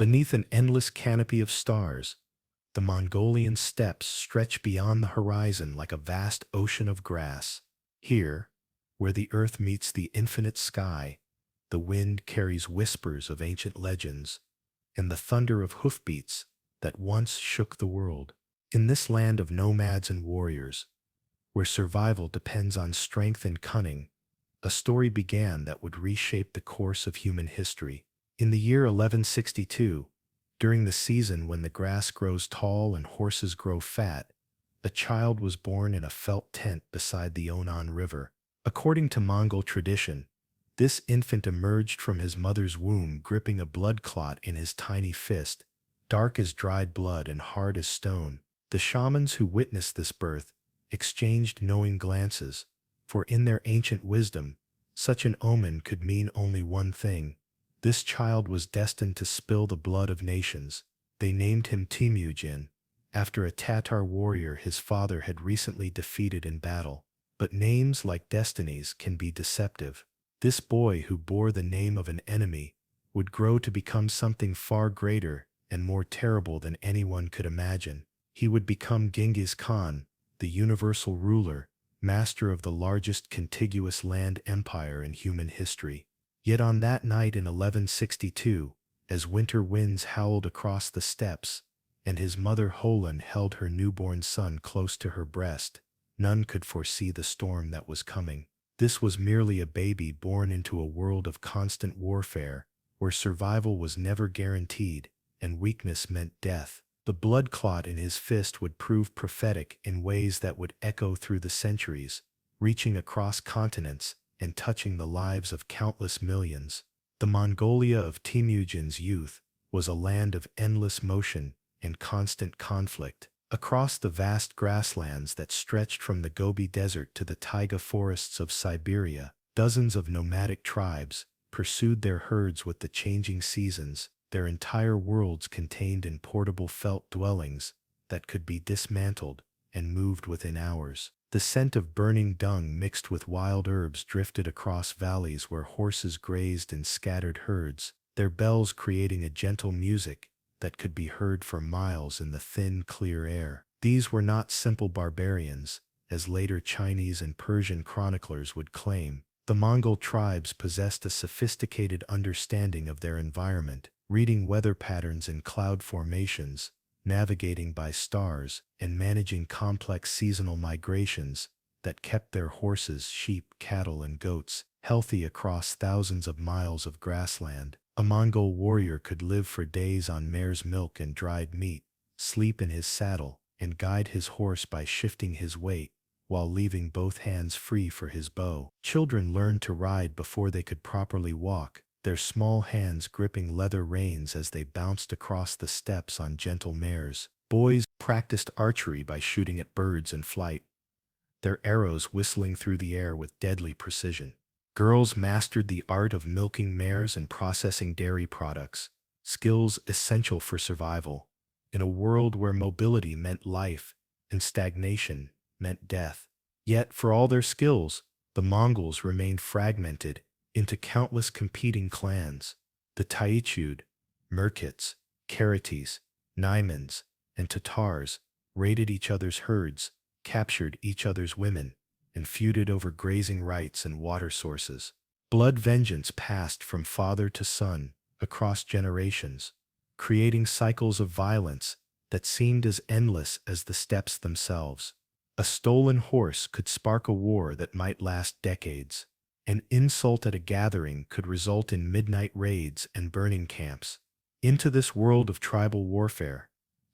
Beneath an endless canopy of stars, the Mongolian steppes stretch beyond the horizon like a vast ocean of grass. Here, where the earth meets the infinite sky, the wind carries whispers of ancient legends and the thunder of hoofbeats that once shook the world. In this land of nomads and warriors, where survival depends on strength and cunning, a story began that would reshape the course of human history. In the year 1162, during the season when the grass grows tall and horses grow fat, a child was born in a felt tent beside the Onan River. According to Mongol tradition, this infant emerged from his mother's womb gripping a blood clot in his tiny fist, dark as dried blood and hard as stone. The shamans who witnessed this birth exchanged knowing glances, for in their ancient wisdom, such an omen could mean only one thing. This child was destined to spill the blood of nations. They named him Temujin, after a Tatar warrior his father had recently defeated in battle. But names, like destinies, can be deceptive. This boy, who bore the name of an enemy, would grow to become something far greater and more terrible than anyone could imagine. He would become Genghis Khan, the universal ruler, master of the largest contiguous land empire in human history. Yet on that night in 1162, as winter winds howled across the steppes, and his mother Holan held her newborn son close to her breast, none could foresee the storm that was coming. This was merely a baby born into a world of constant warfare, where survival was never guaranteed, and weakness meant death. The blood clot in his fist would prove prophetic in ways that would echo through the centuries, reaching across continents and touching the lives of countless millions. The Mongolia of Temujin's youth was a land of endless motion and constant conflict. Across the vast grasslands that stretched from the Gobi Desert to the taiga forests of Siberia, dozens of nomadic tribes pursued their herds with the changing seasons, their entire worlds contained in portable felt dwellings that could be dismantled and moved within hours. The scent of burning dung mixed with wild herbs drifted across valleys where horses grazed in scattered herds, their bells creating a gentle music that could be heard for miles in the thin, clear air. These were not simple barbarians, as later Chinese and Persian chroniclers would claim. The Mongol tribes possessed a sophisticated understanding of their environment, reading weather patterns in cloud formations, navigating by stars, and managing complex seasonal migrations that kept their horses, sheep, cattle, and goats healthy across thousands of miles of grassland. A Mongol warrior could live for days on mare's milk and dried meat, sleep in his saddle, and guide his horse by shifting his weight, while leaving both hands free for his bow. Children learned to ride before they could properly walk, their small hands gripping leather reins as they bounced across the steppes on gentle mares. Boys practiced archery by shooting at birds in flight, their arrows whistling through the air with deadly precision. Girls mastered the art of milking mares and processing dairy products, skills essential for survival, in a world where mobility meant life and stagnation meant death. Yet, for all their skills, the Mongols remained fragmented into countless competing clans. The Taichud, Merkits, Karatis, Naimans, and Tatars raided each other's herds, captured each other's women, and feuded over grazing rights and water sources. Blood vengeance passed from father to son across generations, creating cycles of violence that seemed as endless as the steppes themselves. A stolen horse could spark a war that might last decades. An insult at a gathering could result in midnight raids and burning camps. Into this world of tribal warfare,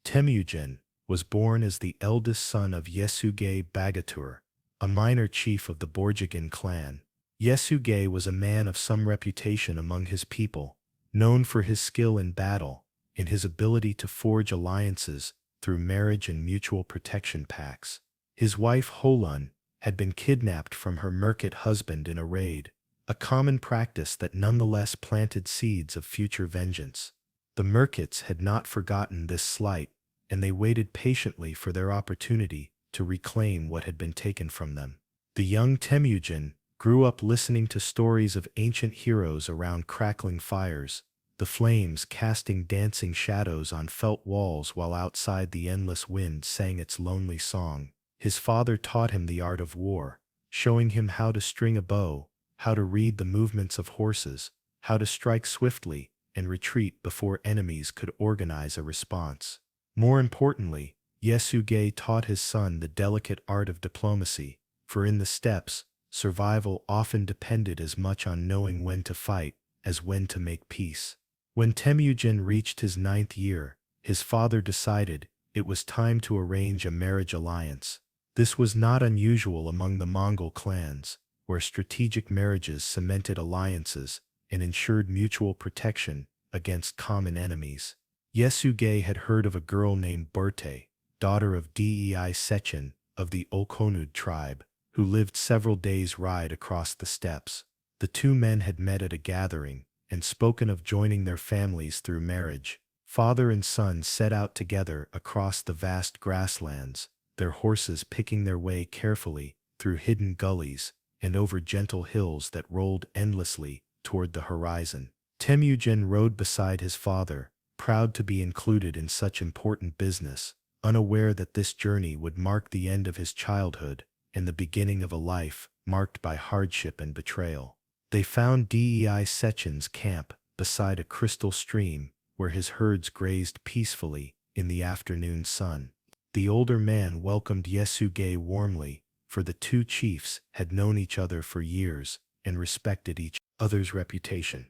Temujin was born as the eldest son of Yesugei Bagatur, a minor chief of the Borjigin clan. Yesugei was a man of some reputation among his people, known for his skill in battle and his ability to forge alliances through marriage and mutual protection pacts. His wife Holan had been kidnapped from her Merkit husband in a raid, a common practice that nonetheless planted seeds of future vengeance. The Merkits had not forgotten this slight, and they waited patiently for their opportunity to reclaim what had been taken from them. The young Temujin grew up listening to stories of ancient heroes around crackling fires, the flames casting dancing shadows on felt walls while outside the endless wind sang its lonely song. His father taught him the art of war, showing him how to string a bow, how to read the movements of horses, how to strike swiftly and retreat before enemies could organize a response. More importantly, Yasuge taught his son the delicate art of diplomacy, for in the steppes, survival often depended as much on knowing when to fight as when to make peace. When Temujin reached his 9th year, his father decided it was time to arrange a marriage alliance. This was not unusual among the Mongol clans, where strategic marriages cemented alliances and ensured mutual protection against common enemies. Yasuge had heard of a girl named Berta, daughter of Dei Sechin of the Olkonud tribe, who lived several days' ride across the steppes. The two men had met at a gathering and spoken of joining their families through marriage. Father and son set out together across the vast grasslands, their horses picking their way carefully through hidden gullies and over gentle hills that rolled endlessly toward the horizon. Temujin rode beside his father, proud to be included in such important business, unaware that this journey would mark the end of his childhood and the beginning of a life marked by hardship and betrayal. They found Dei Sechin's camp beside a crystal stream where his herds grazed peacefully in the afternoon sun. The older man welcomed Yasuge warmly, for the two chiefs had known each other for years and respected each other's reputation.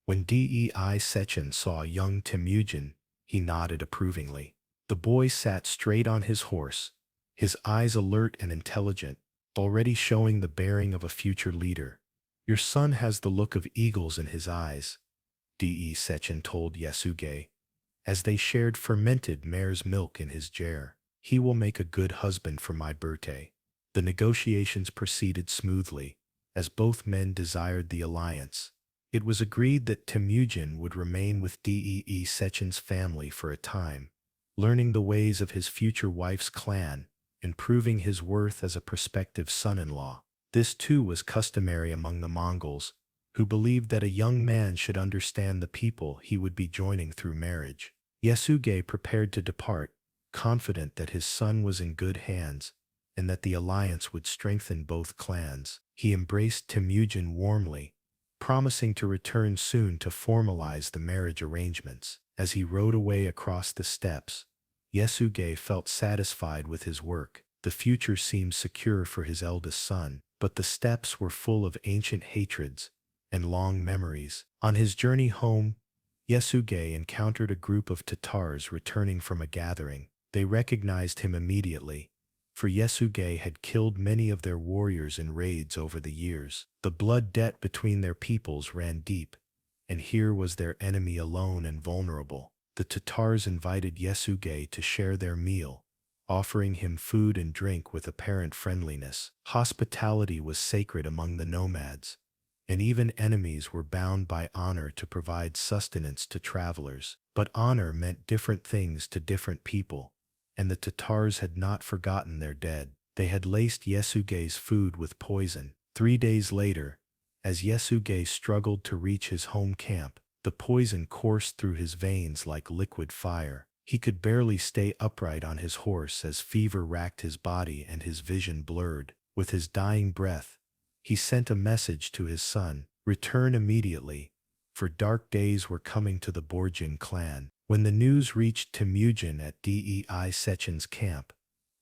When Dei Sechin saw young Temujin, he nodded approvingly. The boy sat straight on his horse, his eyes alert and intelligent, already showing the bearing of a future leader. "Your son has the look of eagles in his eyes," Dei Sechin told Yasuge, as they shared fermented mare's milk in his jar. "He will make a good husband for my Berta." The negotiations proceeded smoothly, as both men desired the alliance. It was agreed that Temujin would remain with Dei Sechin's family for a time, learning the ways of his future wife's clan and proving his worth as a prospective son-in-law. This too was customary among the Mongols, who believed that a young man should understand the people he would be joining through marriage. Yasuge prepared to depart, confident that his son was in good hands and that the alliance would strengthen both clans. He embraced Temujin warmly, promising to return soon to formalize the marriage arrangements. As he rode away across the steppes, Yasuge felt satisfied with his work. The future seemed secure for his eldest son, but the steppes were full of ancient hatreds and long memories. On his journey home, Yasuge encountered a group of Tatars returning from a gathering. They recognized him immediately, for Yasuge had killed many of their warriors in raids over the years. The blood debt between their peoples ran deep, and here was their enemy alone and vulnerable. The Tatars invited Yasuge to share their meal, offering him food and drink with apparent friendliness. Hospitality was sacred among the nomads, and even enemies were bound by honor to provide sustenance to travelers. But honor meant different things to different people, and the Tatars had not forgotten their dead. They had laced Yasuge's food with poison. 3 days later, as Yasuge struggled to reach his home camp, the poison coursed through his veins like liquid fire. He could barely stay upright on his horse as fever racked his body and his vision blurred. With his dying breath, he sent a message to his son, "Return immediately, for dark days were coming to the Borjin clan." When the news reached Temujin at Dei Sechin's camp,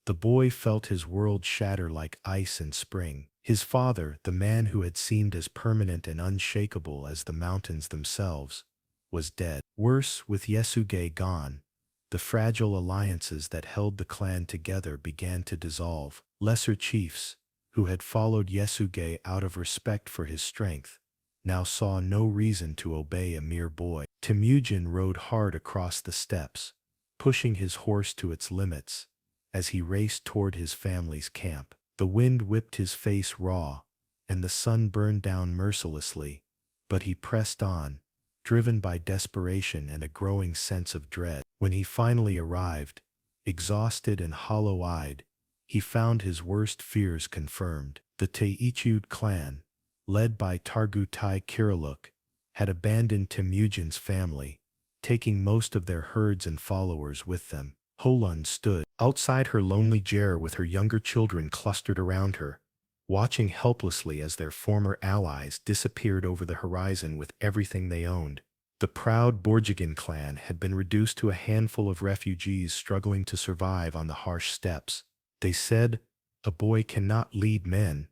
the boy felt his world shatter like ice in spring. His father, the man who had seemed as permanent and unshakable as the mountains themselves, was dead. Worse, with Yasuge gone, the fragile alliances that held the clan together began to dissolve. Lesser chiefs, who had followed Yasuge out of respect for his strength, now saw no reason to obey a mere boy. Temujin rode hard across the steppes, pushing his horse to its limits as he raced toward his family's camp. The wind whipped his face raw, and the sun burned down mercilessly, but he pressed on, driven by desperation and a growing sense of dread. When he finally arrived, exhausted and hollow-eyed, he found his worst fears confirmed. The Teichud clan, led by Targutai Kiriluk, had abandoned Temujin's family, taking most of their herds and followers with them. Holun stood outside her lonely ger with her younger children clustered around her, watching helplessly as their former allies disappeared over the horizon with everything they owned. The proud Borjigin clan had been reduced to a handful of refugees struggling to survive on the harsh steppes. They said, "A boy cannot lead men,"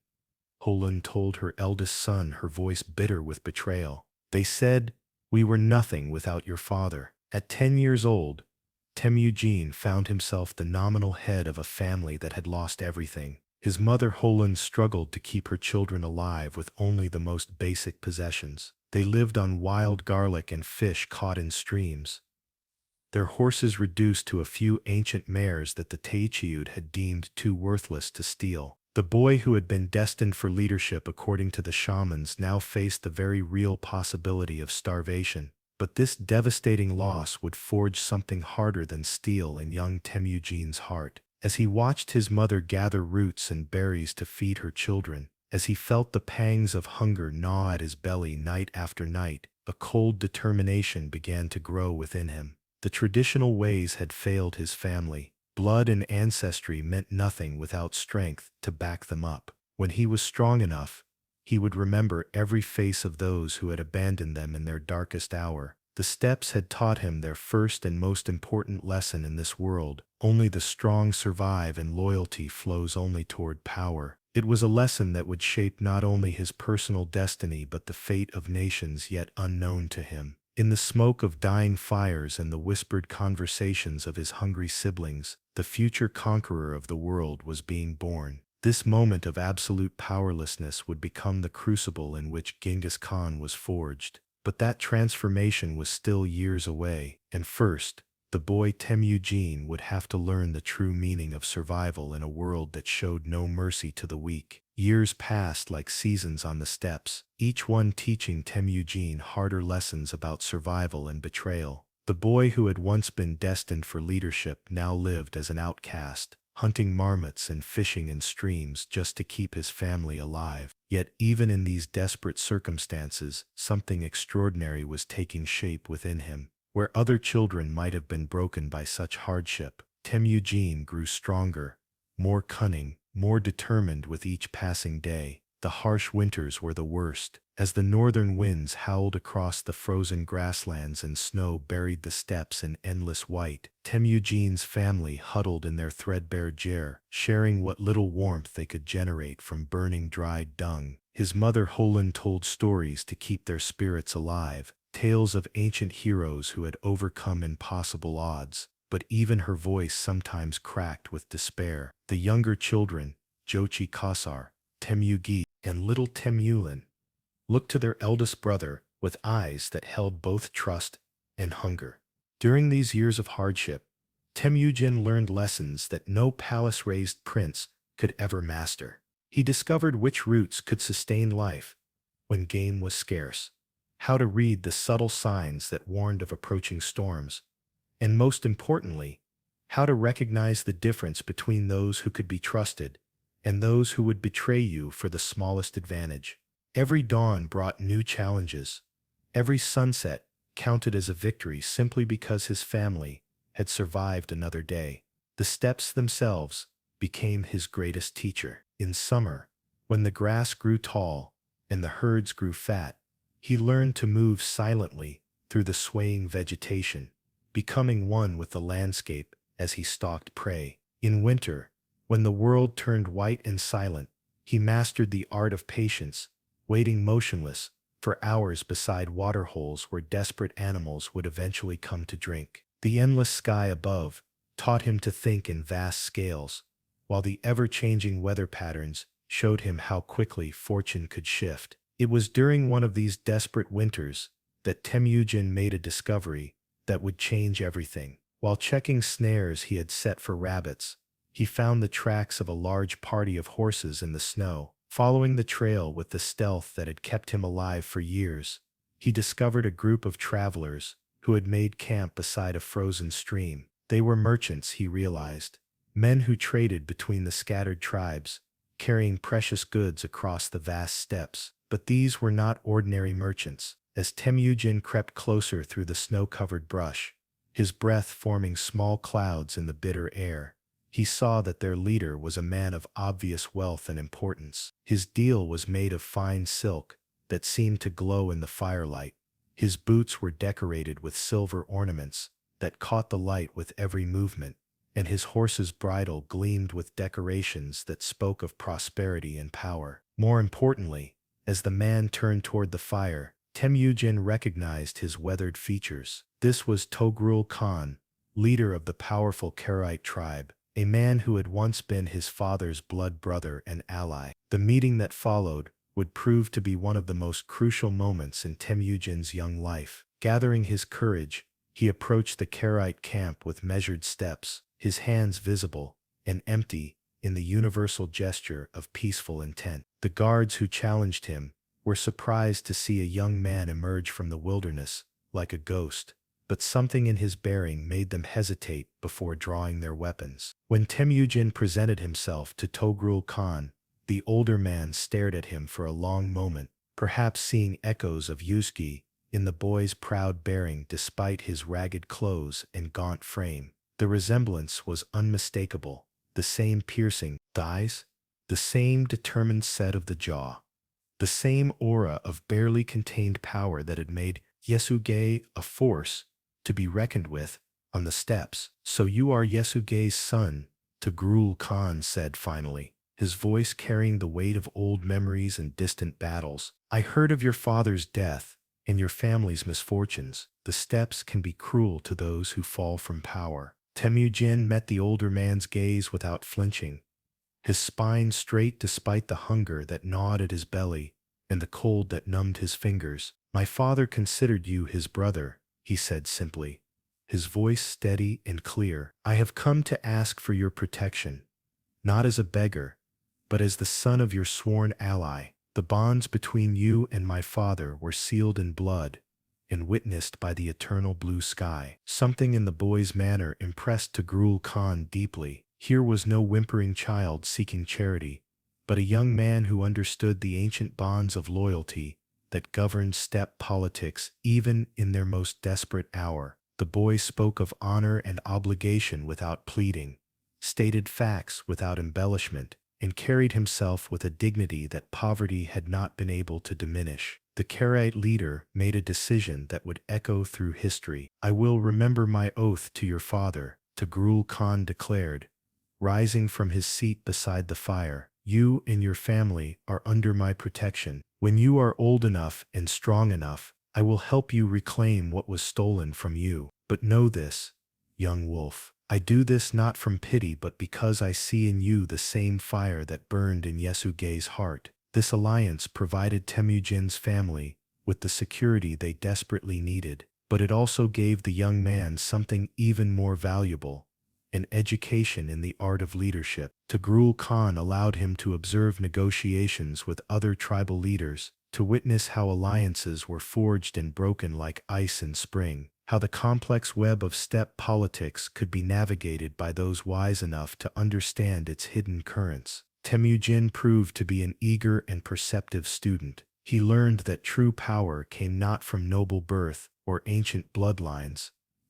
Holun told her eldest son, her voice bitter with betrayal. They said, "We were nothing without your father." At 10 years old, Temujin found himself the nominal head of a family that had lost everything. His mother Holun struggled to keep her children alive with only the most basic possessions. They lived on wild garlic and fish caught in streams, their horses reduced to a few ancient mares that the Taichiud had deemed too worthless to steal. The boy who had been destined for leadership according to the shamans now faced the very real possibility of starvation. But this devastating loss would forge something harder than steel in young Temujin's heart. As he watched his mother gather roots and berries to feed her children, as he felt the pangs of hunger gnaw at his belly night after night, a cold determination began to grow within him. The traditional ways had failed his family. Blood and ancestry meant nothing without strength to back them up. When he was strong enough, he would remember every face of those who had abandoned them in their darkest hour. The steppes had taught him their first and most important lesson in this world. Only the strong survive and loyalty flows only toward power. It was a lesson that would shape not only his personal destiny but the fate of nations yet unknown to him. In the smoke of dying fires and the whispered conversations of his hungry siblings, the future conqueror of the world was being born. This moment of absolute powerlessness would become the crucible in which Genghis Khan was forged. But that transformation was still years away, and first, the boy Temujin would have to learn the true meaning of survival in a world that showed no mercy to the weak. Years passed like seasons on the steppes, each one teaching Temujin harder lessons about survival and betrayal. The boy who had once been destined for leadership now lived as an outcast, hunting marmots and fishing in streams just to keep his family alive. Yet even in these desperate circumstances, something extraordinary was taking shape within him. Where other children might have been broken by such hardship, Temujin grew stronger, more cunning, more determined with each passing day. The harsh winters were the worst. As the northern winds howled across the frozen grasslands and snow buried the steppes in endless white, Temujin's family huddled in their threadbare ger, sharing what little warmth they could generate from burning dried dung. His mother Holun told stories to keep their spirits alive, tales of ancient heroes who had overcome impossible odds. But even her voice sometimes cracked with despair. The younger children, Jochi Kasar, Temugi, and little Temulin, looked to their eldest brother with eyes that held both trust and hunger. During these years of hardship, Temujin learned lessons that no palace-raised prince could ever master. He discovered which roots could sustain life when game was scarce, how to read the subtle signs that warned of approaching storms, and most importantly, how to recognize the difference between those who could be trusted and those who would betray you for the smallest advantage. Every dawn brought new challenges. Every sunset counted as a victory simply because his family had survived another day. The steppes themselves became his greatest teacher. In summer, when the grass grew tall and the herds grew fat, he learned to move silently through the swaying vegetation, becoming one with the landscape as he stalked prey. In winter, when the world turned white and silent, he mastered the art of patience, waiting motionless for hours beside waterholes where desperate animals would eventually come to drink. The endless sky above taught him to think in vast scales, while the ever-changing weather patterns showed him how quickly fortune could shift. It was during one of these desperate winters that Temujin made a discovery that would change everything. While checking snares he had set for rabbits, he found the tracks of a large party of horses in the snow. Following the trail with the stealth that had kept him alive for years, he discovered a group of travelers who had made camp beside a frozen stream. They were merchants, he realized, men who traded between the scattered tribes, carrying precious goods across the vast steppes. But these were not ordinary merchants. As Temujin crept closer through the snow-covered brush, his breath forming small clouds in the bitter air, he saw that their leader was a man of obvious wealth and importance. His deal was made of fine silk that seemed to glow in the firelight. His boots were decorated with silver ornaments that caught the light with every movement, and his horse's bridle gleamed with decorations that spoke of prosperity and power. More importantly, as the man turned toward the fire, Temujin recognized his weathered features. This was Togrul Khan, leader of the powerful Karaite tribe, a man who had once been his father's blood brother and ally. The meeting that followed would prove to be one of the most crucial moments in Temujin's young life. Gathering his courage, he approached the Karaite camp with measured steps, his hands visible and empty in the universal gesture of peaceful intent. The guards who challenged him were surprised to see a young man emerge from the wilderness like a ghost, but something in his bearing made them hesitate before drawing their weapons. When Temujin presented himself to Togrul Khan, the older man stared at him for a long moment, perhaps seeing echoes of Yuski in the boy's proud bearing despite his ragged clothes and gaunt frame. The resemblance was unmistakable, the same piercing eyes, the same determined set of the jaw, the same aura of barely contained power that had made Yasuge a force to be reckoned with on the steppes. "So you are Yasuge's son," Togrul Khan said finally, his voice carrying the weight of old memories and distant battles. "I heard of your father's death and your family's misfortunes. The steppes can be cruel to those who fall from power." Temujin met the older man's gaze without flinching, his spine straight despite the hunger that gnawed at his belly and the cold that numbed his fingers. "My father considered you his brother," he said simply, his voice steady and clear. "I have come to ask for your protection, not as a beggar, but as the son of your sworn ally. The bonds between you and my father were sealed in blood and witnessed by the eternal blue sky." Something in the boy's manner impressed Togrul Khan deeply. Here was no whimpering child seeking charity, but a young man who understood the ancient bonds of loyalty that governed steppe politics even in their most desperate hour. The boy spoke of honor and obligation without pleading, stated facts without embellishment, and carried himself with a dignity that poverty had not been able to diminish. The Karaite leader made a decision that would echo through history. "I will remember my oath to your father," Togrul Khan declared, rising from his seat beside the fire. "You and your family are under my protection. When you are old enough and strong enough, I will help you reclaim what was stolen from you. But know this, young wolf, I do this not from pity but because I see in you the same fire that burned in Yasuge's heart." This alliance provided Temujin's family with the security they desperately needed, but it also gave the young man something even more valuable: an education in the art of leadership. Togrul Khan allowed him to observe negotiations with other tribal leaders, to witness how alliances were forged and broken like ice in spring, how the complex web of steppe politics could be navigated by those wise enough to understand its hidden currents. Temujin proved to be an eager and perceptive student. He learned that true power came not from noble birth or ancient bloodlines,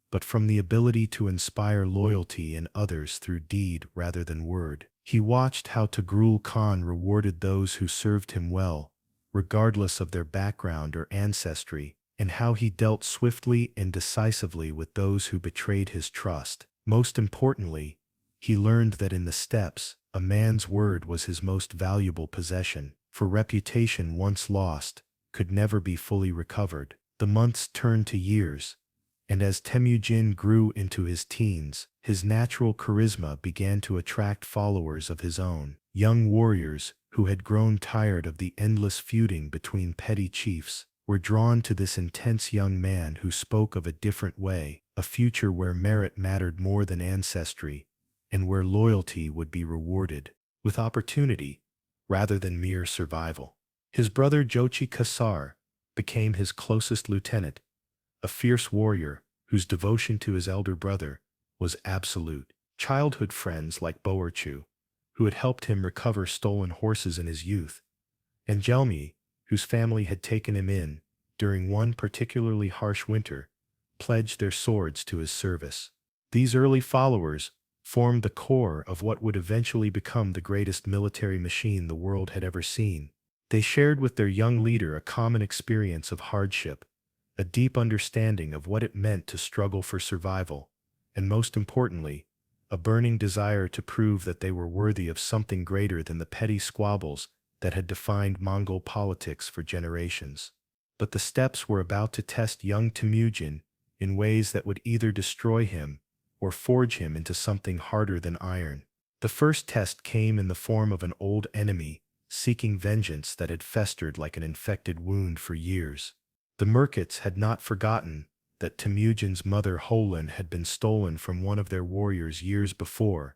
but from the ability to inspire loyalty in others through deed rather than word. He watched how Togrul Khan rewarded those who served him well, regardless of their background or ancestry, and how he dealt swiftly and decisively with those who betrayed his trust. Most importantly, he learned that in the steppes, a man's word was his most valuable possession, for reputation once lost could never be fully recovered. The months turned to years, and as Temujin grew into his teens, his natural charisma began to attract followers of his own. Young warriors who had grown tired of the endless feuding between petty chiefs were drawn to this intense young man who spoke of a different way, a future where merit mattered more than ancestry, and where loyalty would be rewarded with opportunity rather than mere survival. His brother Jochi Kasar became his closest lieutenant, a fierce warrior whose devotion to his elder brother was absolute. Childhood friends like Boerchu, who had helped him recover stolen horses in his youth, and Jelmi, whose family had taken him in during one particularly harsh winter, pledged their swords to his service. These early followers formed the core of what would eventually become the greatest military machine the world had ever seen. They shared with their young leader a common experience of hardship, a deep understanding of what it meant to struggle for survival, and most importantly, a burning desire to prove that they were worthy of something greater than the petty squabbles that had defined Mongol politics for generations. But the steppes were about to test young Temujin in ways that would either destroy him or forge him into something harder than iron. The first test came in the form of an old enemy seeking vengeance that had festered like an infected wound for years. The Merkits had not forgotten that Temujin's mother Holin had been stolen from one of their warriors years before,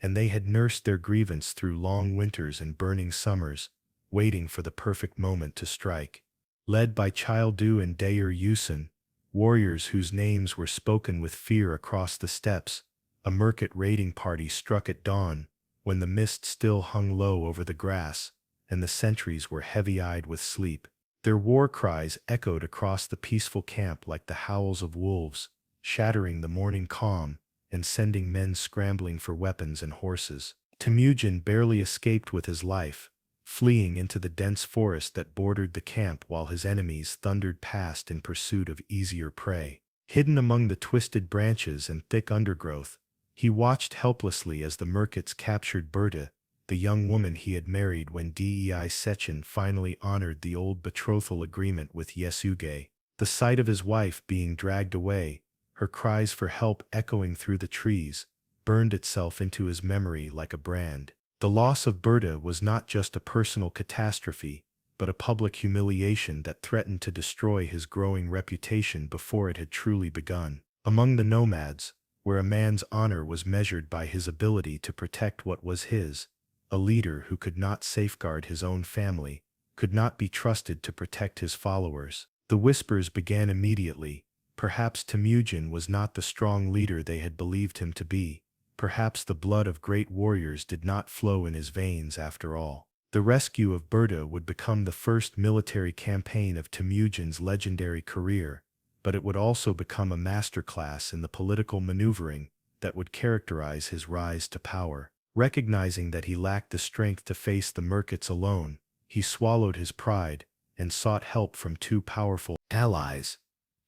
and they had nursed their grievance through long winters and burning summers, waiting for the perfect moment to strike. Led by Childu and Dayer Yusin, warriors whose names were spoken with fear across the steppes, a Merkit raiding party struck at dawn, when the mist still hung low over the grass, and the sentries were heavy-eyed with sleep. Their war cries echoed across the peaceful camp like the howls of wolves, shattering the morning calm and sending men scrambling for weapons and horses. Temujin barely escaped with his life, fleeing into the dense forest that bordered the camp while his enemies thundered past in pursuit of easier prey. Hidden among the twisted branches and thick undergrowth, he watched helplessly as the Merkits captured Berta, the young woman he had married when Dei Sechin finally honored the old betrothal agreement with Yasuge. The sight of his wife being dragged away, her cries for help echoing through the trees, burned itself into his memory like a brand. The loss of Berta was not just a personal catastrophe, but a public humiliation that threatened to destroy his growing reputation before it had truly begun. Among the nomads, where a man's honor was measured by his ability to protect what was his, a leader who could not safeguard his own family could not be trusted to protect his followers. The whispers began immediately. Perhaps Temujin was not the strong leader they had believed him to be. Perhaps the blood of great warriors did not flow in his veins after all. The rescue of Berta would become the first military campaign of Temujin's legendary career, but it would also become a masterclass in the political maneuvering that would characterize his rise to power. Recognizing that he lacked the strength to face the Merkits alone, he swallowed his pride and sought help from two powerful allies,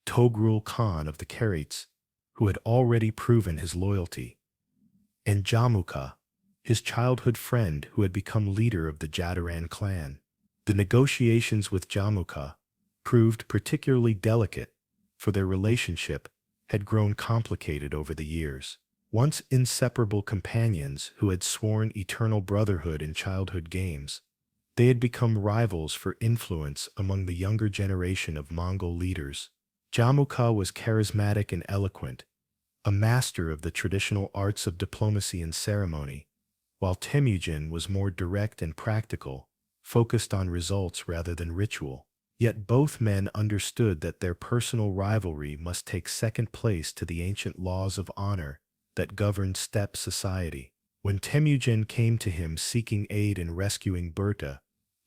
Togrul Khan of the Karats, who had already proven his loyalty, and Jamuka, his childhood friend who had become leader of the Jadaran clan. The negotiations with Jamuka proved particularly delicate, for their relationship had grown complicated over the years. Once inseparable companions who had sworn eternal brotherhood in childhood games, they had become rivals for influence among the younger generation of Mongol leaders. Jamuka was charismatic and eloquent, a master of the traditional arts of diplomacy and ceremony, while Temujin was more direct and practical, focused on results rather than ritual. Yet both men understood that their personal rivalry must take second place to the ancient laws of honor that governed steppe society. When Temujin came to him seeking aid in rescuing Berta,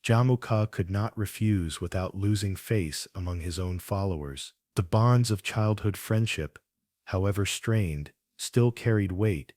Jamuka could not refuse without losing face among his own followers. The bonds of childhood friendship, however strained, still carried weight,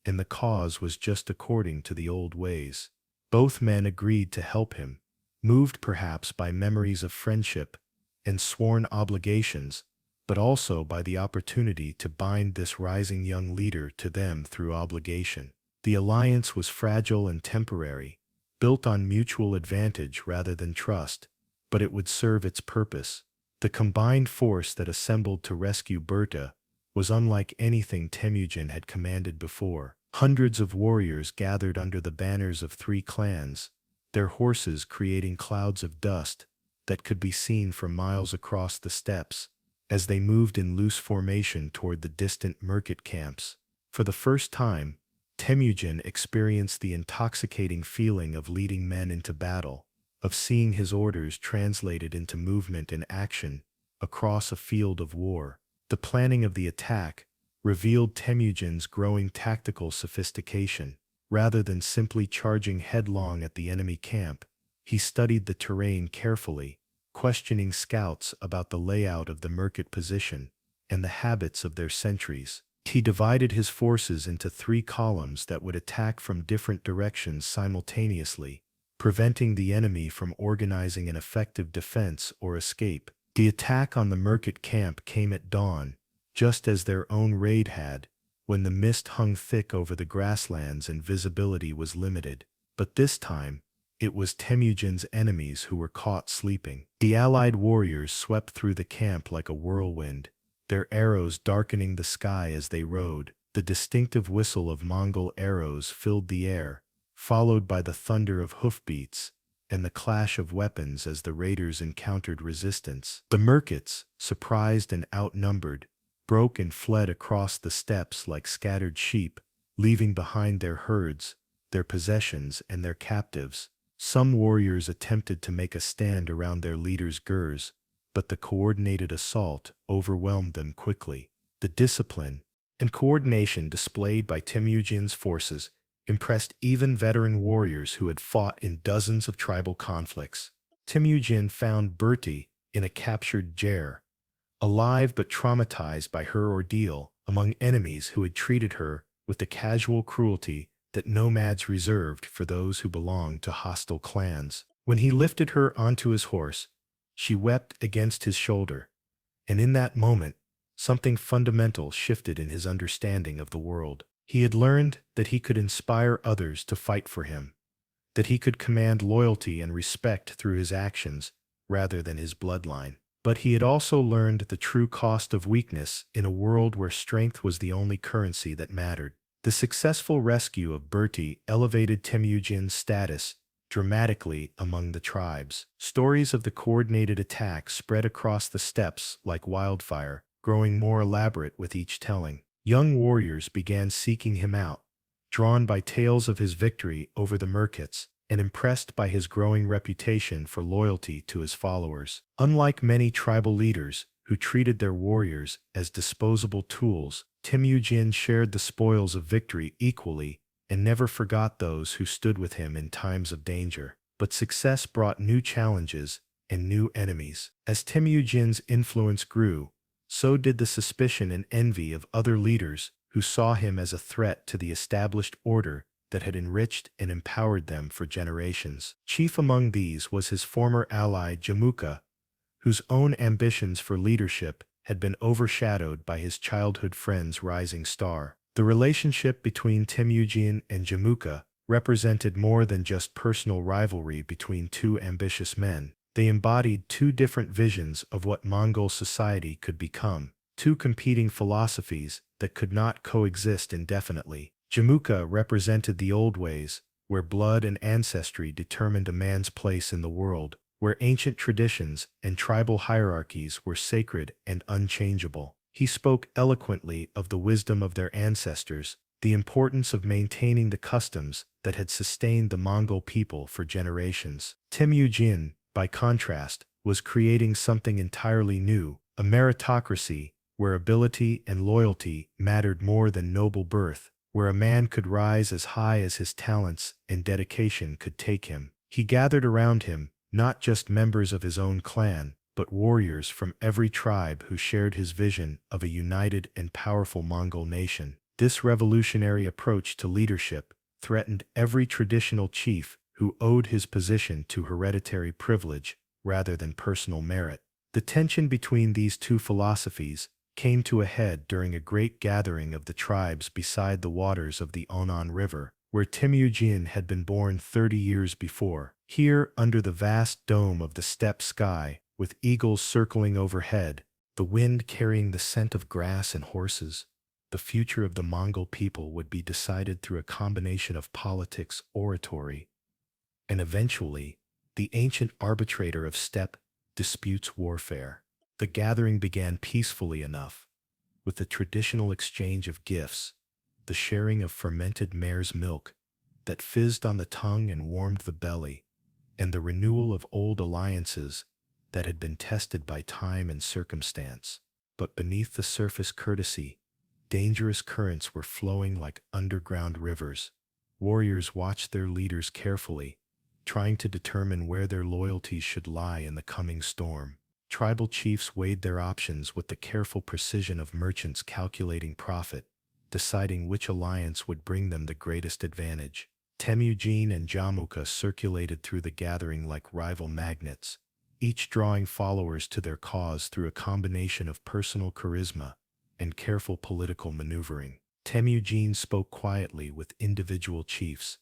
and the cause was just according to the old ways. Both men agreed to help him, moved perhaps by memories of friendship and sworn obligations, but also by the opportunity to bind this rising young leader to them through obligation. The alliance was fragile and temporary, built on mutual advantage rather than trust, but it would serve its purpose. The combined force that assembled to rescue Berta was unlike anything Temujin had commanded before. Hundreds of warriors gathered under the banners of three clans, their horses creating clouds of dust that could be seen for miles across the steppes, as they moved in loose formation toward the distant Merkit camps. For the first time, Temujin experienced the intoxicating feeling of leading men into battle, of seeing his orders translated into movement and action across a field of war. The planning of the attack revealed Temujin's growing tactical sophistication. Rather than simply charging headlong at the enemy camp, he studied the terrain carefully, questioning scouts about the layout of the market position and the habits of their sentries. He divided his forces into 3 columns that would attack from different directions simultaneously, preventing the enemy from organizing an effective defense or escape. The attack on the market camp came at dawn, just as their own raid had, when the mist hung thick over the grasslands and visibility was limited. But this time, it was Temujin's enemies who were caught sleeping. The allied warriors swept through the camp like a whirlwind, their arrows darkening the sky as they rode. The distinctive whistle of Mongol arrows filled the air, followed by the thunder of hoofbeats and the clash of weapons as the raiders encountered resistance. The merkits, surprised and outnumbered, broke and fled across the steppes like scattered sheep, leaving behind their herds, their possessions, and their captives. Some warriors attempted to make a stand around their leader's Gurs, but the coordinated assault overwhelmed them quickly. The discipline and coordination displayed by Temujin's forces impressed even veteran warriors who had fought in dozens of tribal conflicts. Temujin found Berta in a captured jair, alive but traumatized by her ordeal, among enemies who had treated her with the casual cruelty that nomads reserved for those who belonged to hostile clans. When he lifted her onto his horse, she wept against his shoulder, and in that moment, something fundamental shifted in his understanding of the world. He had learned that he could inspire others to fight for him, that he could command loyalty and respect through his actions rather than his bloodline. But he had also learned the true cost of weakness in a world where strength was the only currency that mattered. The successful rescue of Berta elevated Temujin's status dramatically among the tribes. Stories of the coordinated attack spread across the steppes like wildfire, growing more elaborate with each telling. Young warriors began seeking him out, drawn by tales of his victory over the merkits and impressed by his growing reputation for loyalty to his followers. Unlike many tribal leaders who treated their warriors as disposable tools, Temujin shared the spoils of victory equally and never forgot those who stood with him in times of danger. But success brought new challenges and new enemies. As Temujin's influence grew, so did the suspicion and envy of other leaders who saw him as a threat to the established order that had enriched and empowered them for generations. Chief among these was his former ally Jamuka, whose own ambitions for leadership had been overshadowed by his childhood friend's rising star. The relationship between Temujin and Jamuka represented more than just personal rivalry between 2 ambitious men. They embodied 2 different visions of what Mongol society could become, 2 competing philosophies that could not coexist indefinitely. Jamuka represented the old ways, where blood and ancestry determined a man's place in the world, where ancient traditions and tribal hierarchies were sacred and unchangeable. He spoke eloquently of the wisdom of their ancestors, the importance of maintaining the customs that had sustained the Mongol people for generations. Temujin, by contrast, was creating something entirely new, a meritocracy where ability and loyalty mattered more than noble birth, where a man could rise as high as his talents and dedication could take him. He gathered around him not just members of his own clan, but warriors from every tribe who shared his vision of a united and powerful Mongol nation. This revolutionary approach to leadership threatened every traditional chief who owed his position to hereditary privilege rather than personal merit. The tension between these 2 philosophies came to a head during a great gathering of the tribes beside the waters of the Onan River, where Temujin had been born 30 years before. Here, under the vast dome of the steppe sky, with eagles circling overhead, the wind carrying the scent of grass and horses, the future of the Mongol people would be decided through a combination of politics, oratory, and eventually, the ancient arbitrator of steppe disputes warfare. The gathering began peacefully enough, with the traditional exchange of gifts, the sharing of fermented mare's milk that fizzed on the tongue and warmed the belly, and the renewal of old alliances that had been tested by time and circumstance. But beneath the surface courtesy, dangerous currents were flowing like underground rivers. Warriors watched their leaders carefully, trying to determine where their loyalties should lie in the coming storm. Tribal chiefs weighed their options with the careful precision of merchants calculating profit, deciding which alliance would bring them the greatest advantage. Temujin and Jamuka circulated through the gathering like rival magnets, each drawing followers to their cause through a combination of personal charisma and careful political maneuvering. Temujin spoke quietly with individual chiefs,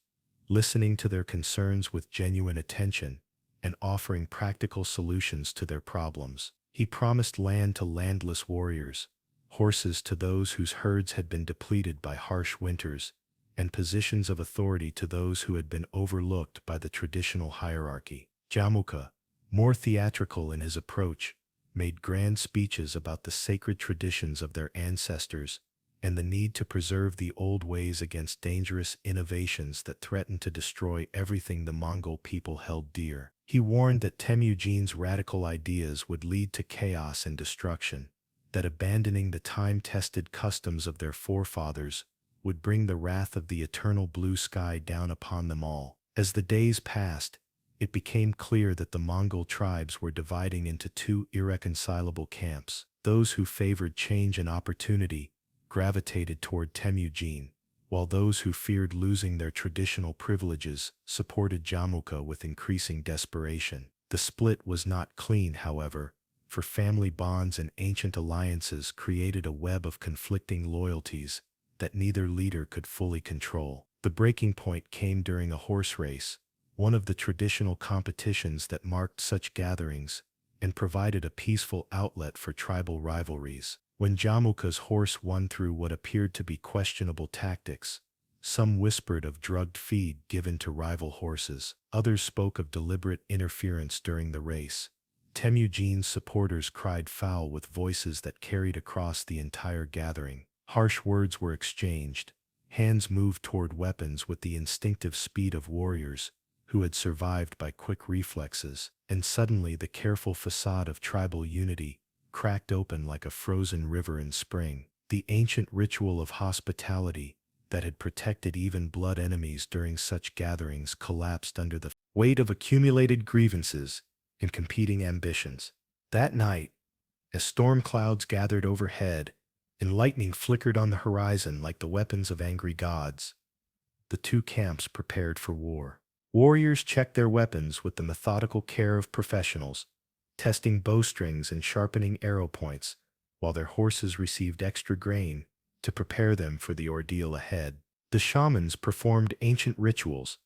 listening to their concerns with genuine attention and offering practical solutions to their problems. He promised land to landless warriors, horses to those whose herds had been depleted by harsh winters, and positions of authority to those who had been overlooked by the traditional hierarchy. Jamuka, more theatrical in his approach, made grand speeches about the sacred traditions of their ancestors and the need to preserve the old ways against dangerous innovations that threatened to destroy everything the Mongol people held dear. He warned that Temujin's radical ideas would lead to chaos and destruction, that abandoning the time-tested customs of their forefathers would bring the wrath of the eternal blue sky down upon them all. As the days passed, it became clear that the Mongol tribes were dividing into two irreconcilable camps. Those who favored change and opportunity gravitated toward Temujin, while those who feared losing their traditional privileges supported Jamuka with increasing desperation. The split was not clean, however, for family bonds and ancient alliances created a web of conflicting loyalties that neither leader could fully control. The breaking point came during a horse race, one of the traditional competitions that marked such gatherings and provided a peaceful outlet for tribal rivalries. When Jamuka's horse won through what appeared to be questionable tactics, some whispered of drugged feed given to rival horses. Others spoke of deliberate interference during the race. Temujin's supporters cried foul with voices that carried across the entire gathering. Harsh words were exchanged. Hands moved toward weapons with the instinctive speed of warriors who had survived by quick reflexes, and suddenly the careful facade of tribal unity cracked open like a frozen river in spring. The ancient ritual of hospitality that had protected even blood enemies during such gatherings collapsed under the weight of accumulated grievances and competing ambitions. That night, as storm clouds gathered overhead and lightning flickered on the horizon like the weapons of angry gods, the two camps prepared for war. Warriors checked their weapons with the methodical care of professionals, testing bowstrings and sharpening arrow points, while their horses received extra grain to prepare them for the ordeal ahead. The shamans performed ancient rituals,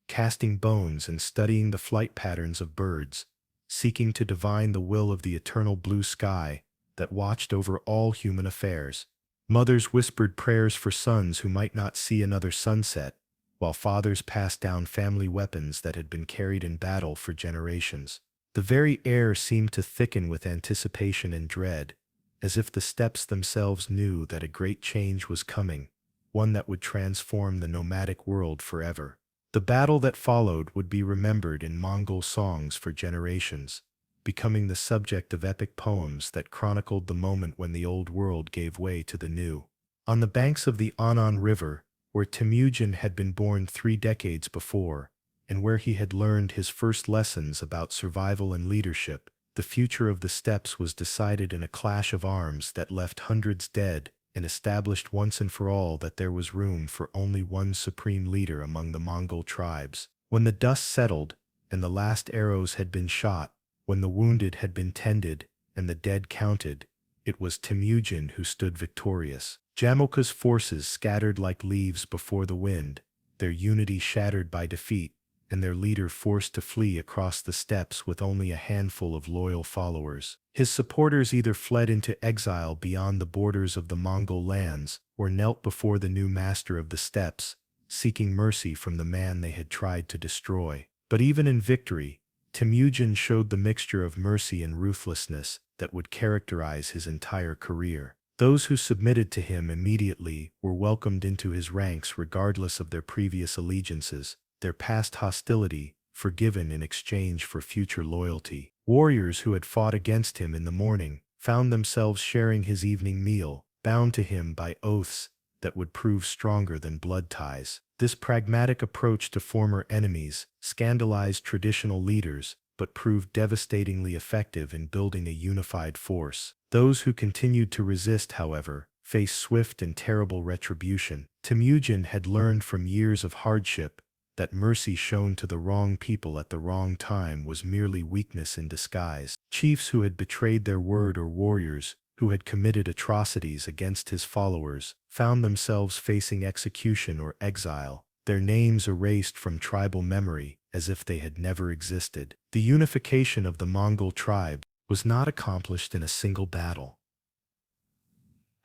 casting bones and studying the flight patterns of birds, seeking to divine the will of the eternal blue sky that watched over all human affairs. Mothers whispered prayers for sons who might not see another sunset, while fathers passed down family weapons that had been carried in battle for generations. The very air seemed to thicken with anticipation and dread, as if the steppes themselves knew that a great change was coming, one that would transform the nomadic world forever. The battle that followed would be remembered in Mongol songs for generations, becoming the subject of epic poems that chronicled the moment when the old world gave way to the new. On the banks of the Anan River, where Temujin had been born 3 decades before, and where he had learned his first lessons about survival and leadership, the future of the steppes was decided in a clash of arms that left hundreds dead and established once and for all that there was room for only one supreme leader among the Mongol tribes. When the dust settled and the last arrows had been shot, when the wounded had been tended and the dead counted, it was Temujin who stood victorious. Jamuka's forces scattered like leaves before the wind, their unity shattered by defeat, and their leader forced to flee across the steppes with only a handful of loyal followers. His supporters either fled into exile beyond the borders of the Mongol lands or knelt before the new master of the steppes, seeking mercy from the man they had tried to destroy. But even in victory, Temujin showed the mixture of mercy and ruthlessness that would characterize his entire career. Those who submitted to him immediately were welcomed into his ranks regardless of their previous allegiances, their past hostility forgiven in exchange for future loyalty. Warriors who had fought against him in the morning found themselves sharing his evening meal, bound to him by oaths that would prove stronger than blood ties. This pragmatic approach to former enemies scandalized traditional leaders, but proved devastatingly effective in building a unified force. Those who continued to resist, however, faced swift and terrible retribution. Temujin had learned from years of hardship that mercy shown to the wrong people at the wrong time was merely weakness in disguise. Chiefs who had betrayed their word or warriors who had committed atrocities against his followers found themselves facing execution or exile, their names erased from tribal memory as if they had never existed. The unification of the Mongol tribe was not accomplished in a single battle.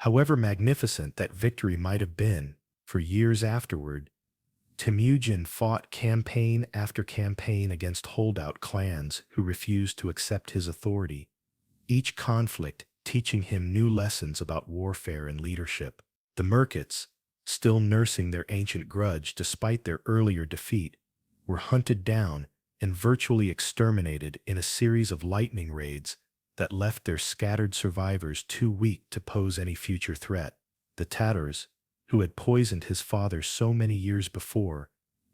However magnificent that victory might have been, for years afterward, Temujin fought campaign after campaign against holdout clans who refused to accept his authority, each conflict teaching him new lessons about warfare and leadership. The Merkits, still nursing their ancient grudge despite their earlier defeat, were hunted down and virtually exterminated in a series of lightning raids that left their scattered survivors too weak to pose any future threat. The Tatars, who had poisoned his father so many years before,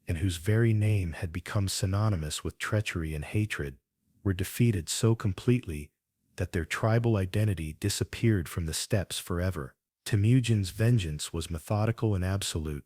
and whose very name had become synonymous with treachery and hatred, were defeated so completely that their tribal identity disappeared from the steppes forever. Temujin's vengeance was methodical and absolute.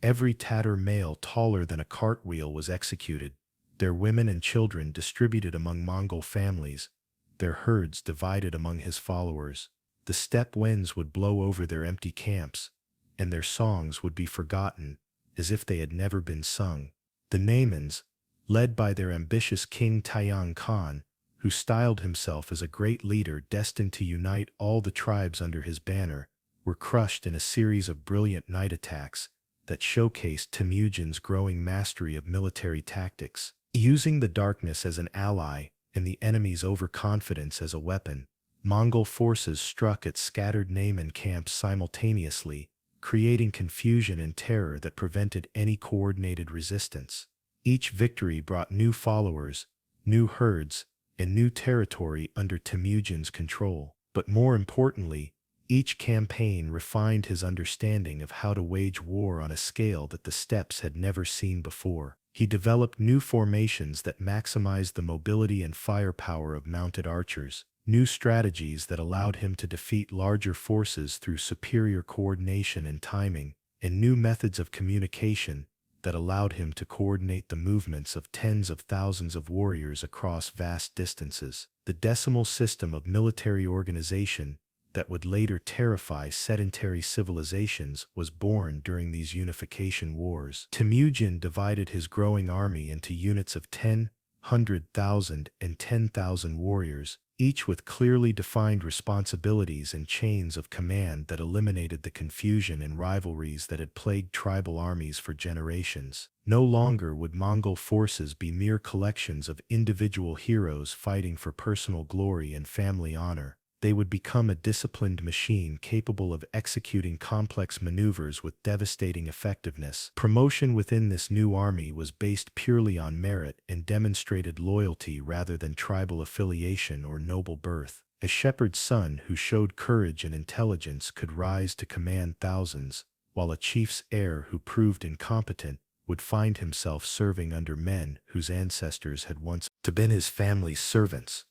Every Tatar male taller than a cartwheel was executed, their women and children distributed among Mongol families, their herds divided among his followers. The steppe winds would blow over their empty camps, and their songs would be forgotten, as if they had never been sung. The Naimans, led by their ambitious king Taiyang Khan, who styled himself as a great leader destined to unite all the tribes under his banner, were crushed in a series of brilliant night attacks that showcased Temujin's growing mastery of military tactics. Using the darkness as an ally and the enemy's overconfidence as a weapon, Mongol forces struck at scattered Naiman camps simultaneously, creating confusion and terror that prevented any coordinated resistance. Each victory brought new followers, new herds, and new territory under Temujin's control. But more importantly, each campaign refined his understanding of how to wage war on a scale that the steppes had never seen before. He developed new formations that maximized the mobility and firepower of mounted archers, new strategies that allowed him to defeat larger forces through superior coordination and timing, and new methods of communication that allowed him to coordinate the movements of tens of thousands of warriors across vast distances. The decimal system of military organization that would later terrify sedentary civilizations was born during these unification wars. Temujin divided his growing army into units of 10, 100,000, and 10,000 warriors, each with clearly defined responsibilities and chains of command that eliminated the confusion and rivalries that had plagued tribal armies for generations. No longer would Mongol forces be mere collections of individual heroes fighting for personal glory and family honor. They would become a disciplined machine capable of executing complex maneuvers with devastating effectiveness. Promotion within this new army was based purely on merit and demonstrated loyalty rather than tribal affiliation or noble birth. A shepherd's son who showed courage and intelligence could rise to command thousands, while a chief's heir who proved incompetent would find himself serving under men whose ancestors had once been his family's servants.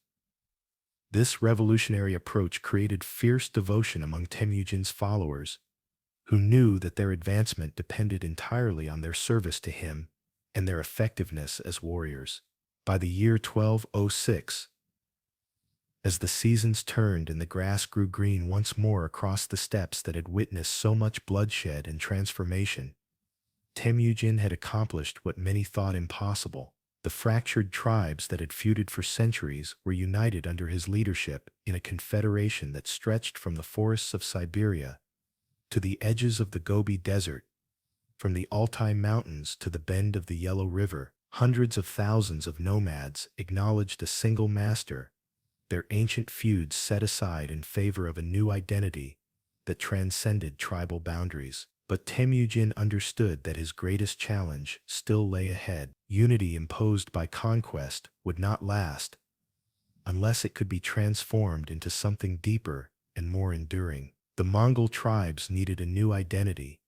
This revolutionary approach created fierce devotion among Temujin's followers, who knew that their advancement depended entirely on their service to him and their effectiveness as warriors. By the year 1206, as the seasons turned and the grass grew green once more across the steppes that had witnessed so much bloodshed and transformation, Temujin had accomplished what many thought impossible. The fractured tribes that had feuded for centuries were united under his leadership in a confederation that stretched from the forests of Siberia to the edges of the Gobi Desert, from the Altai Mountains to the bend of the Yellow River. Hundreds of thousands of nomads acknowledged a single master, their ancient feuds set aside in favor of a new identity that transcended tribal boundaries. But Temujin understood that his greatest challenge still lay ahead. Unity imposed by conquest would not last unless it could be transformed into something deeper and more enduring. The Mongol tribes needed a new identity,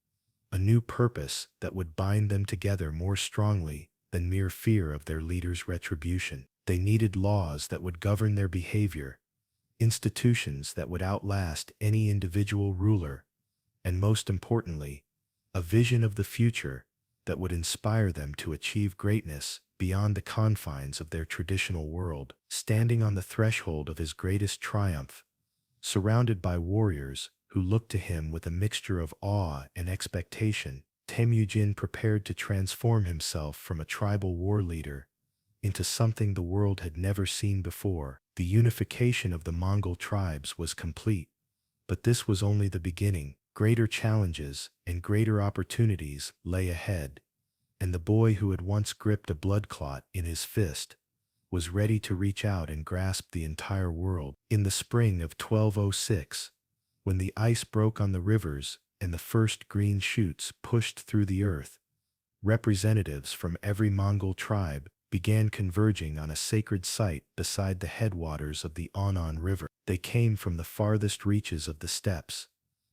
a new purpose that would bind them together more strongly than mere fear of their leader's retribution. They needed laws that would govern their behavior, institutions that would outlast any individual ruler, and most importantly, a vision of the future that would inspire them to achieve greatness beyond the confines of their traditional world. Standing on the threshold of his greatest triumph, surrounded by warriors who looked to him with a mixture of awe and expectation, Temujin prepared to transform himself from a tribal war leader into something the world had never seen before. The unification of the Mongol tribes was complete, but this was only the beginning. Greater challenges and greater opportunities lay ahead, and the boy who had once gripped a blood clot in his fist was ready to reach out and grasp the entire world. In the spring of 1206, when the ice broke on the rivers and the first green shoots pushed through the earth, representatives from every Mongol tribe began converging on a sacred site beside the headwaters of the Onon River. They came from the farthest reaches of the steppes,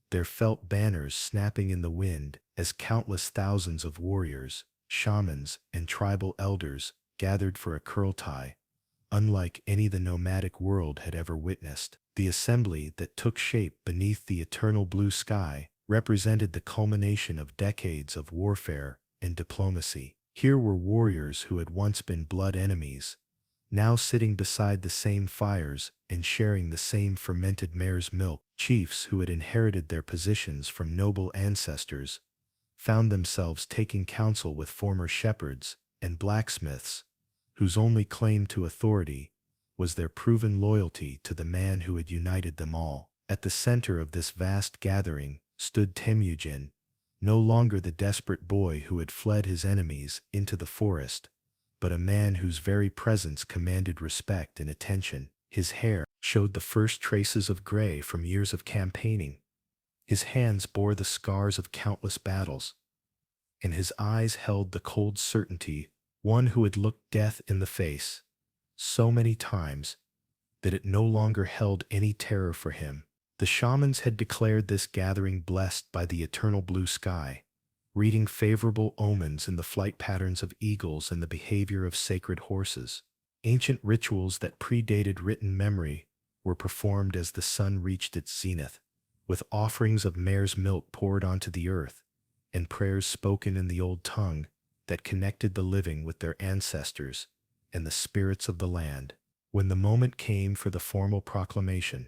their felt banners snapping in the wind as countless thousands of warriors, shamans, and tribal elders gathered for a Kurultai, unlike any the nomadic world had ever witnessed. The assembly that took shape beneath the eternal blue sky represented the culmination of decades of warfare and diplomacy. Here were warriors who had once been blood enemies, now sitting beside the same fires and sharing the same fermented mare's milk. Chiefs who had inherited their positions from noble ancestors found themselves taking counsel with former shepherds and blacksmiths, whose only claim to authority was their proven loyalty to the man who had united them all. At the center of this vast gathering stood Temujin, no longer the desperate boy who had fled his enemies into the forest, but a man whose very presence commanded respect and attention. His hair showed the first traces of gray from years of campaigning. His hands bore the scars of countless battles, and his eyes held the cold certainty one who had looked death in the face so many times that it no longer held any terror for him. The shamans had declared this gathering blessed by the eternal blue sky, reading favorable omens in the flight patterns of eagles and the behavior of sacred horses. Ancient rituals that predated written memory were performed as the sun reached its zenith, with offerings of mare's milk poured onto the earth, and prayers spoken in the old tongue that connected the living with their ancestors and the spirits of the land. When the moment came for the formal proclamation,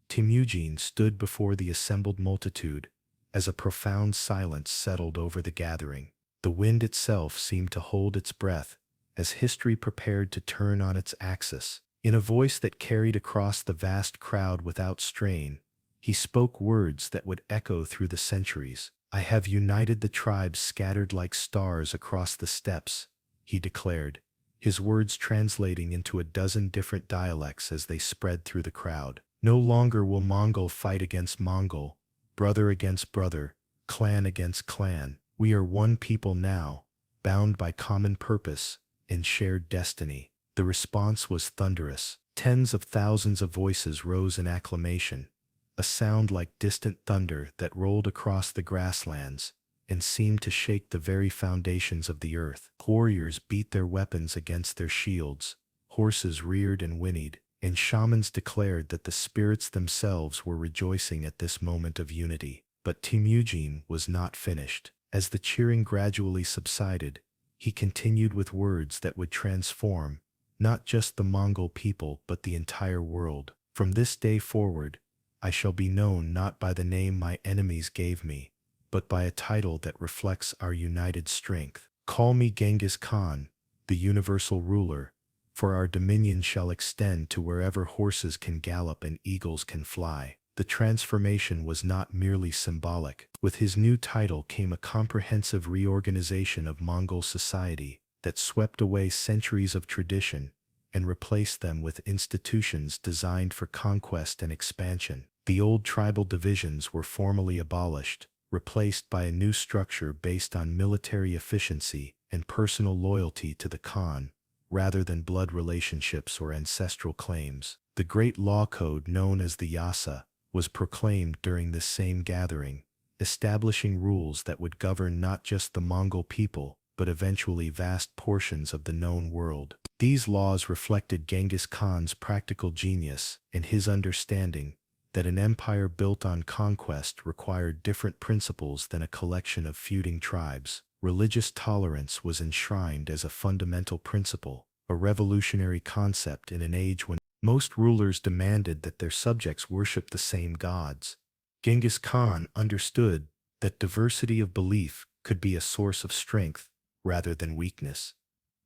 Temujin stood before the assembled multitude as a profound silence settled over the gathering. The wind itself seemed to hold its breath as history prepared to turn on its axis. In a voice that carried across the vast crowd without strain, he spoke words that would echo through the centuries. "I have united the tribes scattered like stars across the steppes," he declared, his words translating into a dozen different dialects as they spread through the crowd. "No longer will Mongol fight against Mongol, brother against brother, clan against clan. We are one people now, bound by common purpose and shared destiny." The response was thunderous. Tens of thousands of voices rose in acclamation, a sound like distant thunder that rolled across the grasslands and seemed to shake the very foundations of the earth. Warriors beat their weapons against their shields, horses reared and whinnied, and shamans declared that the spirits themselves were rejoicing at this moment of unity. But Temujin was not finished. As the cheering gradually subsided, he continued with words that would transform not just the Mongol people but the entire world. "From this day forward, I shall be known not by the name my enemies gave me, but by a title that reflects our united strength. Call me Genghis Khan, the universal ruler, for our dominion shall extend to wherever horses can gallop and eagles can fly." The transformation was not merely symbolic. With his new title came a comprehensive reorganization of Mongol society that swept away centuries of tradition and replaced them with institutions designed for conquest and expansion. The old tribal divisions were formally abolished, replaced by a new structure based on military efficiency and personal loyalty to the Khan, rather than blood relationships or ancestral claims. The great law code known as the Yasa was proclaimed during this same gathering, establishing rules that would govern not just the Mongol people, but eventually vast portions of the known world. These laws reflected Genghis Khan's practical genius and his understanding that an empire built on conquest required different principles than a collection of feuding tribes. Religious tolerance was enshrined as a fundamental principle, a revolutionary concept in an age when most rulers demanded that their subjects worship the same gods. Genghis Khan understood that diversity of belief could be a source of strength rather than weakness,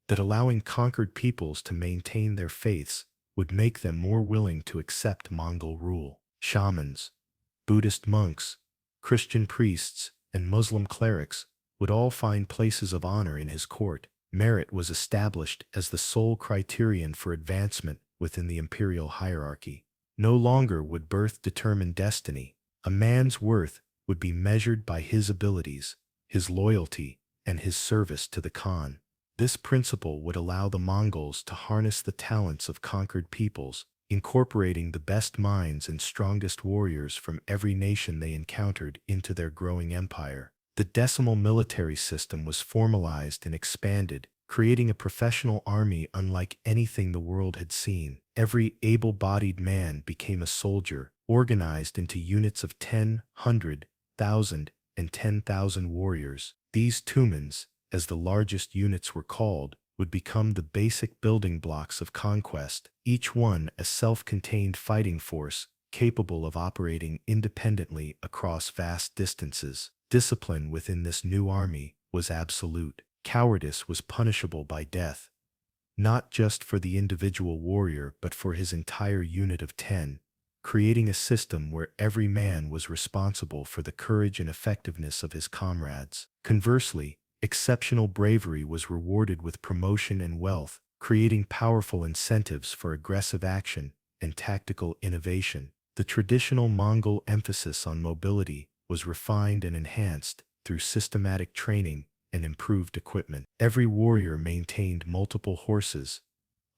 that allowing conquered peoples to maintain their faiths would make them more willing to accept Mongol rule. Shamans, Buddhist monks, Christian priests, and Muslim clerics would all find places of honor in his court. Merit was established as the sole criterion for advancement within the imperial hierarchy. No longer would birth determine destiny. A man's worth would be measured by his abilities, his loyalty, and his service to the Khan. This principle would allow the Mongols to harness the talents of conquered peoples, incorporating the best minds and strongest warriors from every nation they encountered into their growing empire. The decimal military system was formalized and expanded, creating a professional army unlike anything the world had seen. Every able-bodied man became a soldier, organized into units of 10, 100, 1,000, and 10,000 warriors. These tumens, as the largest units were called, would become the basic building blocks of conquest, each one a self-contained fighting force capable of operating independently across vast distances. Discipline within this new army was absolute. Cowardice was punishable by death, not just for the individual warrior but for his entire unit of 10, creating a system where every man was responsible for the courage and effectiveness of his comrades. Conversely, exceptional bravery was rewarded with promotion and wealth, creating powerful incentives for aggressive action and tactical innovation. The traditional Mongol emphasis on mobility was refined and enhanced through systematic training and improved equipment. Every warrior maintained multiple horses,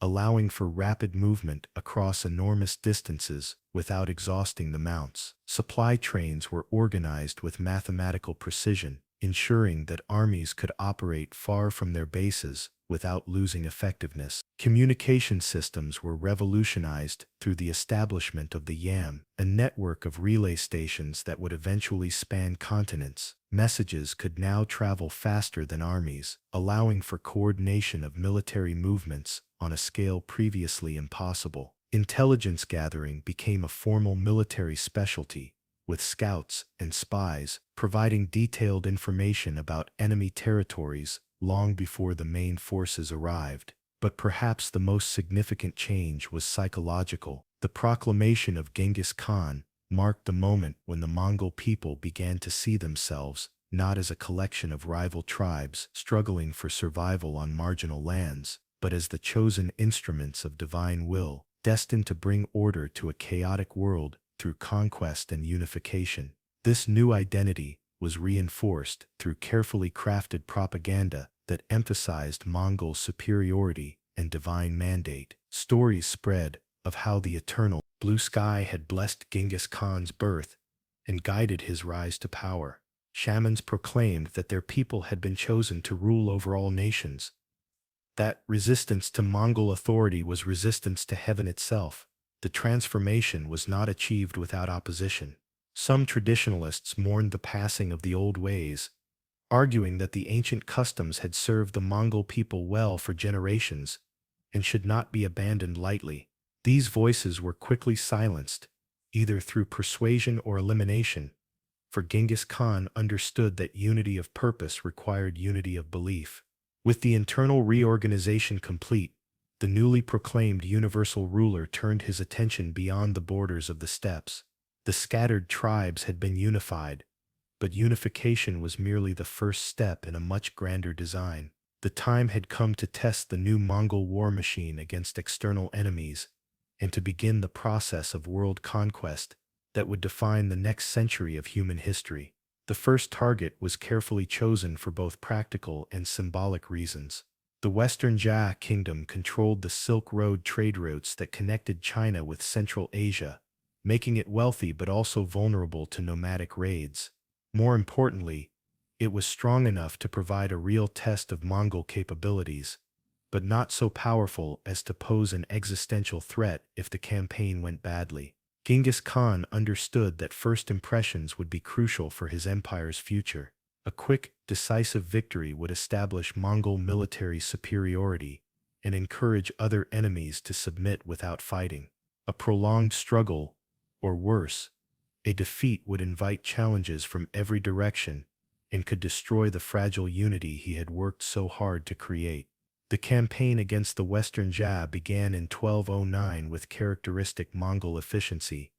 allowing for rapid movement across enormous distances without exhausting the mounts. Supply trains were organized with mathematical precision, ensuring that armies could operate far from their bases without losing effectiveness. Communication systems were revolutionized through the establishment of the YAM, a network of relay stations that would eventually span continents. Messages could now travel faster than armies, allowing for coordination of military movements on a scale previously impossible. Intelligence gathering became a formal military specialty, with scouts and spies providing detailed information about enemy territories long before the main forces arrived. But perhaps the most significant change was psychological. The proclamation of Genghis Khan marked the moment when the Mongol people began to see themselves not as a collection of rival tribes struggling for survival on marginal lands, but as the chosen instruments of divine will, destined to bring order to a chaotic world through conquest and unification. This new identity was reinforced through carefully crafted propaganda that emphasized Mongol superiority and divine mandate. Stories spread of how the eternal blue sky had blessed Genghis Khan's birth and guided his rise to power. Shamans proclaimed that their people had been chosen to rule over all nations, that resistance to Mongol authority was resistance to heaven itself. The transformation was not achieved without opposition. Some traditionalists mourned the passing of the old ways, arguing that the ancient customs had served the Mongol people well for generations and should not be abandoned lightly. These voices were quickly silenced, either through persuasion or elimination, for Genghis Khan understood that unity of purpose required unity of belief. With the internal reorganization complete, the newly proclaimed universal ruler turned his attention beyond the borders of the steppes. The scattered tribes had been unified, but unification was merely the first step in a much grander design. The time had come to test the new Mongol war machine against external enemies, and to begin the process of world conquest that would define the next century of human history. The first target was carefully chosen for both practical and symbolic reasons. The Western Xia kingdom controlled the Silk Road trade routes that connected China with Central Asia, making it wealthy but also vulnerable to nomadic raids. More importantly, it was strong enough to provide a real test of Mongol capabilities, but not so powerful as to pose an existential threat if the campaign went badly. Genghis Khan understood that first impressions would be crucial for his empire's future. A quick, decisive victory would establish Mongol military superiority and encourage other enemies to submit without fighting. A prolonged struggle, or worse, a defeat, would invite challenges from every direction and could destroy the fragile unity he had worked so hard to create. The campaign against the Western Xia began in 1209 with characteristic Mongol efficiency,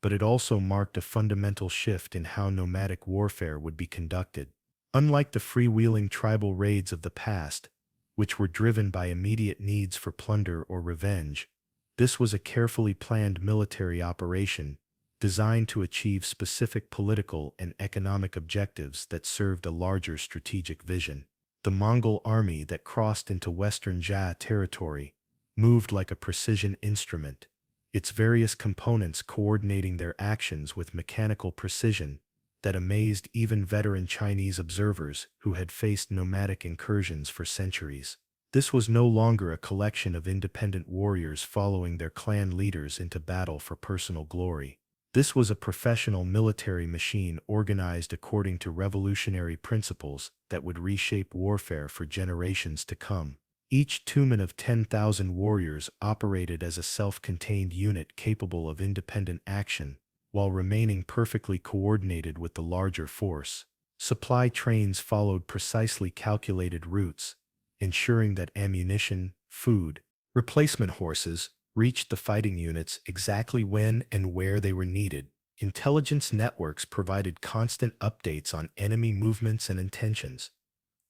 but it also marked a fundamental shift in how nomadic warfare would be conducted. Unlike the freewheeling tribal raids of the past, which were driven by immediate needs for plunder or revenge, this was a carefully planned military operation designed to achieve specific political and economic objectives that served a larger strategic vision. The Mongol army that crossed into Western Xia territory moved like a precision instrument, its various components coordinating their actions with mechanical precision that amazed even veteran Chinese observers who had faced nomadic incursions for centuries. This was no longer a collection of independent warriors following their clan leaders into battle for personal glory. This was a professional military machine organized according to revolutionary principles that would reshape warfare for generations to come. Each tumen of 10,000 warriors operated as a self-contained unit capable of independent action, while remaining perfectly coordinated with the larger force. Supply trains followed precisely calculated routes, ensuring that ammunition, food, replacement horses, reached the fighting units exactly when and where they were needed. Intelligence networks provided constant updates on enemy movements and intentions,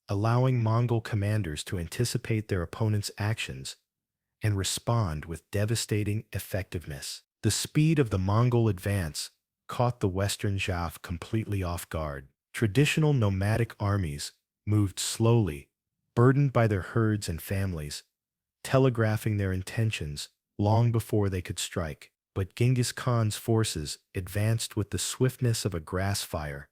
allowing Mongol commanders to anticipate their opponent's actions and respond with devastating effectiveness. The speed of the Mongol advance caught the Western Xia completely off guard. Traditional nomadic armies moved slowly, burdened by their herds and families, telegraphing their intentions long before they could strike. But Genghis Khan's forces advanced with the swiftness of a grass fire,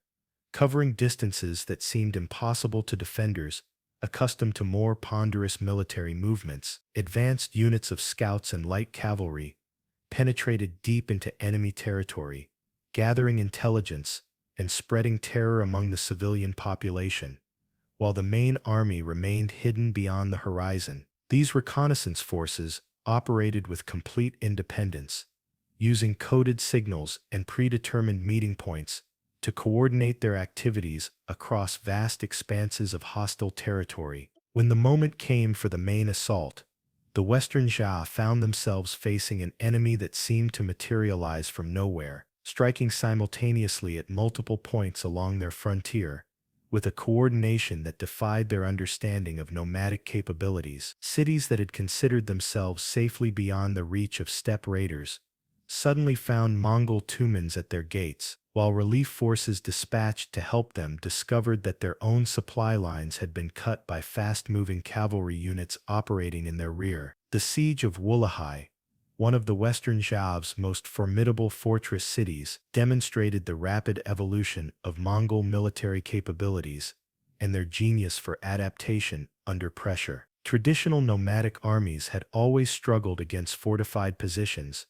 covering distances that seemed impossible to defenders accustomed to more ponderous military movements. Advanced units of scouts and light cavalry penetrated deep into enemy territory, gathering intelligence and spreading terror among the civilian population, while the main army remained hidden beyond the horizon. These reconnaissance forces operated with complete independence, using coded signals and predetermined meeting points to coordinate their activities across vast expanses of hostile territory. When the moment came for the main assault, the Western Xia found themselves facing an enemy that seemed to materialize from nowhere, striking simultaneously at multiple points along their frontier, with a coordination that defied their understanding of nomadic capabilities. Cities that had considered themselves safely beyond the reach of steppe raiders suddenly found Mongol tumens at their gates, while relief forces dispatched to help them discovered that their own supply lines had been cut by fast-moving cavalry units operating in their rear. The siege of Wulahai, one of the Western Xia's most formidable fortress cities, demonstrated the rapid evolution of Mongol military capabilities and their genius for adaptation under pressure. Traditional nomadic armies had always struggled against fortified positions,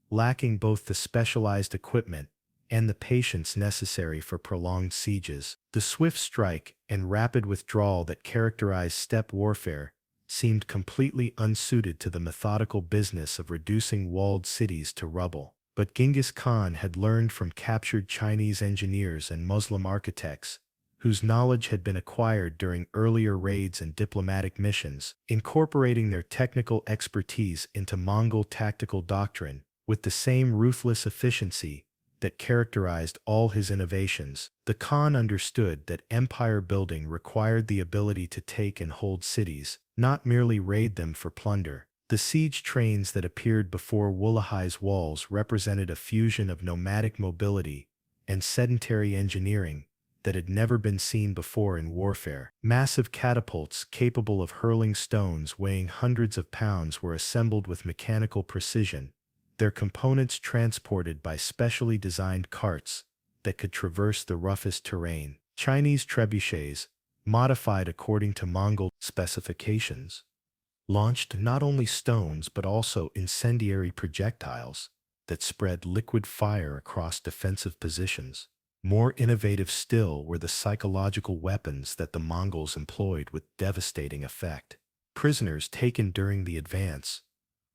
lacking both the specialized equipment and the patience necessary for prolonged sieges. The swift strike and rapid withdrawal that characterized steppe warfare seemed completely unsuited to the methodical business of reducing walled cities to rubble. But Genghis Khan had learned from captured Chinese engineers and Muslim architects, whose knowledge had been acquired during earlier raids and diplomatic missions, incorporating their technical expertise into Mongol tactical doctrine with the same ruthless efficiency that characterized all his innovations. The Khan understood that empire building required the ability to take and hold cities, not merely raid them for plunder. The siege trains that appeared before Wulahai's walls represented a fusion of nomadic mobility and sedentary engineering that had never been seen before in warfare. Massive catapults capable of hurling stones weighing hundreds of pounds were assembled with mechanical precision, their components transported by specially designed carts that could traverse the roughest terrain. Chinese trebuchets, modified according to Mongol specifications, launched not only stones but also incendiary projectiles that spread liquid fire across defensive positions. More innovative still were the psychological weapons that the Mongols employed with devastating effect. Prisoners taken during the advance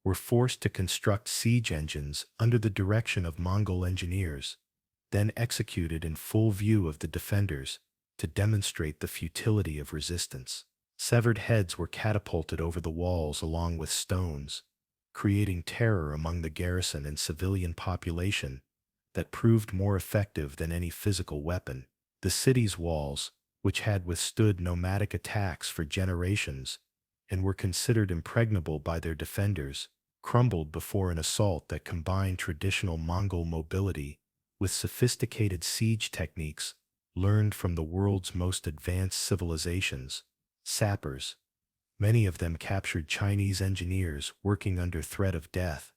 were forced to construct siege engines under the direction of Mongol engineers, then executed in full view of the defenders to demonstrate the futility of resistance. Severed heads were catapulted over the walls along with stones, creating terror among the garrison and civilian population that proved more effective than any physical weapon. The city's walls, which had withstood nomadic attacks for generations and were considered impregnable by their defenders, crumbled before an assault that combined traditional Mongol mobility with sophisticated siege techniques learned from the world's most advanced civilizations. Sappers, many of them captured Chinese engineers working under threat of death,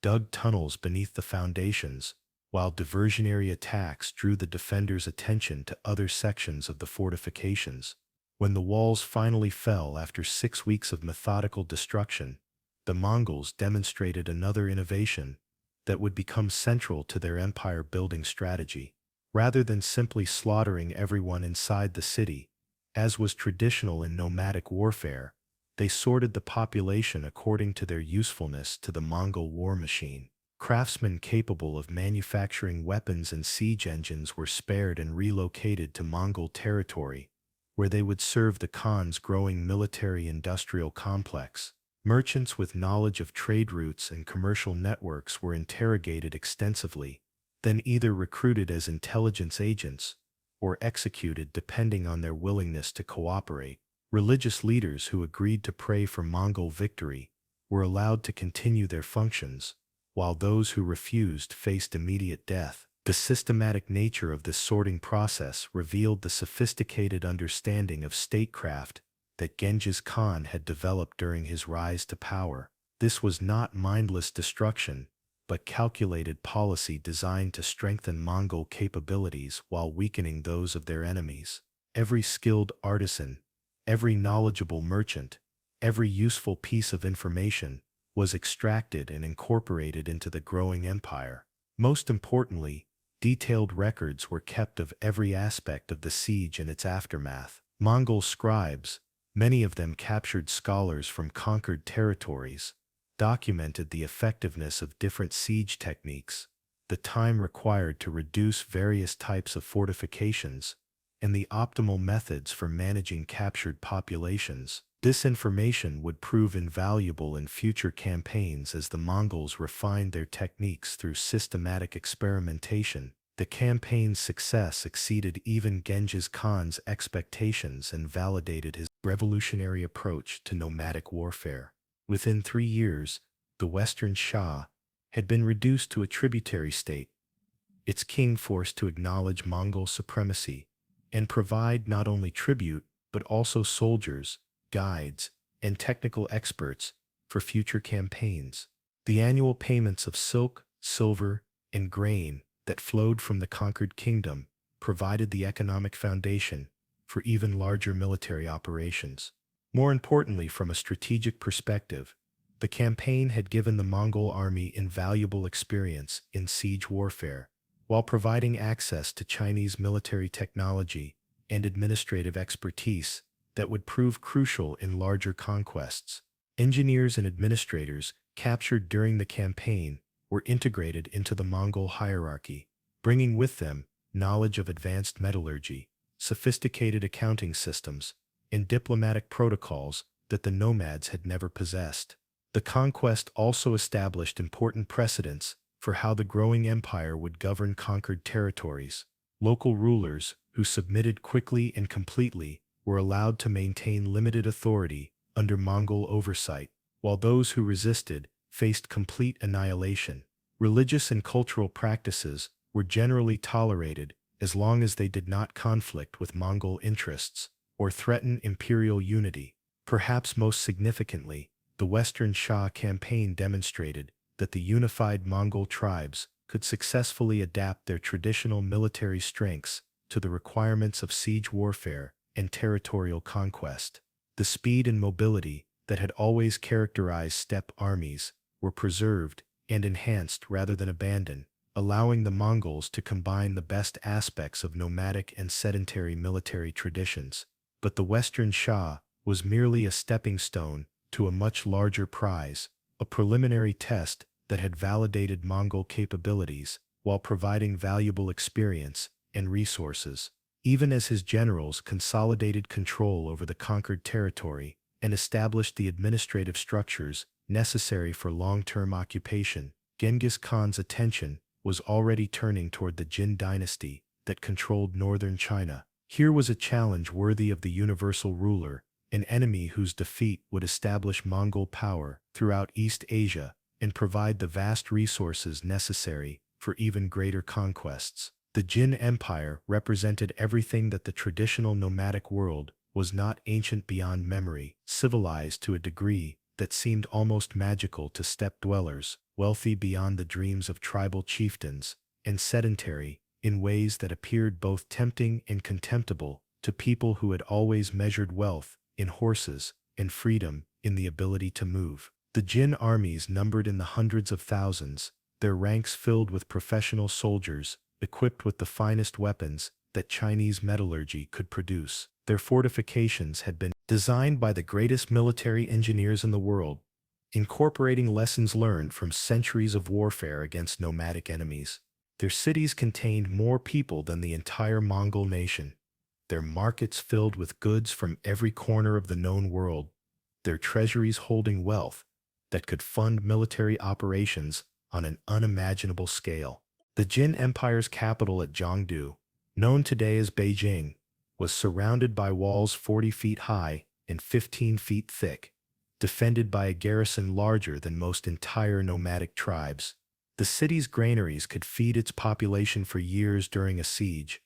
dug tunnels beneath the foundations, while diversionary attacks drew the defenders' attention to other sections of the fortifications. When the walls finally fell after 6 weeks of methodical destruction, the Mongols demonstrated another innovation that would become central to their empire-building strategy. Rather than simply slaughtering everyone inside the city, as was traditional in nomadic warfare, they sorted the population according to their usefulness to the Mongol war machine. Craftsmen capable of manufacturing weapons and siege engines were spared and relocated to Mongol territory, where they would serve the Khan's growing military-industrial complex. Merchants with knowledge of trade routes and commercial networks were interrogated extensively, then either recruited as intelligence agents or executed depending on their willingness to cooperate. Religious leaders who agreed to pray for Mongol victory were allowed to continue their functions, while those who refused faced immediate death. The systematic nature of this sorting process revealed the sophisticated understanding of statecraft that Genghis Khan had developed during his rise to power. This was not mindless destruction, but calculated policy designed to strengthen Mongol capabilities while weakening those of their enemies. Every skilled artisan, every knowledgeable merchant, every useful piece of information was extracted and incorporated into the growing empire. Most importantly, detailed records were kept of every aspect of the siege and its aftermath. Mongol scribes, many of them captured scholars from conquered territories, documented the effectiveness of different siege techniques, the time required to reduce various types of fortifications, and the optimal methods for managing captured populations. This information would prove invaluable in future campaigns as the Mongols refined their techniques through systematic experimentation. The campaign's success exceeded even Genghis Khan's expectations and validated his revolutionary approach to nomadic warfare. Within 3 years, the Western Xia had been reduced to a tributary state, its king forced to acknowledge Mongol supremacy and provide not only tribute but also soldiers, guides, and technical experts for future campaigns. The annual payments of silk, silver, and grain that flowed from the conquered kingdom provided the economic foundation for even larger military operations. More importantly, from a strategic perspective, the campaign had given the Mongol army invaluable experience in siege warfare, while providing access to Chinese military technology and administrative expertise that would prove crucial in larger conquests. Engineers and administrators captured during the campaign were integrated into the Mongol hierarchy, bringing with them knowledge of advanced metallurgy, sophisticated accounting systems, and diplomatic protocols that the nomads had never possessed. The conquest also established important precedents for how the growing empire would govern conquered territories. Local rulers, who submitted quickly and completely, were allowed to maintain limited authority under Mongol oversight, while those who resisted faced complete annihilation. Religious and cultural practices were generally tolerated as long as they did not conflict with Mongol interests or threaten imperial unity. Perhaps most significantly, the Western Xia campaign demonstrated that the unified Mongol tribes could successfully adapt their traditional military strengths to the requirements of siege warfare and territorial conquest. The speed and mobility that had always characterized steppe armies were preserved and enhanced rather than abandoned, allowing the Mongols to combine the best aspects of nomadic and sedentary military traditions. But the Western Xia was merely a stepping stone to a much larger prize, a preliminary test that had validated Mongol capabilities while providing valuable experience and resources. Even as his generals consolidated control over the conquered territory and established the administrative structures necessary for long-term occupation, Genghis Khan's attention was already turning toward the Jin dynasty that controlled northern China. Here was a challenge worthy of the universal ruler, an enemy whose defeat would establish Mongol power throughout East Asia and provide the vast resources necessary for even greater conquests. The Jin Empire represented everything that the traditional nomadic world was not: ancient beyond memory, civilized to a degree that seemed almost magical to steppe dwellers, wealthy beyond the dreams of tribal chieftains, and sedentary in ways that appeared both tempting and contemptible to people who had always measured wealth in horses and freedom in the ability to move. The Jin armies numbered in the hundreds of thousands, their ranks filled with professional soldiers equipped with the finest weapons that Chinese metallurgy could produce. Their fortifications had been designed by the greatest military engineers in the world, incorporating lessons learned from centuries of warfare against nomadic enemies. Their cities contained more people than the entire Mongol nation, their markets filled with goods from every corner of the known world, their treasuries holding wealth that could fund military operations on an unimaginable scale. The Jin Empire's capital at Jiangdu, known today as Beijing, was surrounded by walls 40 feet high and 15 feet thick, defended by a garrison larger than most entire nomadic tribes. The city's granaries could feed its population for years during a siege,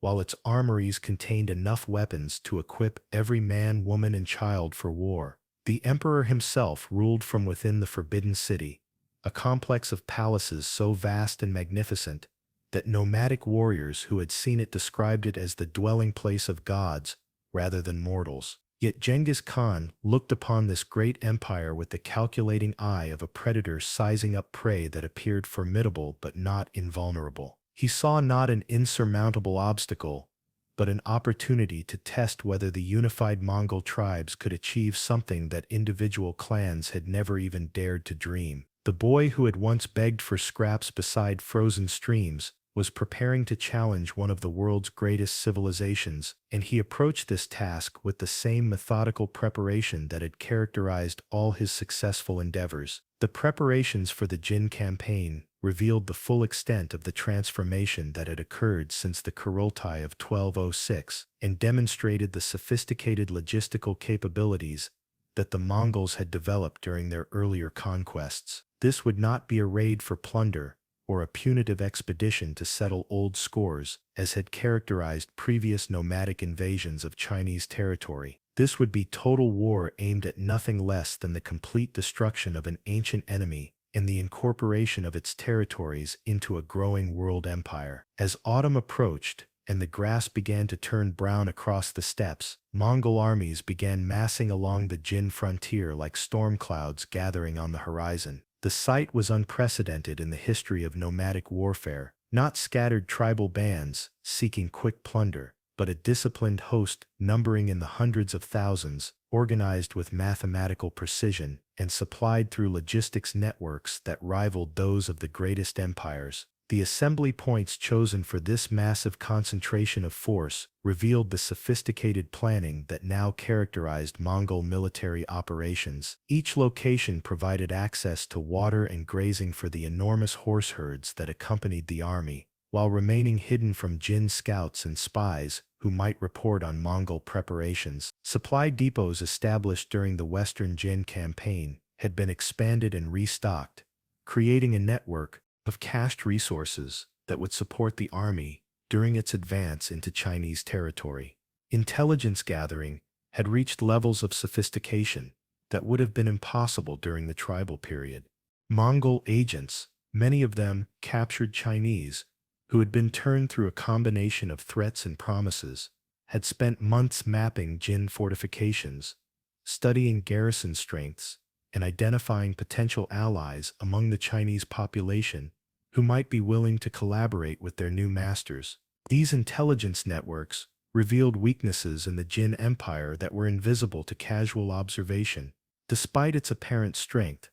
while its armories contained enough weapons to equip every man, woman, and child for war. The emperor himself ruled from within the Forbidden City, a complex of palaces so vast and magnificent that nomadic warriors who had seen it described it as the dwelling place of gods rather than mortals. Yet Genghis Khan looked upon this great empire with the calculating eye of a predator sizing up prey that appeared formidable but not invulnerable. He saw not an insurmountable obstacle, but an opportunity to test whether the unified Mongol tribes could achieve something that individual clans had never even dared to dream. The boy who had once begged for scraps beside frozen streams was preparing to challenge one of the world's greatest civilizations, and he approached this task with the same methodical preparation that had characterized all his successful endeavors. The preparations for the Jin campaign revealed the full extent of the transformation that had occurred since the Kurultai of 1206 and demonstrated the sophisticated logistical capabilities that the Mongols had developed during their earlier conquests. This would not be a raid for plunder or a punitive expedition to settle old scores, as had characterized previous nomadic invasions of Chinese territory. This would be total war aimed at nothing less than the complete destruction of an ancient enemy and the incorporation of its territories into a growing world empire. As autumn approached and the grass began to turn brown across the steppes, Mongol armies began massing along the Jin frontier like storm clouds gathering on the horizon. The sight was unprecedented in the history of nomadic warfare, not scattered tribal bands seeking quick plunder, but a disciplined host numbering in the hundreds of thousands, organized with mathematical precision and supplied through logistics networks that rivaled those of the greatest empires. The assembly points chosen for this massive concentration of force revealed the sophisticated planning that now characterized Mongol military operations. Each location provided access to water and grazing for the enormous horse herds that accompanied the army, while remaining hidden from Jin scouts and spies who might report on Mongol preparations. Supply depots established during the Western Jin campaign had been expanded and restocked, creating a network of cached resources that would support the army during its advance into Chinese territory. Intelligence gathering had reached levels of sophistication that would have been impossible during the tribal period. Mongol agents, Many of them captured Chinese, who had been turned through a combination of threats and promises, had spent months mapping Jin fortifications, studying garrison strengths, and identifying potential allies among the Chinese population who might be willing to collaborate with their new masters. These intelligence networks revealed weaknesses in the Jin Empire that were invisible to casual observation. Despite its apparent strength,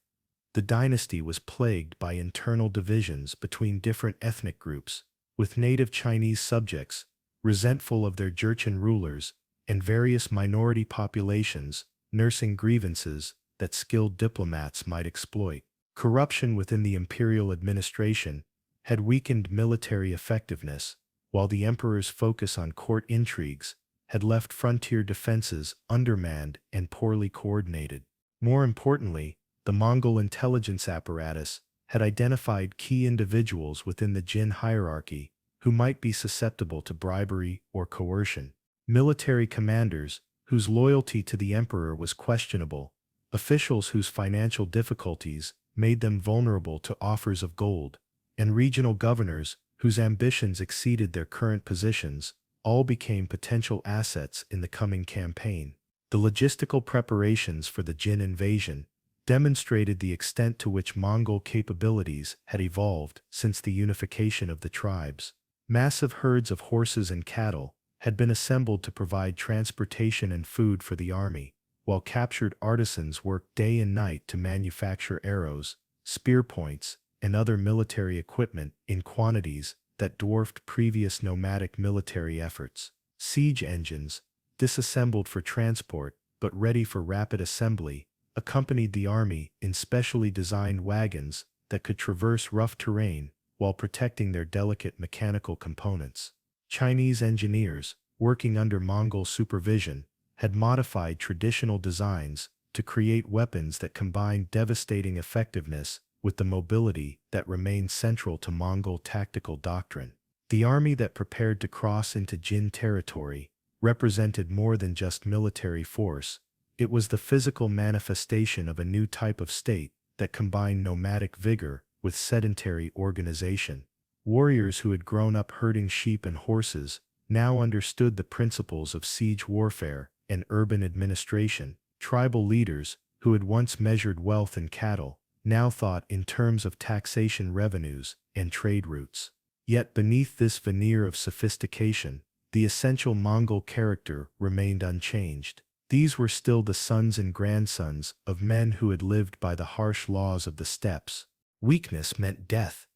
the dynasty was plagued by internal divisions between different ethnic groups, with native Chinese subjects resentful of their Jurchen rulers and various minority populations nursing grievances that skilled diplomats might exploit. Corruption within the imperial administration had weakened military effectiveness, while the emperor's focus on court intrigues had left frontier defenses undermanned and poorly coordinated. More importantly, the Mongol intelligence apparatus had identified key individuals within the Jin hierarchy who might be susceptible to bribery or coercion. Military commanders whose loyalty to the emperor was questionable, officials whose financial difficulties made them vulnerable to offers of gold, and regional governors whose ambitions exceeded their current positions, all became potential assets in the coming campaign. The logistical preparations for the Jin invasion demonstrated the extent to which Mongol capabilities had evolved since the unification of the tribes. Massive herds of horses and cattle had been assembled to provide transportation and food for the army, while captured artisans worked day and night to manufacture arrows, spear points, and other military equipment in quantities that dwarfed previous nomadic military efforts. Siege engines, disassembled for transport but ready for rapid assembly, accompanied the army in specially designed wagons that could traverse rough terrain while protecting their delicate mechanical components. Chinese engineers, working under Mongol supervision, had modified traditional designs to create weapons that combined devastating effectiveness with the mobility that remained central to Mongol tactical doctrine. The army that prepared to cross into Jin territory represented more than just military force. It was the physical manifestation of a new type of state that combined nomadic vigor with sedentary organization. Warriors who had grown up herding sheep and horses now understood the principles of siege warfare and urban administration. Tribal leaders, who had once measured wealth in cattle, now thought in terms of taxation revenues and trade routes. Yet beneath this veneer of sophistication, the essential Mongol character remained unchanged. These were still the sons and grandsons of men who had lived by the harsh laws of the steppes. Weakness meant death,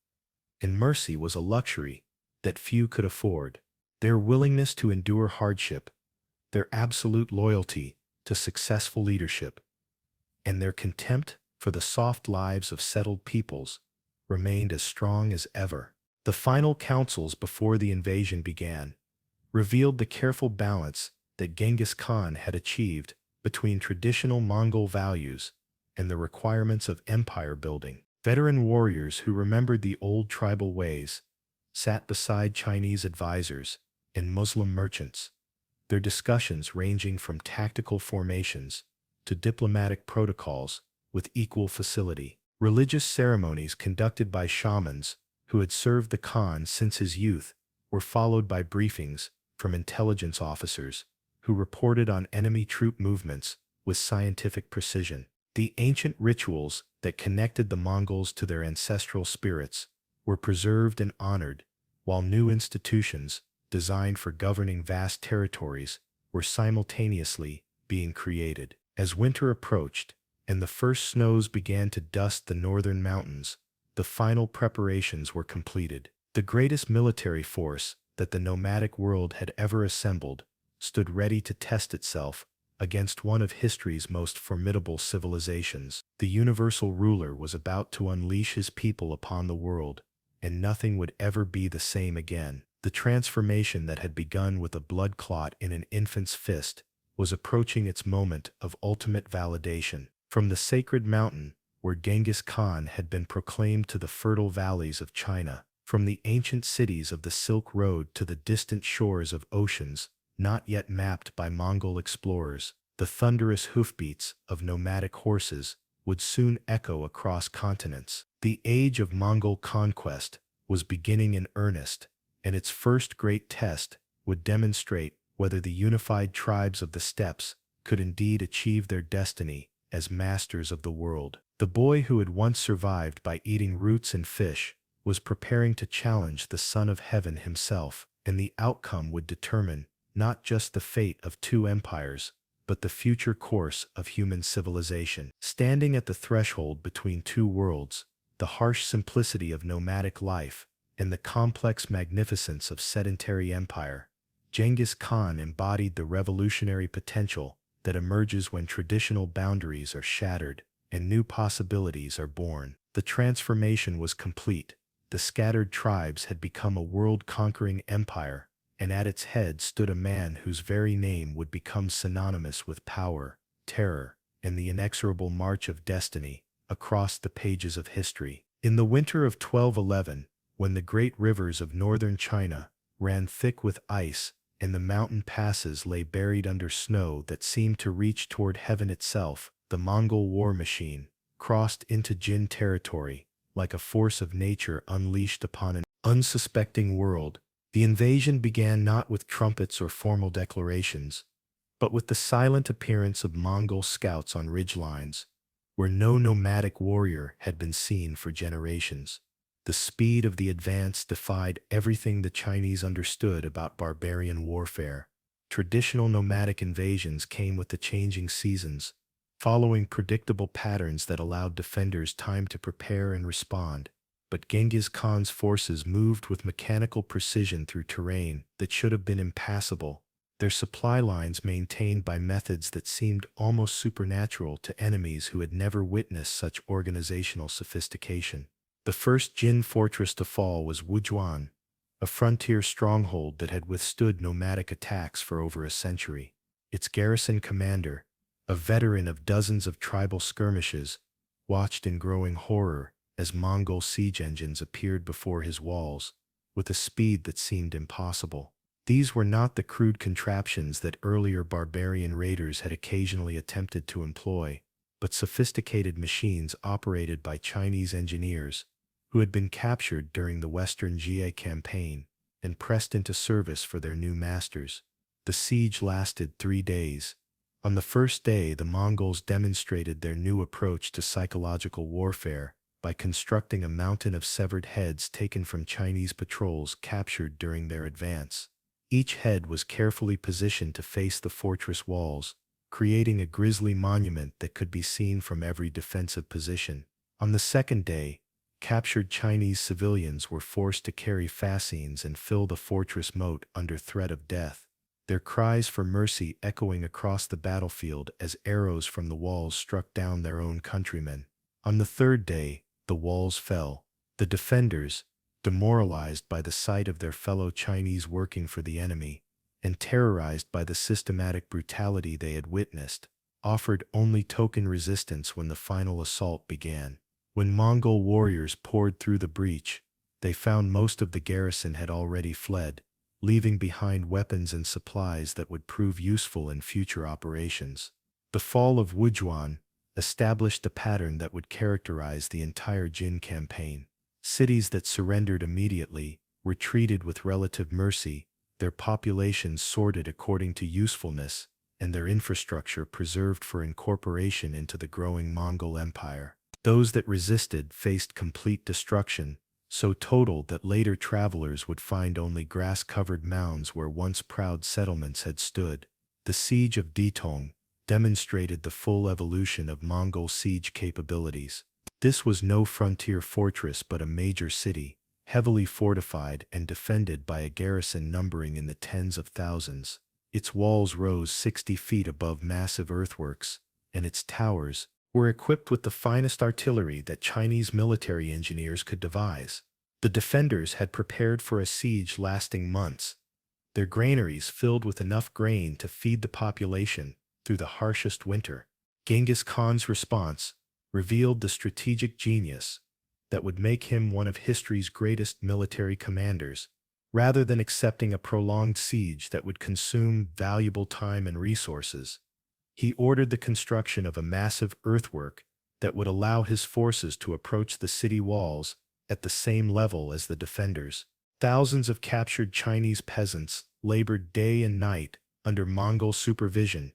and mercy was a luxury that few could afford. Their willingness to endure hardship, their absolute loyalty to successful leadership, and their contempt for the soft lives of settled peoples remained as strong as ever. The final councils before the invasion began revealed the careful balance that Genghis Khan had achieved between traditional Mongol values and the requirements of empire building. Veteran warriors who remembered the old tribal ways sat beside Chinese advisors and Muslim merchants, their discussions ranging from tactical formations to diplomatic protocols with equal facility. Religious ceremonies conducted by shamans who had served the Khan since his youth were followed by briefings from intelligence officers who reported on enemy troop movements with scientific precision. The ancient rituals that connected the Mongols to their ancestral spirits were preserved and honored, while new institutions designed for governing vast territories were simultaneously being created. As winter approached and the first snows began to dust the northern mountains, the final preparations were completed. The greatest military force that the nomadic world had ever assembled stood ready to test itself against one of history's most formidable civilizations. The universal ruler was about to unleash his people upon the world, and nothing would ever be the same again. The transformation that had begun with a blood clot in an infant's fist was approaching its moment of ultimate validation. From the sacred mountain where Genghis Khan had been proclaimed to the fertile valleys of China, from the ancient cities of the Silk Road to the distant shores of oceans not yet mapped by Mongol explorers, the thunderous hoofbeats of nomadic horses would soon echo across continents. The age of Mongol conquest was beginning in earnest, and its first great test would demonstrate whether the unified tribes of the steppes could indeed achieve their destiny as masters of the world. The boy who had once survived by eating roots and fish was preparing to challenge the Son of Heaven himself, and the outcome would determine not just the fate of two empires, but the future course of human civilization. Standing at the threshold between two worlds, the harsh simplicity of nomadic life and the complex magnificence of sedentary empire, Genghis Khan embodied the revolutionary potential that emerges when traditional boundaries are shattered and new possibilities are born. The transformation was complete. The scattered tribes had become a world-conquering empire, and at its head stood a man whose very name would become synonymous with power, terror, and the inexorable march of destiny across the pages of history. In the winter of 1211, when the great rivers of northern China ran thick with ice and the mountain passes lay buried under snow that seemed to reach toward heaven itself, the Mongol war machine crossed into Jin territory like a force of nature unleashed upon an unsuspecting world. The invasion began not with trumpets or formal declarations, but with the silent appearance of Mongol scouts on ridgelines, where no nomadic warrior had been seen for generations. The speed of the advance defied everything the Chinese understood about barbarian warfare. Traditional nomadic invasions came with the changing seasons, following predictable patterns that allowed defenders time to prepare and respond. But Genghis Khan's forces moved with mechanical precision through terrain that should have been impassable, their supply lines maintained by methods that seemed almost supernatural to enemies who had never witnessed such organizational sophistication. The first Jin fortress to fall was Withdrawal, a frontier stronghold that had withstood nomadic attacks for over a century. Its garrison commander, a veteran of dozens of tribal skirmishes, watched in growing horror as Mongol siege engines appeared before his walls, with a speed that seemed impossible. These were not the crude contraptions that earlier barbarian raiders had occasionally attempted to employ, but sophisticated machines operated by Chinese engineers who had been captured during the Western Xia campaign and pressed into service for their new masters. The siege lasted 3 days. On the first day, the Mongols demonstrated their new approach to psychological warfare by constructing a mountain of severed heads taken from Chinese patrols captured during their advance. Each head was carefully positioned to face the fortress walls, creating a grisly monument that could be seen from every defensive position. On the second day, captured Chinese civilians were forced to carry fascines and fill the fortress moat under threat of death, their cries for mercy echoing across the battlefield as arrows from the walls struck down their own countrymen. On the third day, the walls fell. The defenders, demoralized by the sight of their fellow Chinese working for the enemy, and terrorized by the systematic brutality they had witnessed, offered only token resistance when the final assault began. When Mongol warriors poured through the breach, they found most of the garrison had already fled, leaving behind weapons and supplies that would prove useful in future operations. The fall of Withdrawal established a pattern that would characterize the entire Jin campaign. Cities that surrendered immediately were treated with relative mercy, their populations sorted according to usefulness, and their infrastructure preserved for incorporation into the growing Mongol Empire. Those that resisted faced complete destruction, so total that later travelers would find only grass-covered mounds where once proud settlements had stood. The siege of Ditong demonstrated the full evolution of Mongol siege capabilities. This was no frontier fortress but a major city, heavily fortified and defended by a garrison numbering in the tens of thousands. Its walls rose 60 feet above massive earthworks, and its towers were equipped with the finest artillery that Chinese military engineers could devise. The defenders had prepared for a siege lasting months, their granaries filled with enough grain to feed the population through the harshest winter. Genghis Khan's response revealed the strategic genius that would make him one of history's greatest military commanders. Rather than accepting a prolonged siege that would consume valuable time and resources, he ordered the construction of a massive earthwork that would allow his forces to approach the city walls at the same level as the defenders. Thousands of captured Chinese peasants labored day and night under Mongol supervision,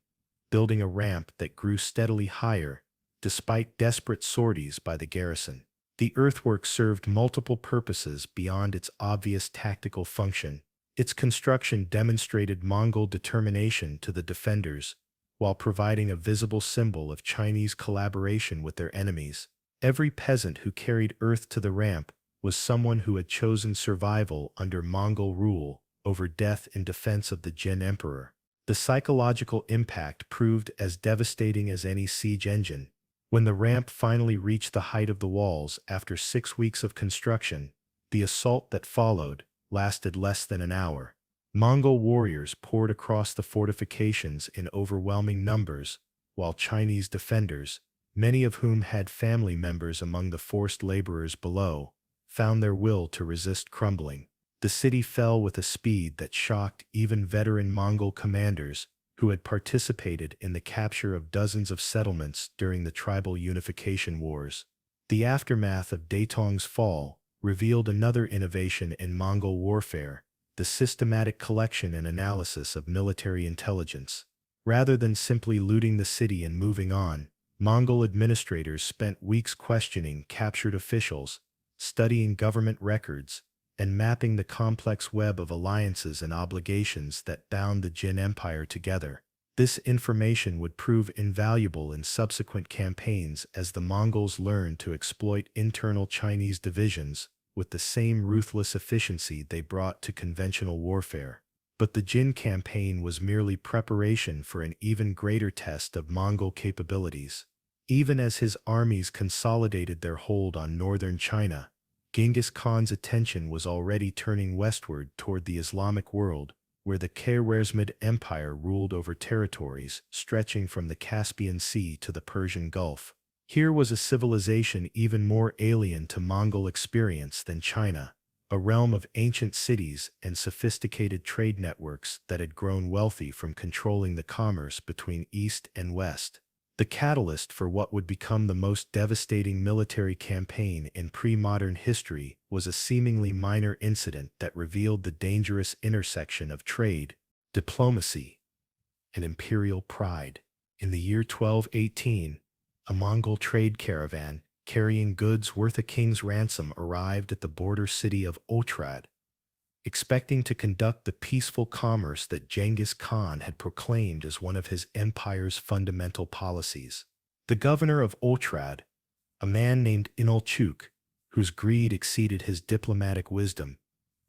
building a ramp that grew steadily higher despite desperate sorties by the garrison. The earthwork served multiple purposes beyond its obvious tactical function. Its construction demonstrated Mongol determination to the defenders, while providing a visible symbol of Chinese collaboration with their enemies. Every peasant who carried earth to the ramp was someone who had chosen survival under Mongol rule over death in defense of the Jin Emperor. The psychological impact proved as devastating as any siege engine. When the ramp finally reached the height of the walls after 6 weeks of construction, the assault that followed lasted less than an hour. Mongol warriors poured across the fortifications in overwhelming numbers, while Chinese defenders, many of whom had family members among the forced laborers below, found their will to resist crumbling. The city fell with a speed that shocked even veteran Mongol commanders who had participated in the capture of dozens of settlements during the tribal unification wars. The aftermath of Daitong's fall revealed another innovation in Mongol warfare: the systematic collection and analysis of military intelligence. Rather than simply looting the city and moving on, Mongol administrators spent weeks questioning captured officials, studying government records, and mapping the complex web of alliances and obligations that bound the Jin Empire together. This information would prove invaluable in subsequent campaigns as the Mongols learned to exploit internal Chinese divisions with the same ruthless efficiency they brought to conventional warfare. But the Jin campaign was merely preparation for an even greater test of Mongol capabilities. Even as his armies consolidated their hold on northern China, Genghis Khan's attention was already turning westward toward the Islamic world, where the Khwarezmid Empire ruled over territories stretching from the Caspian Sea to the Persian Gulf. Here was a civilization even more alien to Mongol experience than China, a realm of ancient cities and sophisticated trade networks that had grown wealthy from controlling the commerce between East and West. The catalyst for what would become the most devastating military campaign in pre-modern history was a seemingly minor incident that revealed the dangerous intersection of trade, diplomacy, and imperial pride. In the year 1218, a Mongol trade caravan carrying goods worth a king's ransom arrived at the border city of Otrad, expecting to conduct the peaceful commerce that Genghis Khan had proclaimed as one of his empire's fundamental policies. The governor of Otrad, a man named Inulchuk, whose greed exceeded his diplomatic wisdom,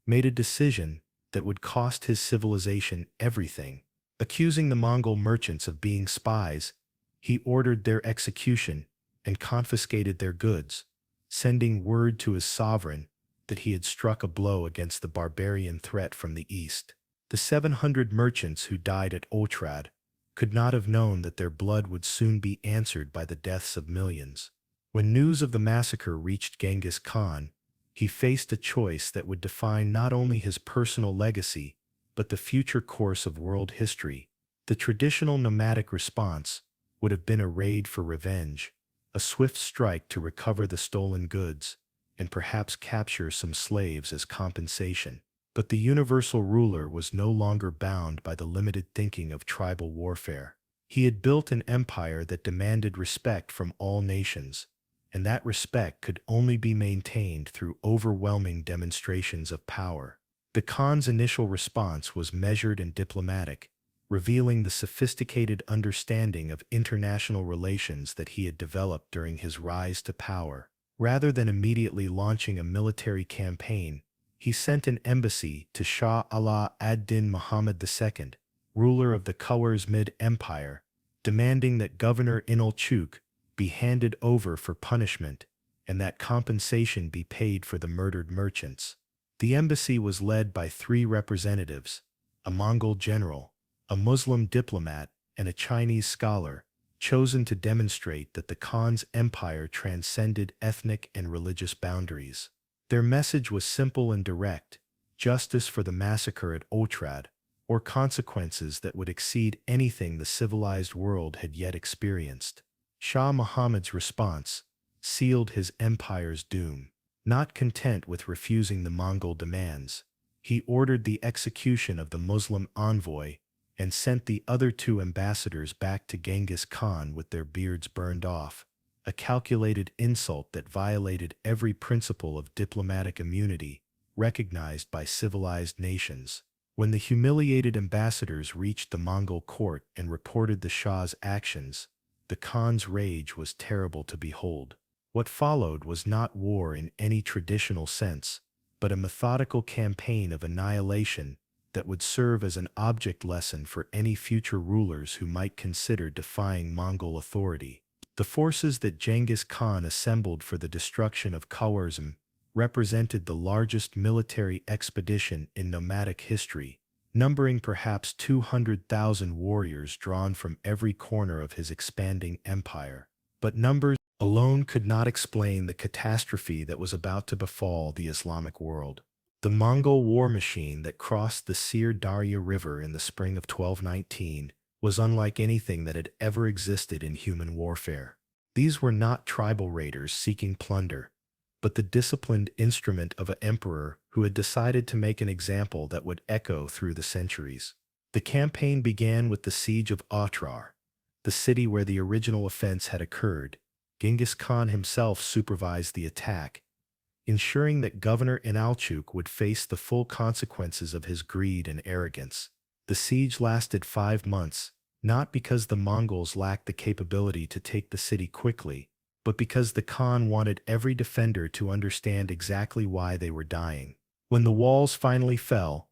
made a decision that would cost his civilization everything. Accusing the Mongol merchants of being spies, he ordered their execution and confiscated their goods, sending word to his sovereign that he had struck a blow against the barbarian threat from the east. The 700 merchants who died at Otrad could not have known that their blood would soon be answered by the deaths of millions. When news of the massacre reached Genghis Khan, he faced a choice that would define not only his personal legacy, but the future course of world history. The traditional nomadic response would have been a raid for revenge, a swift strike to recover the stolen goods, and perhaps capture some slaves as compensation. But the universal ruler was no longer bound by the limited thinking of tribal warfare. He had built an empire that demanded respect from all nations, and that respect could only be maintained through overwhelming demonstrations of power. The Khan's initial response was measured and diplomatic, revealing the sophisticated understanding of international relations that he had developed during his rise to power. Rather than immediately launching a military campaign, he sent an embassy to Shah Ala ad-Din Muhammad II, ruler of the Khwarezmid Empire, demanding that Governor Inulchuk be handed over for punishment and that compensation be paid for the murdered merchants. The embassy was led by 3 representatives: a Mongol general, a Muslim diplomat, and a Chinese scholar, chosen to demonstrate that the Khan's empire transcended ethnic and religious boundaries. Their message was simple and direct: justice for the massacre at Otrad, or consequences that would exceed anything the civilized world had yet experienced. Shah Muhammad's response sealed his empire's doom. Not content with refusing the Mongol demands, he ordered the execution of the Muslim envoy and sent the other two ambassadors back to Genghis Khan with their beards burned off, a calculated insult that violated every principle of diplomatic immunity recognized by civilized nations. When the humiliated ambassadors reached the Mongol court and reported the Shah's actions, the Khan's rage was terrible to behold. What followed was not war in any traditional sense, but a methodical campaign of annihilation that would serve as an object lesson for any future rulers who might consider defying Mongol authority. The forces that Genghis Khan assembled for the destruction of Khwarezm represented the largest military expedition in nomadic history, numbering perhaps 200,000 warriors drawn from every corner of his expanding empire. But numbers alone could not explain the catastrophe that was about to befall the Islamic world. The Mongol war machine that crossed the Sir Darya River in the spring of 1219 was unlike anything that had ever existed in human warfare. These were not tribal raiders seeking plunder, but the disciplined instrument of an emperor who had decided to make an example that would echo through the centuries. The campaign began with the siege of Otrar, the city where the original offense had occurred. Genghis Khan himself supervised the attack, ensuring that Governor Inalchuk would face the full consequences of his greed and arrogance. The siege lasted 5 months, not because the Mongols lacked the capability to take the city quickly, but because the Khan wanted every defender to understand exactly why they were dying. When the walls finally fell,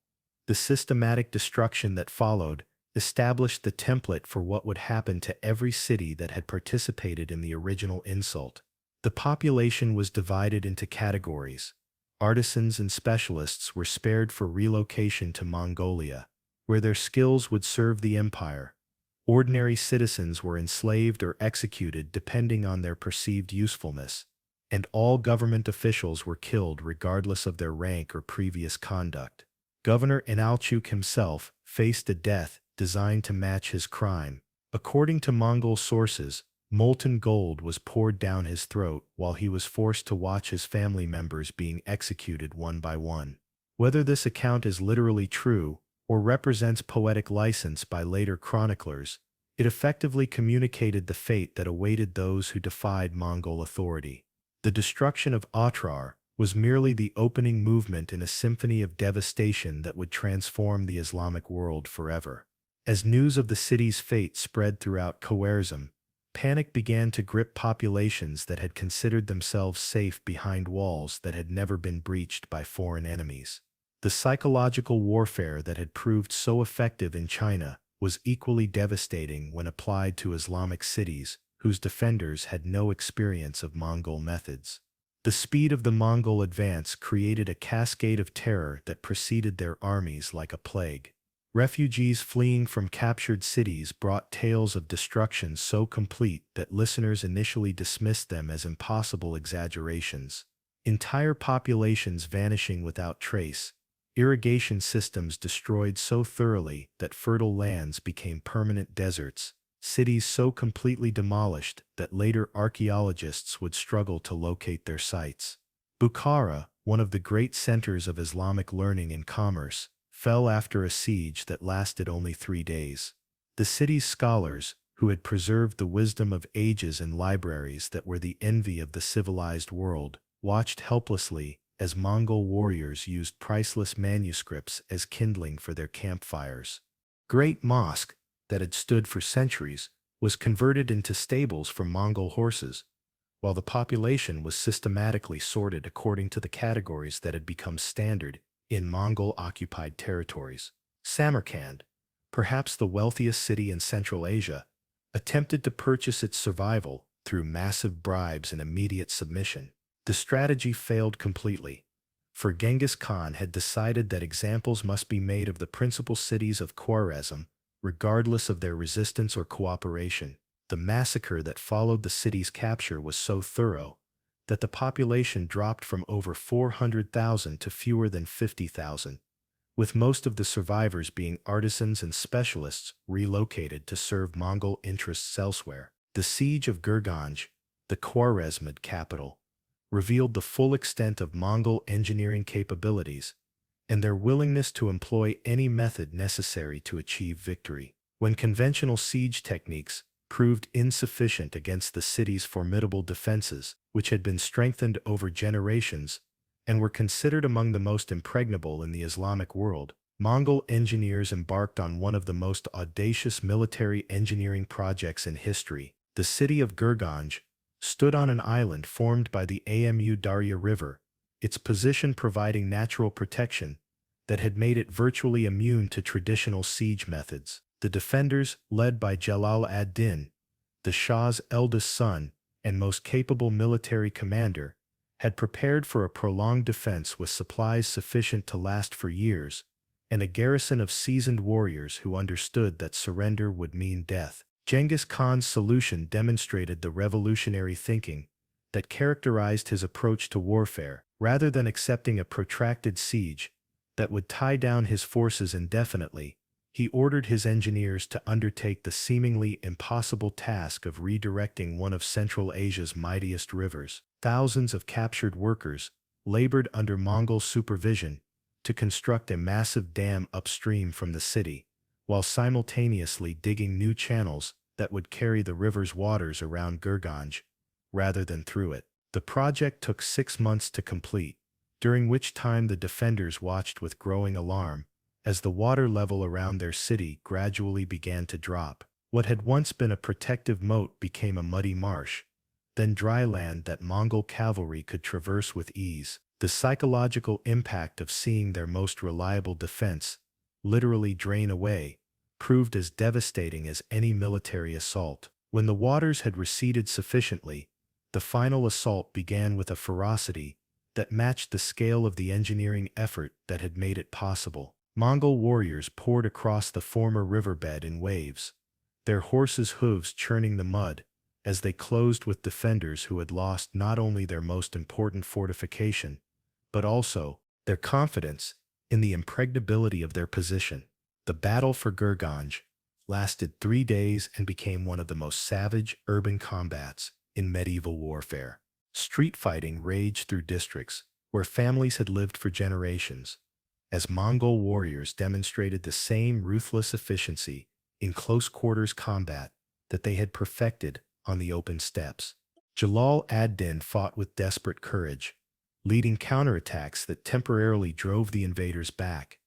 the systematic destruction that followed established the template for what would happen to every city that had participated in the original insult. The population was divided into categories. Artisans and specialists were spared for relocation to Mongolia, where their skills would serve the empire. Ordinary citizens were enslaved or executed depending on their perceived usefulness, and all government officials were killed regardless of their rank or previous conduct. Governor Inalchuk himself faced a death designed to match his crime. According to Mongol sources, molten gold was poured down his throat while he was forced to watch his family members being executed one by one. Whether this account is literally true or represents poetic license by later chroniclers, it effectively communicated the fate that awaited those who defied Mongol authority. The destruction of Otrar was merely the opening movement in a symphony of devastation that would transform the Islamic world forever. As news of the city's fate spread throughout Khwarezm, panic began to grip populations that had considered themselves safe behind walls that had never been breached by foreign enemies. The psychological warfare that had proved so effective in China was equally devastating when applied to Islamic cities whose defenders had no experience of Mongol methods. The speed of the Mongol advance created a cascade of terror that preceded their armies like a plague. Refugees fleeing from captured cities brought tales of destruction so complete that listeners initially dismissed them as impossible exaggerations. Entire populations vanishing without trace, irrigation systems destroyed so thoroughly that fertile lands became permanent deserts, cities so completely demolished that later archaeologists would struggle to locate their sites. Bukhara, one of the great centers of Islamic learning and commerce, fell after a siege that lasted only 3 days. The city's scholars, who had preserved the wisdom of ages in libraries that were the envy of the civilized world, watched helplessly as Mongol warriors used priceless manuscripts as kindling for their campfires. Great Mosque, that had stood for centuries, was converted into stables for Mongol horses, while the population was systematically sorted according to the categories that had become standard in Mongol-occupied territories. Samarkand, perhaps the wealthiest city in Central Asia, attempted to purchase its survival through massive bribes and immediate submission. The strategy failed completely, for Genghis Khan had decided that examples must be made of the principal cities of Khwarezm, regardless of their resistance or cooperation. The massacre that followed the city's capture was so thorough that the population dropped from over 400,000 to fewer than 50,000, with most of the survivors being artisans and specialists relocated to serve Mongol interests elsewhere. The siege of Gurgganj, the Khwarezmid capital, revealed the full extent of Mongol engineering capabilities and their willingness to employ any method necessary to achieve victory. When conventional siege techniques proved insufficient against the city's formidable defenses, which had been strengthened over generations and were considered among the most impregnable in the Islamic world, Mongol engineers embarked on one of the most audacious military engineering projects in history. The city of Gurgganj stood on an island formed by the Amu Darya River, its position providing natural protection that had made it virtually immune to traditional siege methods. The defenders, led by Jalal ad-Din, the Shah's eldest son and most capable military commander, had prepared for a prolonged defense with supplies sufficient to last for years, and a garrison of seasoned warriors who understood that surrender would mean death. Genghis Khan's solution demonstrated the revolutionary thinking that characterized his approach to warfare. Rather than accepting a protracted siege that would tie down his forces indefinitely, he ordered his engineers to undertake the seemingly impossible task of redirecting one of Central Asia's mightiest rivers. Thousands of captured workers labored under Mongol supervision to construct a massive dam upstream from the city, while simultaneously digging new channels that would carry the river's waters around Gurgganj, rather than through it. The project took 6 months to complete, during which time the defenders watched with growing alarm as the water level around their city gradually began to drop. What had once been a protective moat became a muddy marsh, then dry land that Mongol cavalry could traverse with ease. The psychological impact of seeing their most reliable defense literally drain away proved as devastating as any military assault. When the waters had receded sufficiently, the final assault began with a ferocity that matched the scale of the engineering effort that had made it possible. Mongol warriors poured across the former riverbed in waves, their horses' hooves churning the mud as they closed with defenders who had lost not only their most important fortification, but also their confidence in the impregnability of their position. The battle for Gurgganj lasted 3 days and became one of the most savage urban combats in medieval warfare. Street fighting raged through districts where families had lived for generations, as Mongol warriors demonstrated the same ruthless efficiency in close-quarters combat that they had perfected on the open steppes. Jalal ad-Din fought with desperate courage, leading counterattacks that temporarily drove the invaders back,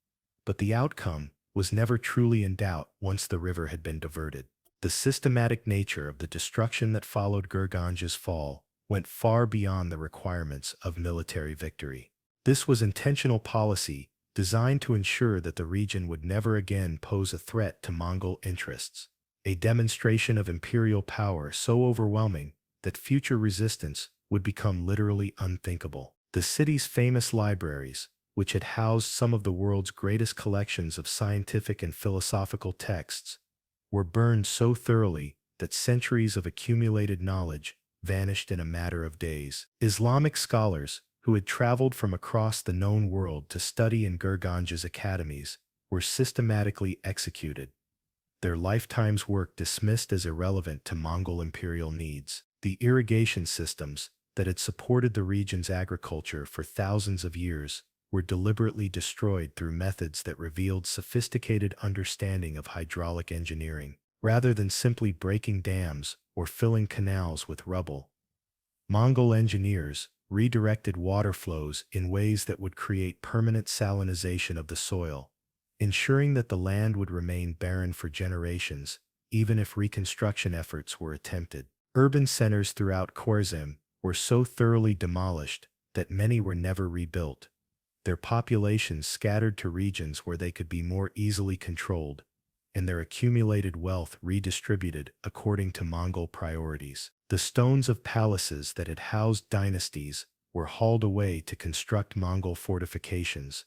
but the outcome was never truly in doubt once the river had been diverted. The systematic nature of the destruction that followed Gurgganj's fall went far beyond the requirements of military victory. This was intentional policy designed to ensure that the region would never again pose a threat to Mongol interests, a demonstration of imperial power so overwhelming that future resistance would become literally unthinkable. The city's famous libraries, which had housed some of the world's greatest collections of scientific and philosophical texts, were burned so thoroughly that centuries of accumulated knowledge vanished in a matter of days. Islamic scholars who had traveled from across the known world to study in Gurgganj's academies were systematically executed, their lifetime's work dismissed as irrelevant to Mongol imperial needs. The irrigation systems that had supported the region's agriculture for thousands of years were deliberately destroyed through methods that revealed sophisticated understanding of hydraulic engineering. Rather than simply breaking dams or filling canals with rubble, Mongol engineers redirected water flows in ways that would create permanent salinization of the soil, ensuring that the land would remain barren for generations, even if reconstruction efforts were attempted. Urban centers throughout Khwarezm were so thoroughly demolished that many were never rebuilt, their populations scattered to regions where they could be more easily controlled, and their accumulated wealth redistributed according to Mongol priorities. The stones of palaces that had housed dynasties were hauled away to construct Mongol fortifications,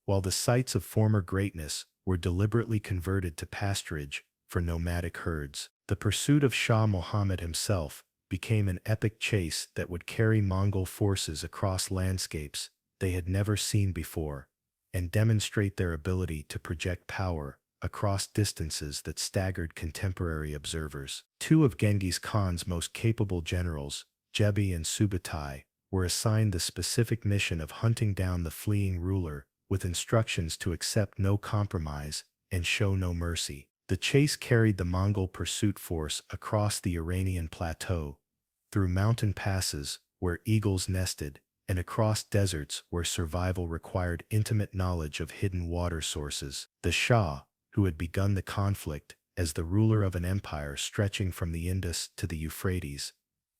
while the sites of former greatness were deliberately converted to pasturage for nomadic herds. The pursuit of Shah Muhammad himself became an epic chase that would carry Mongol forces across landscapes they had never seen before, and demonstrate their ability to project power across distances that staggered contemporary observers. Two of Genghis Khan's most capable generals, Jebi and Subutai, were assigned the specific mission of hunting down the fleeing ruler, with instructions to accept no compromise and show no mercy. The chase carried the Mongol pursuit force across the Iranian plateau, through mountain passes where eagles nested, and across deserts where survival required intimate knowledge of hidden water sources. The Shah, who had begun the conflict as the ruler of an empire stretching from the Indus to the Euphrates,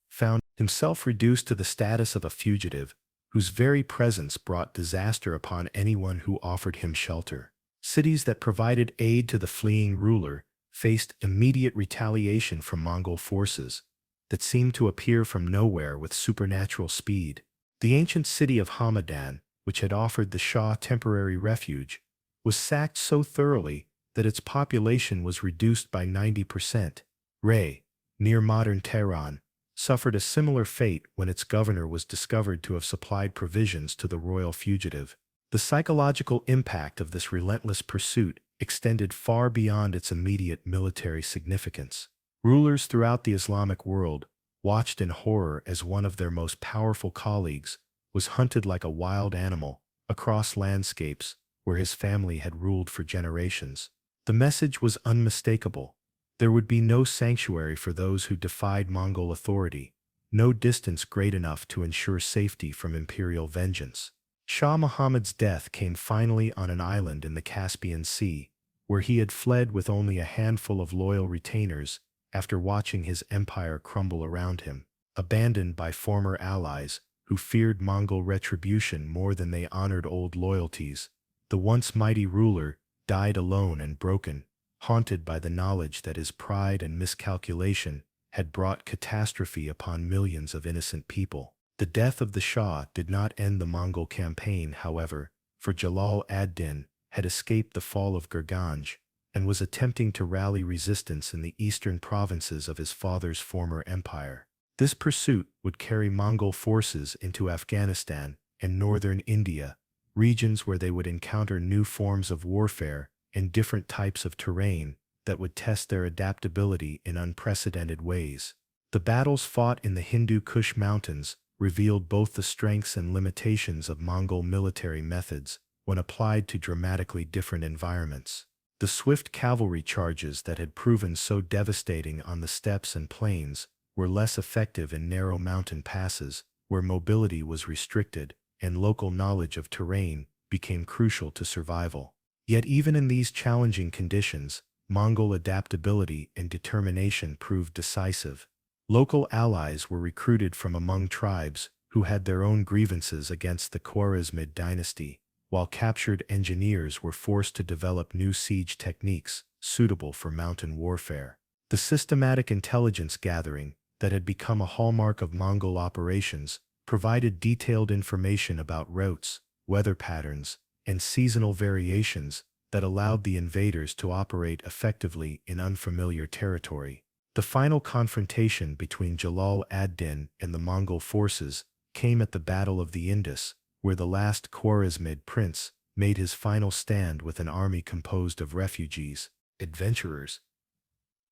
found himself reduced to the status of a fugitive whose very presence brought disaster upon anyone who offered him shelter. Cities that provided aid to the fleeing ruler faced immediate retaliation from Mongol forces that seemed to appear from nowhere with supernatural speed. The ancient city of Hamadan, which had offered the Shah temporary refuge, was sacked so thoroughly that its population was reduced by 90%. Ray, near modern Tehran, suffered a similar fate when its governor was discovered to have supplied provisions to the royal fugitive. The psychological impact of this relentless pursuit extended far beyond its immediate military significance. Rulers throughout the Islamic world watched in horror as one of their most powerful colleagues was hunted like a wild animal across landscapes where his family had ruled for generations. The message was unmistakable. There would be no sanctuary for those who defied Mongol authority, no distance great enough to ensure safety from imperial vengeance. Shah Muhammad's death came finally on an island in the Caspian Sea, where he had fled with only a handful of loyal retainers after watching his empire crumble around him. Abandoned by former allies who feared Mongol retribution more than they honored old loyalties, the once mighty ruler died alone and broken, haunted by the knowledge that his pride and miscalculation had brought catastrophe upon millions of innocent people. The death of the Shah did not end the Mongol campaign, however, for Jalal ad-Din had escaped the fall of Gurgganj and was attempting to rally resistance in the eastern provinces of his father's former empire. This pursuit would carry Mongol forces into Afghanistan and northern India, regions where they would encounter new forms of warfare and different types of terrain that would test their adaptability in unprecedented ways. The battles fought in the Hindu Kush Mountains revealed both the strengths and limitations of Mongol military methods when applied to dramatically different environments. The swift cavalry charges that had proven so devastating on the steppes and plains were less effective in narrow mountain passes, where mobility was restricted and local knowledge of terrain became crucial to survival. Yet even in these challenging conditions, Mongol adaptability and determination proved decisive. Local allies were recruited from among tribes who had their own grievances against the Khwarezmid dynasty, while captured engineers were forced to develop new siege techniques suitable for mountain warfare. The systematic intelligence gathering that had become a hallmark of Mongol operations provided detailed information about routes, weather patterns, and seasonal variations that allowed the invaders to operate effectively in unfamiliar territory. The final confrontation between Jalal ad-Din and the Mongol forces came at the Battle of the Indus, where the last Khwarezmid prince made his final stand with an army composed of refugees, adventurers,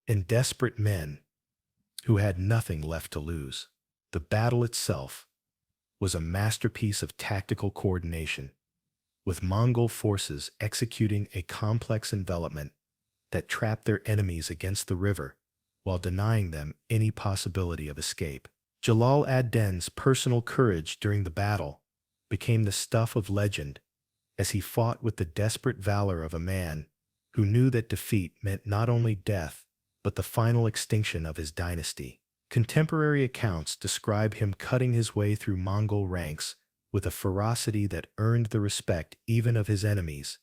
and desperate men who had nothing left to lose. The battle itself was a masterpiece of tactical coordination, with Mongol forces executing a complex envelopment that trapped their enemies against the river while denying them any possibility of escape. Jalal ad-Din's personal courage during the battle became the stuff of legend as he fought with the desperate valor of a man who knew that defeat meant not only death, but the final extinction of his dynasty. Contemporary accounts describe him cutting his way through Mongol ranks with a ferocity that earned the respect even of his enemies,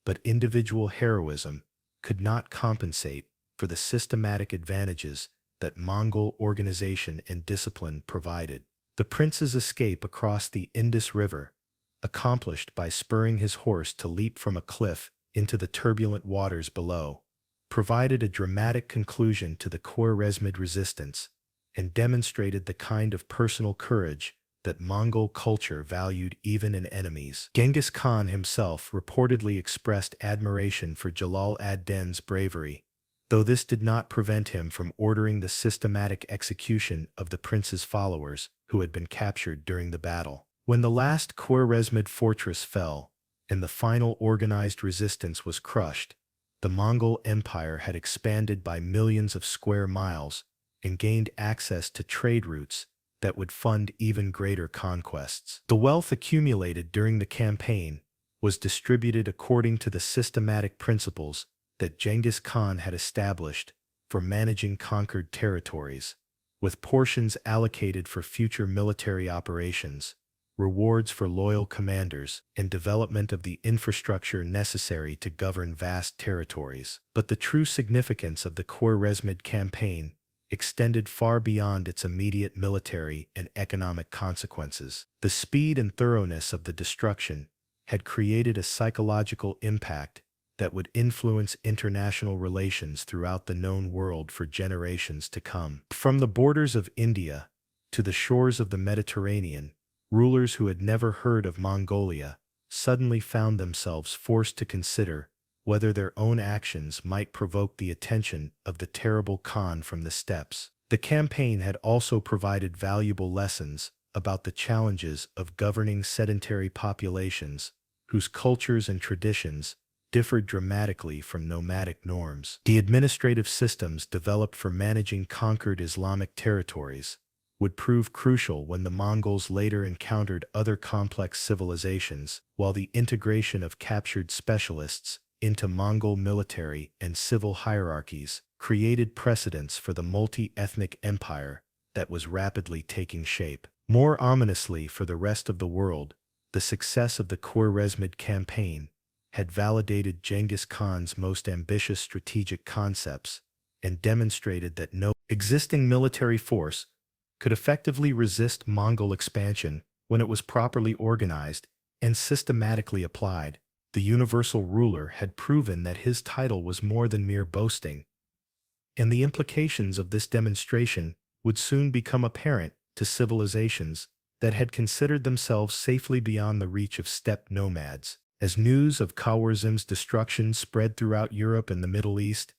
but individual heroism could not compensate for the systematic advantages that Mongol organization and discipline provided. The prince's escape across the Indus River, accomplished by spurring his horse to leap from a cliff into the turbulent waters below, provided a dramatic conclusion to the Khwarezmid resistance and demonstrated the kind of personal courage that Mongol culture valued even in enemies. Genghis Khan himself reportedly expressed admiration for Jalal ad-Din's bravery, though this did not prevent him from ordering the systematic execution of the prince's followers who had been captured during the battle. When the last Khwarezmid fortress fell, and the final organized resistance was crushed, the Mongol Empire had expanded by millions of square miles and gained access to trade routes that would fund even greater conquests. The wealth accumulated during the campaign was distributed according to the systematic principles that Genghis Khan had established for managing conquered territories, with portions allocated for future military operations, rewards for loyal commanders, and development of the infrastructure necessary to govern vast territories. But the true significance of the Khwarezmid campaign extended far beyond its immediate military and economic consequences. The speed and thoroughness of the destruction had created a psychological impact that would influence international relations throughout the known world for generations to come. From the borders of India to the shores of the Mediterranean, rulers who had never heard of Mongolia suddenly found themselves forced to consider whether their own actions might provoke the attention of the terrible Khan from the steppes. The campaign had also provided valuable lessons about the challenges of governing sedentary populations whose cultures and traditions differed dramatically from nomadic norms. The administrative systems developed for managing conquered Islamic territories would prove crucial when the Mongols later encountered other complex civilizations, while the integration of captured specialists into Mongol military and civil hierarchies created precedents for the multi-ethnic empire that was rapidly taking shape. More ominously for the rest of the world, the success of the Khwarezmid campaign had validated Genghis Khan's most ambitious strategic concepts and demonstrated that no existing military force could effectively resist Mongol expansion when it was properly organized and systematically applied. The universal ruler had proven that his title was more than mere boasting, and the implications of this demonstration would soon become apparent to civilizations that had considered themselves safely beyond the reach of steppe nomads. As news of Khwarezm's destruction spread throughout Europe and the Middle East,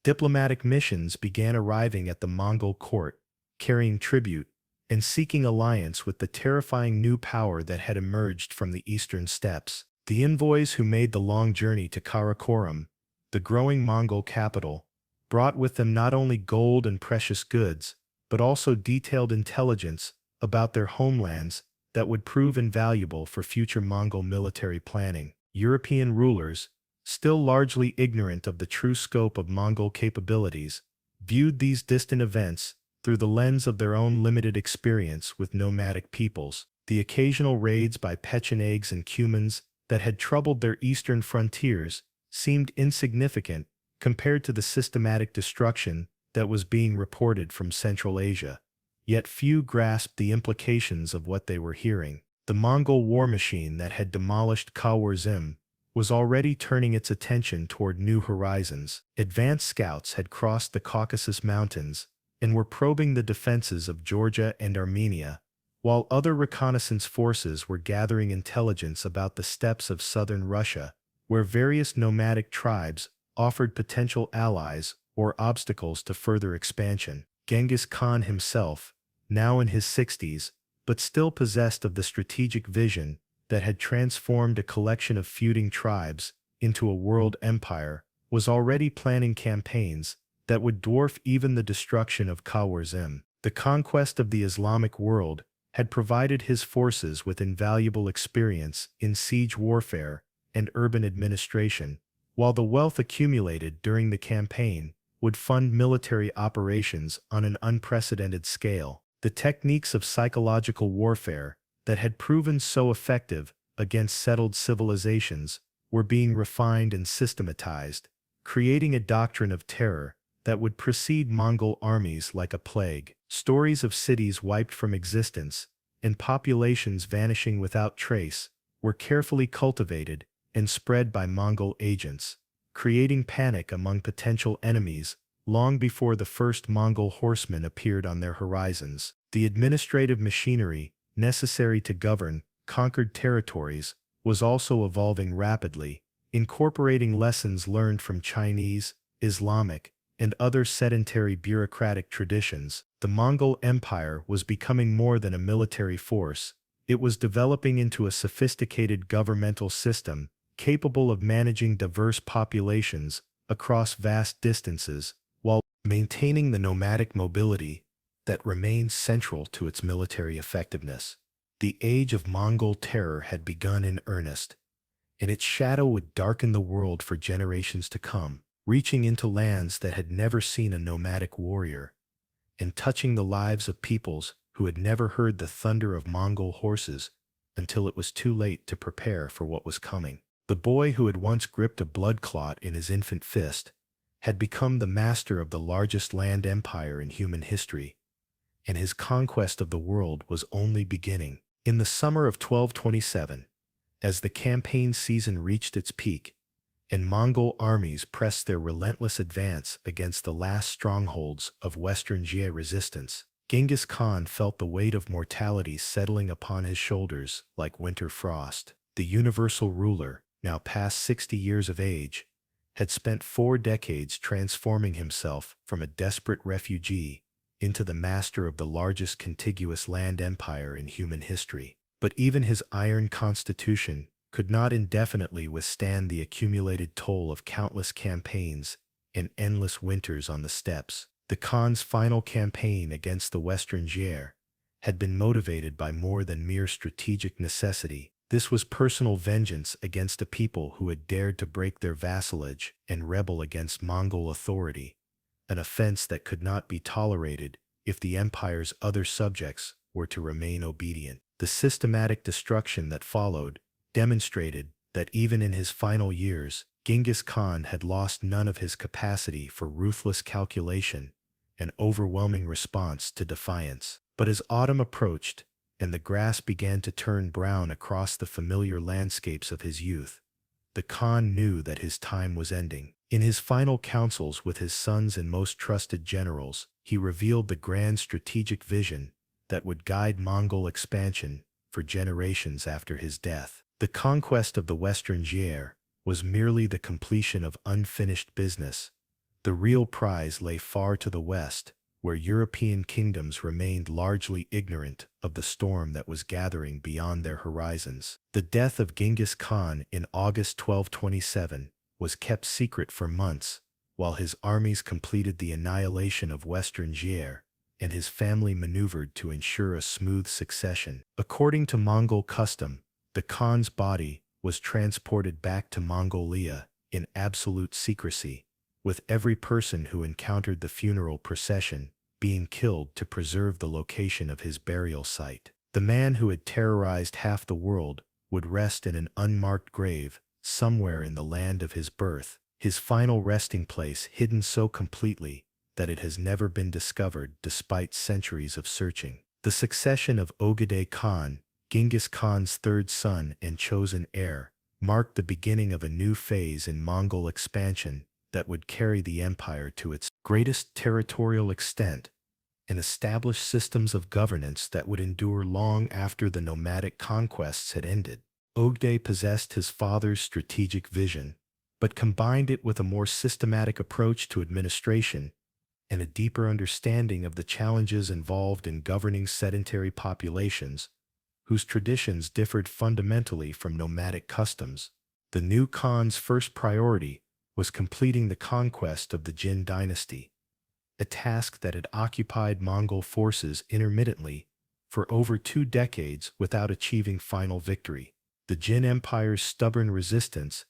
diplomatic missions began arriving at the Mongol court, carrying tribute and seeking alliance with the terrifying new power that had emerged from the eastern steppes. The envoys who made the long journey to Karakoram, the growing Mongol capital, brought with them not only gold and precious goods, but also detailed intelligence about their homelands that would prove invaluable for future Mongol military planning. European rulers, still largely ignorant of the true scope of Mongol capabilities, viewed these distant events through the lens of their own limited experience with nomadic peoples. The occasional raids by Pechenegs and Cumans that had troubled their eastern frontiers seemed insignificant compared to the systematic destruction that was being reported from Central Asia. Yet few grasped the implications of what they were hearing. The Mongol war machine that had demolished Khwarezm was already turning its attention toward new horizons. Advanced scouts had crossed the Caucasus Mountains and were probing the defenses of Georgia and Armenia, while other reconnaissance forces were gathering intelligence about the steppes of southern Russia, where various nomadic tribes offered potential allies or obstacles to further expansion. Genghis Khan himself, now in his 60s, but still possessed of the strategic vision that had transformed a collection of feuding tribes into a world empire, was already planning campaigns that would dwarf even the destruction of Khwarezm. The conquest of the Islamic world had provided his forces with invaluable experience in siege warfare and urban administration, while the wealth accumulated during the campaign would fund military operations on an unprecedented scale. The techniques of psychological warfare that had proven so effective against settled civilizations were being refined and systematized, creating a doctrine of terror that would precede Mongol armies like a plague. Stories of cities wiped from existence and populations vanishing without trace were carefully cultivated and spread by Mongol agents, creating panic among potential enemies long before the first Mongol horsemen appeared on their horizons. The administrative machinery necessary to govern conquered territories, was also evolving rapidly, incorporating lessons learned from Chinese, Islamic, and other sedentary bureaucratic traditions. The Mongol Empire was becoming more than a military force. It was developing into a sophisticated governmental system, capable of managing diverse populations across vast distances, while maintaining the nomadic mobility that remained central to its military effectiveness. The age of Mongol terror had begun in earnest, and its shadow would darken the world for generations to come, reaching into lands that had never seen a nomadic warrior, and touching the lives of peoples who had never heard the thunder of Mongol horses until it was too late to prepare for what was coming. The boy who had once gripped a blood clot in his infant fist had become the master of the largest land empire in human history, and his conquest of the world was only beginning. In the summer of 1227, as the campaign season reached its peak, and Mongol armies pressed their relentless advance against the last strongholds of Western Xia resistance, Genghis Khan felt the weight of mortality settling upon his shoulders like winter frost. The universal ruler, now past 60 years of age, had spent 4 decades transforming himself from a desperate refugee into the master of the largest contiguous land empire in human history. But even his iron constitution could not indefinitely withstand the accumulated toll of countless campaigns and endless winters on the steppes. The Khan's final campaign against the Western Xia had been motivated by more than mere strategic necessity. This was personal vengeance against a people who had dared to break their vassalage and rebel against Mongol authority, an offense that could not be tolerated if the empire's other subjects were to remain obedient. The systematic destruction that followed demonstrated that even in his final years, Genghis Khan had lost none of his capacity for ruthless calculation and overwhelming response to defiance. But as autumn approached, and the grass began to turn brown across the familiar landscapes of his youth, the Khan knew that his time was ending. In his final councils with his sons and most trusted generals, he revealed the grand strategic vision that would guide Mongol expansion for generations after his death. The conquest of the Western Xia was merely the completion of unfinished business. The real prize lay far to the west, where European kingdoms remained largely ignorant of the storm that was gathering beyond their horizons. The death of Genghis Khan in August 1227 was kept secret for months, while his armies completed the annihilation of Western Xia, and his family maneuvered to ensure a smooth succession. According to Mongol custom, the Khan's body was transported back to Mongolia in absolute secrecy, with every person who encountered the funeral procession being killed to preserve the location of his burial site. The man who had terrorized half the world would rest in an unmarked grave somewhere in the land of his birth, his final resting place hidden so completely that it has never been discovered despite centuries of searching. The succession of Ogedei Khan, Genghis Khan's third son and chosen heir, marked the beginning of a new phase in Mongol expansion that would carry the empire to its greatest territorial extent and establish systems of governance that would endure long after the nomadic conquests had ended. Ogedei possessed his father's strategic vision, but combined it with a more systematic approach to administration and a deeper understanding of the challenges involved in governing sedentary populations whose traditions differed fundamentally from nomadic customs. The new Khan's first priority was completing the conquest of the Jin dynasty, a task that had occupied Mongol forces intermittently for over 2 decades without achieving final victory. The Jin Empire's stubborn resistance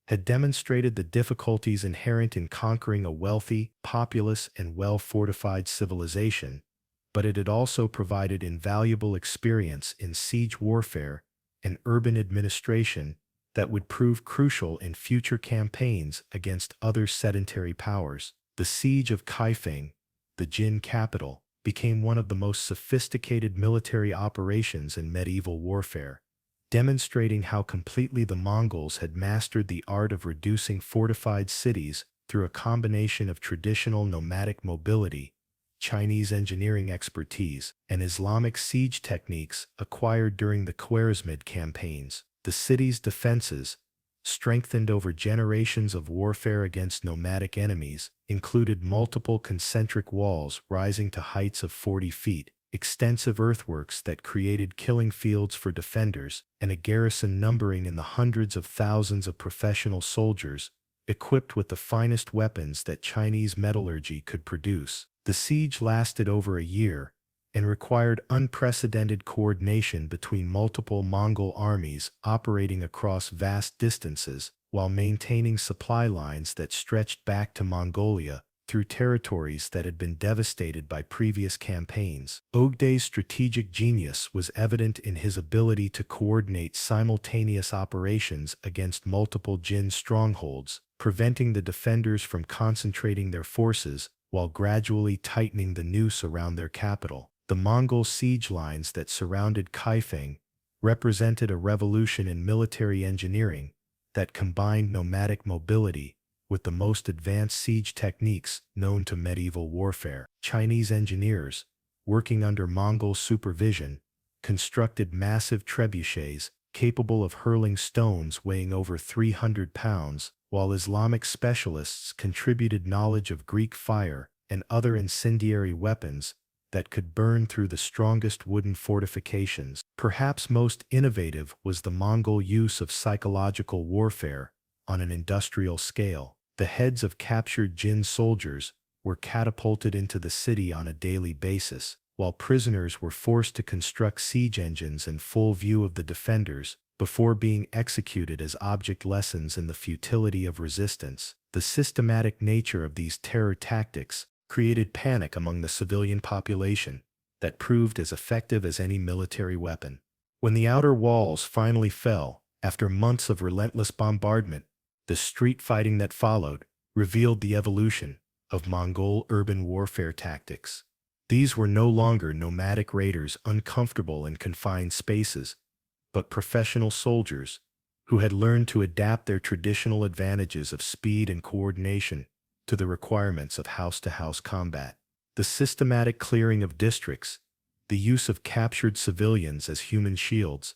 had demonstrated the difficulties inherent in conquering a wealthy, populous, and well-fortified civilization, but it had also provided invaluable experience in siege warfare and urban administration that would prove crucial in future campaigns against other sedentary powers. The siege of Kaifeng, the Jin capital, became one of the most sophisticated military operations in medieval warfare, demonstrating how completely the Mongols had mastered the art of reducing fortified cities through a combination of traditional nomadic mobility, Chinese engineering expertise, and Islamic siege techniques acquired during the Khwarezmid campaigns. The city's defenses, strengthened over generations of warfare against nomadic enemies, included multiple concentric walls rising to heights of 40 feet, extensive earthworks that created killing fields for defenders, and a garrison numbering in the hundreds of thousands of professional soldiers, equipped with the finest weapons that Chinese metallurgy could produce. The siege lasted over a year and required unprecedented coordination between multiple Mongol armies operating across vast distances while maintaining supply lines that stretched back to Mongolia through territories that had been devastated by previous campaigns. Ogday's strategic genius was evident in his ability to coordinate simultaneous operations against multiple Jin strongholds, preventing the defenders from concentrating their forces while gradually tightening the noose around their capital. The Mongol siege lines that surrounded Kaifeng represented a revolution in military engineering that combined nomadic mobility with the most advanced siege techniques known to medieval warfare. Chinese engineers, working under Mongol supervision, constructed massive trebuchets capable of hurling stones weighing over 300 pounds, while Islamic specialists contributed knowledge of Greek fire and other incendiary weapons that could burn through the strongest wooden fortifications. Perhaps most innovative was the Mongol use of psychological warfare on an industrial scale. The heads of captured Jin soldiers were catapulted into the city on a daily basis, while prisoners were forced to construct siege engines in full view of the defenders before being executed as object lessons in the futility of resistance. The systematic nature of these terror tactics created panic among the civilian population that proved as effective as any military weapon. When the outer walls finally fell, after months of relentless bombardment, the street fighting that followed revealed the evolution of Mongol urban warfare tactics. These were no longer nomadic raiders uncomfortable in confined spaces, but professional soldiers who had learned to adapt their traditional advantages of speed and coordination to the requirements of house-to-house combat. The systematic clearing of districts, the use of captured civilians as human shields,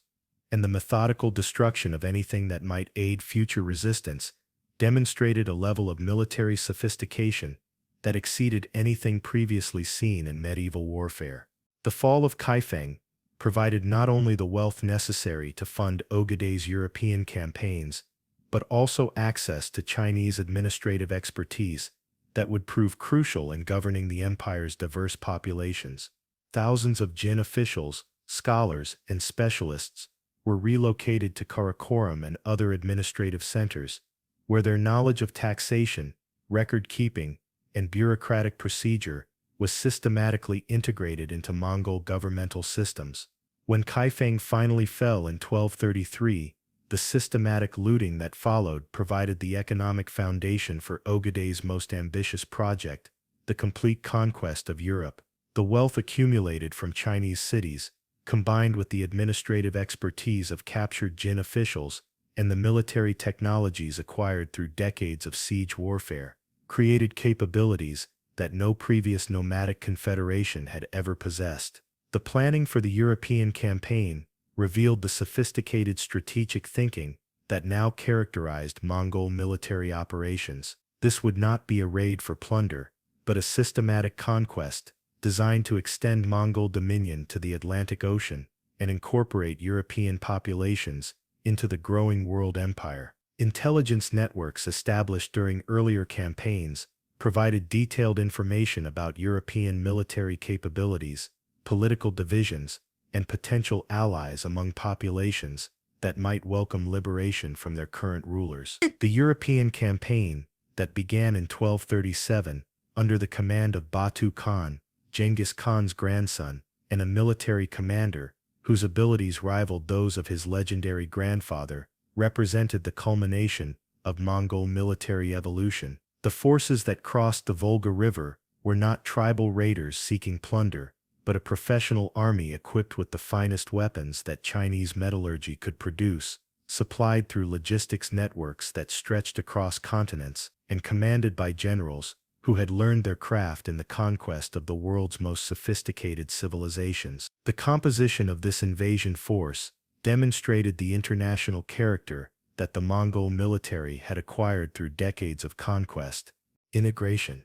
and the methodical destruction of anything that might aid future resistance demonstrated a level of military sophistication that exceeded anything previously seen in medieval warfare. The fall of Kaifeng provided not only the wealth necessary to fund Ogeday's European campaigns, but also access to Chinese administrative expertise that would prove crucial in governing the empire's diverse populations. Thousands of Jin officials, scholars, and specialists were relocated to Karakoram and other administrative centers, where their knowledge of taxation, record-keeping, and bureaucratic procedure was systematically integrated into Mongol governmental systems. When Kaifeng finally fell in 1233, the systematic looting that followed provided the economic foundation for Ogeday's most ambitious project, the complete conquest of Europe. The wealth accumulated from Chinese cities, combined with the administrative expertise of captured Jin officials and the military technologies acquired through decades of siege warfare, created capabilities that no previous nomadic confederation had ever possessed. The planning for the European campaign revealed the sophisticated strategic thinking that now characterized Mongol military operations. This would not be a raid for plunder, but a systematic conquest designed to extend Mongol dominion to the Atlantic Ocean and incorporate European populations into the growing world empire. Intelligence networks established during earlier campaigns provided detailed information about European military capabilities, political divisions, and potential allies among populations that might welcome liberation from their current rulers. The European campaign that began in 1237 under the command of Batu Khan, Genghis Khan's grandson, and a military commander whose abilities rivaled those of his legendary grandfather, represented the culmination of Mongol military evolution. The forces that crossed the Volga River were not tribal raiders seeking plunder, but a professional army equipped with the finest weapons that Chinese metallurgy could produce, supplied through logistics networks that stretched across continents, and commanded by generals who had learned their craft in the conquest of the world's most sophisticated civilizations. The composition of this invasion force demonstrated the international character that the Mongol military had acquired through decades of conquest. Integration.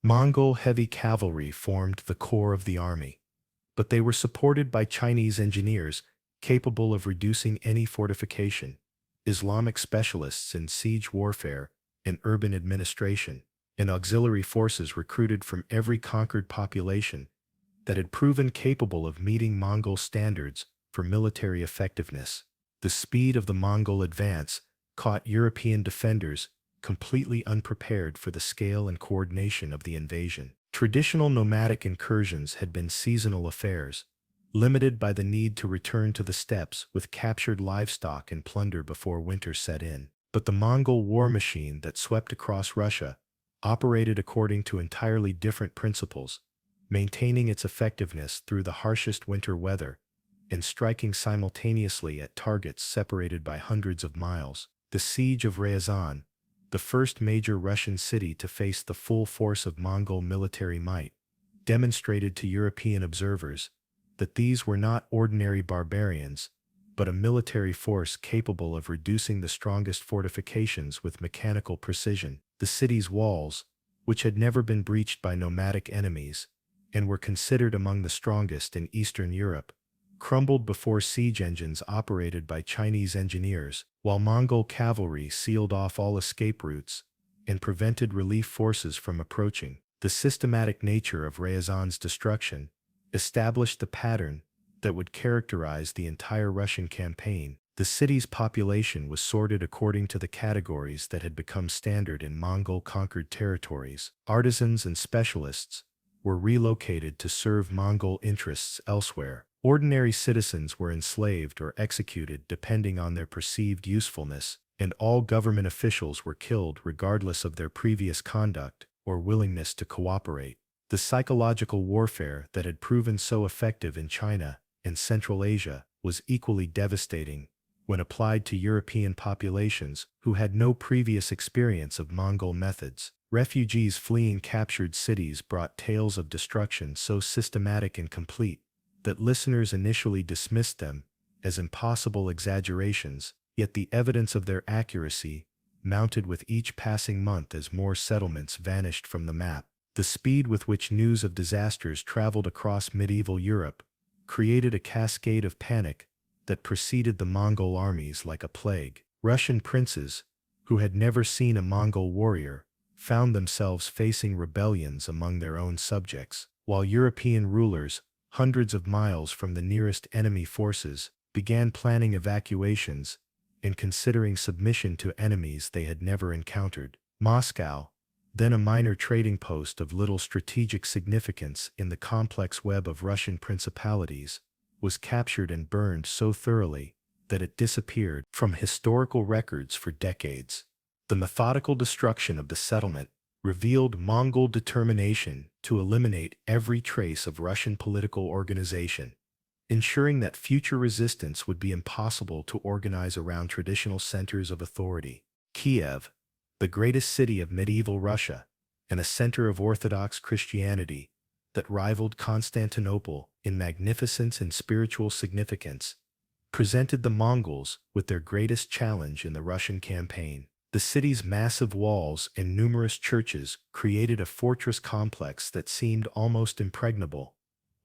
Mongol heavy cavalry formed the core of the army, but they were supported by Chinese engineers capable of reducing any fortification, Islamic specialists in siege warfare and urban administration, and auxiliary forces recruited from every conquered population that had proven capable of meeting Mongol standards for military effectiveness. The speed of the Mongol advance caught European defenders completely unprepared for the scale and coordination of the invasion. Traditional nomadic incursions had been seasonal affairs, limited by the need to return to the steppes with captured livestock and plunder before winter set in. But the Mongol war machine that swept across Russia operated according to entirely different principles, maintaining its effectiveness through the harshest winter weather and striking simultaneously at targets separated by hundreds of miles. The siege of Ryazan, the first major Russian city to face the full force of Mongol military might, demonstrated to European observers that these were not ordinary barbarians, but a military force capable of reducing the strongest fortifications with mechanical precision. The city's walls, which had never been breached by nomadic enemies and were considered among the strongest in Eastern Europe, crumbled before siege engines operated by Chinese engineers, while Mongol cavalry sealed off all escape routes and prevented relief forces from approaching. The systematic nature of Ryazan's destruction established the pattern that would characterize the entire Russian campaign. The city's population was sorted according to the categories that had become standard in Mongol-conquered territories. Artisans and specialists were relocated to serve Mongol interests elsewhere. Ordinary citizens were enslaved or executed depending on their perceived usefulness, and all government officials were killed regardless of their previous conduct or willingness to cooperate. The psychological warfare that had proven so effective in China and Central Asia was equally devastating when applied to European populations who had no previous experience of Mongol methods. Refugees fleeing captured cities brought tales of destruction so systematic and complete that listeners initially dismissed them as impossible exaggerations, yet the evidence of their accuracy mounted with each passing month as more settlements vanished from the map. The speed with which news of disasters traveled across medieval Europe created a cascade of panic that preceded the Mongol armies like a plague. Russian princes, who had never seen a Mongol warrior, found themselves facing rebellions among their own subjects, while European rulers, hundreds of miles from the nearest enemy forces, began planning evacuations and considering submission to enemies they had never encountered. Moscow, then a minor trading post of little strategic significance in the complex web of Russian principalities, was captured and burned so thoroughly that it disappeared from historical records for decades. The methodical destruction of the settlement revealed Mongol determination to eliminate every trace of Russian political organization, ensuring that future resistance would be impossible to organize around traditional centers of authority. Kiev, the greatest city of medieval Russia and a center of Orthodox Christianity that rivaled Constantinople in magnificence and spiritual significance, presented the Mongols with their greatest challenge in the Russian campaign. The city's massive walls and numerous churches created a fortress complex that seemed almost impregnable,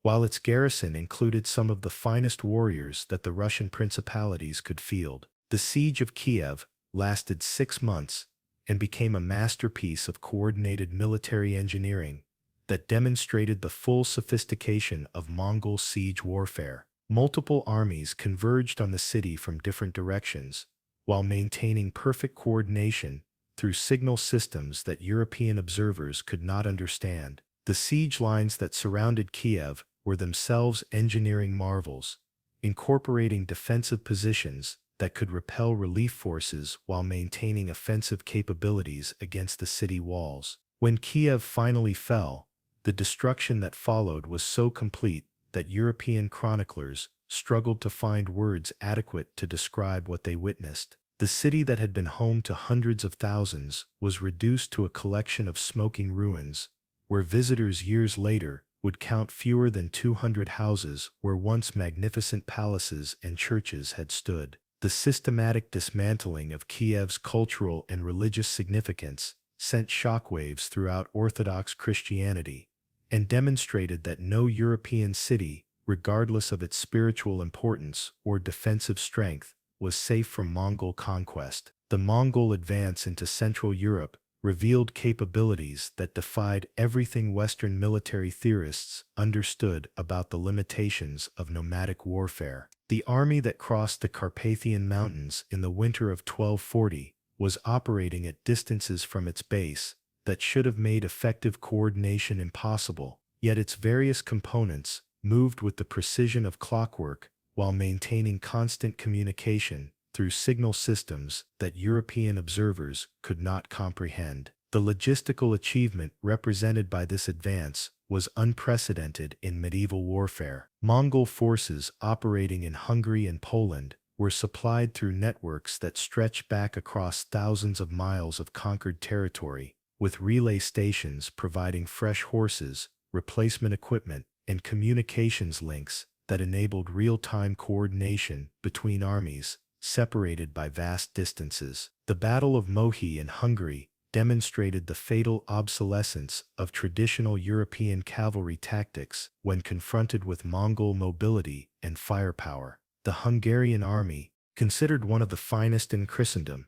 while its garrison included some of the finest warriors that the Russian principalities could field. The siege of Kiev lasted 6 months and became a masterpiece of coordinated military engineering that demonstrated the full sophistication of Mongol siege warfare. Multiple armies converged on the city from different directions, while maintaining perfect coordination through signal systems that European observers could not understand. The siege lines that surrounded Kiev were themselves engineering marvels, incorporating defensive positions that could repel relief forces while maintaining offensive capabilities against the city walls. When Kiev finally fell, the destruction that followed was so complete that European chroniclers struggled to find words adequate to describe what they witnessed. The city that had been home to hundreds of thousands was reduced to a collection of smoking ruins, where visitors years later would count fewer than 200 houses where once magnificent palaces and churches had stood. The systematic dismantling of Kiev's cultural and religious significance sent shockwaves throughout Orthodox Christianity and demonstrated that no European city, regardless of its spiritual importance or defensive strength, was safe from Mongol conquest. The Mongol advance into Central Europe revealed capabilities that defied everything Western military theorists understood about the limitations of nomadic warfare. The army that crossed the Carpathian Mountains in the winter of 1240 was operating at distances from its base that should have made effective coordination impossible, yet its various components moved with the precision of clockwork while maintaining constant communication through signal systems that European observers could not comprehend. The logistical achievement represented by this advance was unprecedented in medieval warfare. Mongol forces operating in Hungary and Poland were supplied through networks that stretched back across thousands of miles of conquered territory, with relay stations providing fresh horses, replacement equipment, and communications links that enabled real-time coordination between armies separated by vast distances. The Battle of Mohi in Hungary demonstrated the fatal obsolescence of traditional European cavalry tactics when confronted with Mongol mobility and firepower. The Hungarian army, considered one of the finest in Christendom,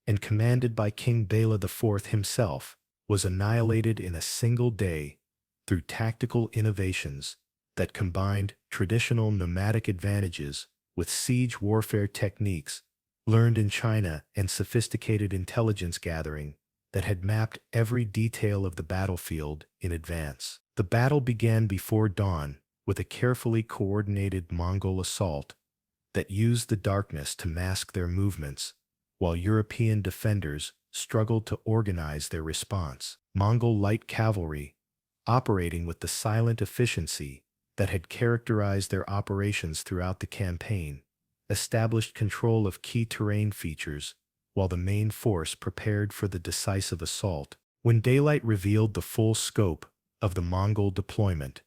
and commanded by King Bela IV himself, was annihilated in a single day through tactical innovations that combined traditional nomadic advantages with siege warfare techniques learned in China and sophisticated intelligence gathering that had mapped every detail of the battlefield in advance. The battle began before dawn with a carefully coordinated Mongol assault that used the darkness to mask their movements, while European defenders struggled to organize their response. Mongol light cavalry, operating with the silent efficiency that had characterized their operations throughout the campaign, established control of key terrain features while the main force prepared for the decisive assault. When daylight revealed the full scope of the Mongol deployment,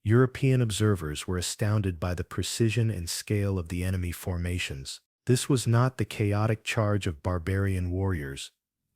European observers were astounded by the precision and scale of the enemy formations. This was not the chaotic charge of barbarian warriors,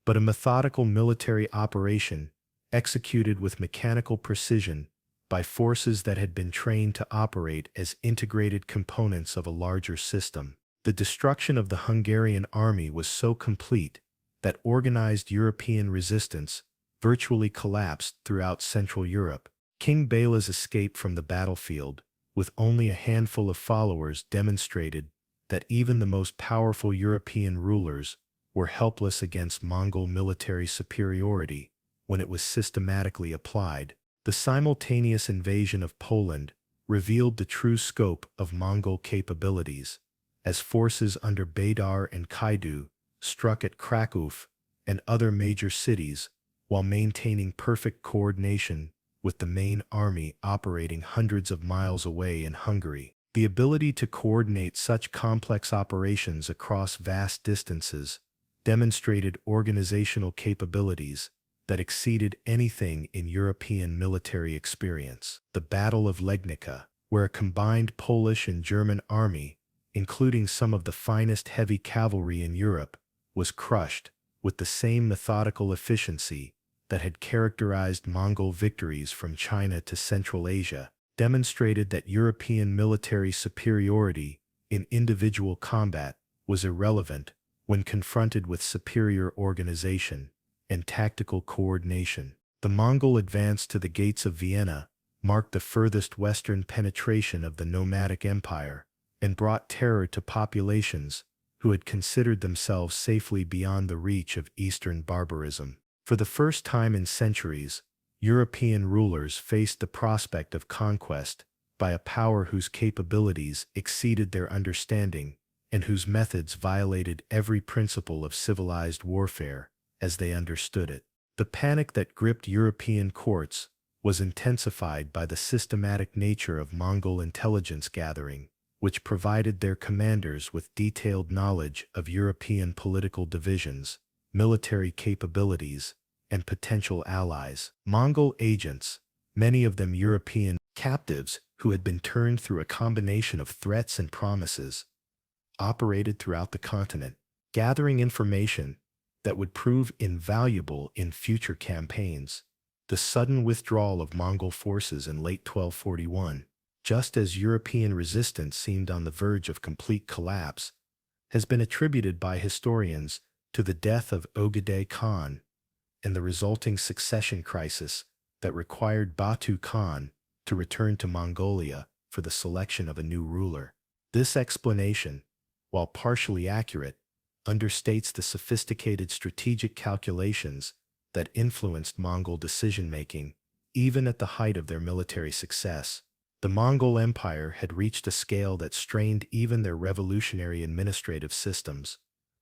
but a methodical military operation executed with mechanical precision by forces that had been trained to operate as integrated components of a larger system. The destruction of the Hungarian army was so complete that organized European resistance virtually collapsed throughout Central Europe. King Bela's escape from the battlefield, with only a handful of followers, demonstrated that even the most powerful European rulers were helpless against Mongol military superiority when it was systematically applied. The simultaneous invasion of Poland revealed the true scope of Mongol capabilities, as forces under Baydar and Kaidu struck at Krakow and other major cities while maintaining perfect coordination with the main army operating hundreds of miles away in Hungary. The ability to coordinate such complex operations across vast distances demonstrated organizational capabilities that exceeded anything in European military experience. The Battle of Legnica, where a combined Polish and German army, including some of the finest heavy cavalry in Europe, was crushed with the same methodical efficiency that had characterized Mongol victories from China to Central Asia, demonstrated that European military superiority in individual combat was irrelevant when confronted with superior organization and tactical coordination. The Mongol advance to the gates of Vienna marked the furthest western penetration of the nomadic empire and brought terror to populations who had considered themselves safely beyond the reach of Eastern barbarism. For the first time in centuries, European rulers faced the prospect of conquest by a power whose capabilities exceeded their understanding and whose methods violated every principle of civilized warfare as they understood it. The panic that gripped European courts was intensified by the systematic nature of Mongol intelligence gathering, which provided their commanders with detailed knowledge of European political divisions, military capabilities, and potential allies. Mongol agents, many of them European captives who had been turned through a combination of threats and promises, operated throughout the continent, gathering information that would prove invaluable in future campaigns. The sudden withdrawal of Mongol forces in late 1241, just as European resistance seemed on the verge of complete collapse, has been attributed by historians to the death of Genghis Khan and the resulting succession crisis that required Batu Khan to return to Mongolia for the selection of a new ruler. This explanation, while partially accurate, understates the sophisticated strategic calculations that influenced Mongol decision-making, even at the height of their military success. The Mongol Empire had reached a scale that strained even their revolutionary administrative systems,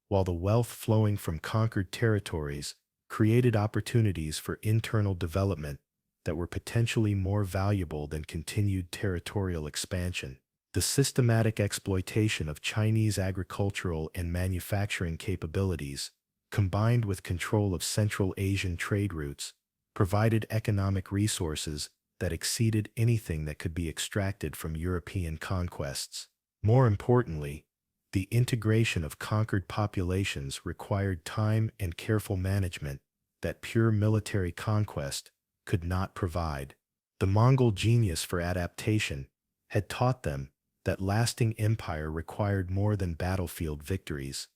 while the wealth flowing from conquered territories created opportunities for internal development that were potentially more valuable than continued territorial expansion. The systematic exploitation of Chinese agricultural and manufacturing capabilities, combined with control of Central Asian trade routes, provided economic resources that exceeded anything that could be extracted from European conquests. More importantly, the integration of conquered populations required time and careful management that pure military conquest could not provide. The Mongol genius for adaptation had taught them that lasting empire required more than battlefield victories.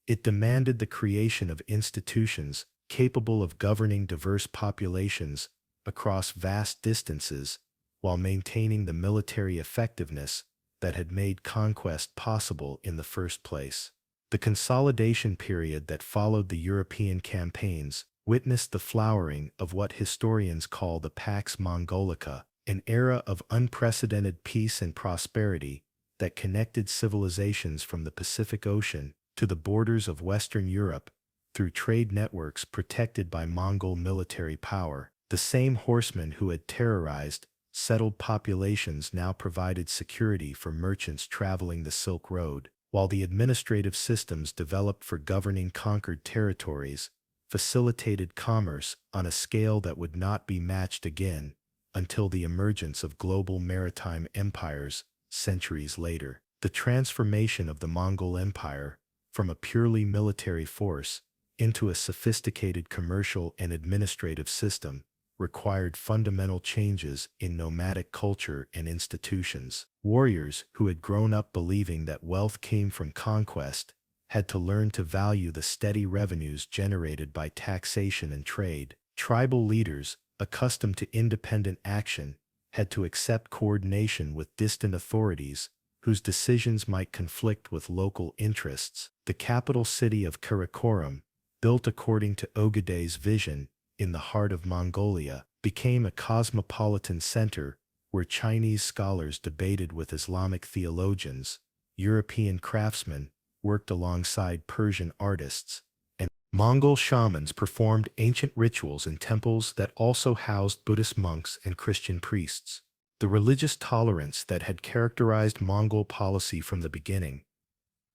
It demanded the creation of institutions capable of governing diverse populations across vast distances while maintaining the military effectiveness that had made conquest possible in the first place. The consolidation period that followed the European campaigns witnessed the flowering of what historians call the Pax Mongolica, an era of unprecedented peace and prosperity that connected civilizations from the Pacific Ocean to the borders of Western Europe through trade networks protected by Mongol military power. The same horsemen who had terrorized settled populations now provided security for merchants traveling the Silk Road, while the administrative systems developed for governing conquered territories facilitated commerce on a scale that would not be matched again until the emergence of global maritime empires centuries later. The transformation of the Mongol Empire from a purely military force into a sophisticated commercial and administrative system required fundamental changes in nomadic culture and institutions. Warriors who had grown up believing that wealth came from conquest had to learn to value the steady revenues generated by taxation and trade. Tribal leaders, accustomed to independent action, had to accept coordination with distant authorities whose decisions might conflict with local interests. The capital city of Karakorum, built according to Ogedei's vision in the heart of Mongolia, became a cosmopolitan center where Chinese scholars debated with Islamic theologians, European craftsmen worked alongside Persian artists, and Mongol shamans performed ancient rituals in temples that also housed Buddhist monks and Christian priests. The religious tolerance that had characterized Mongol policy from the beginning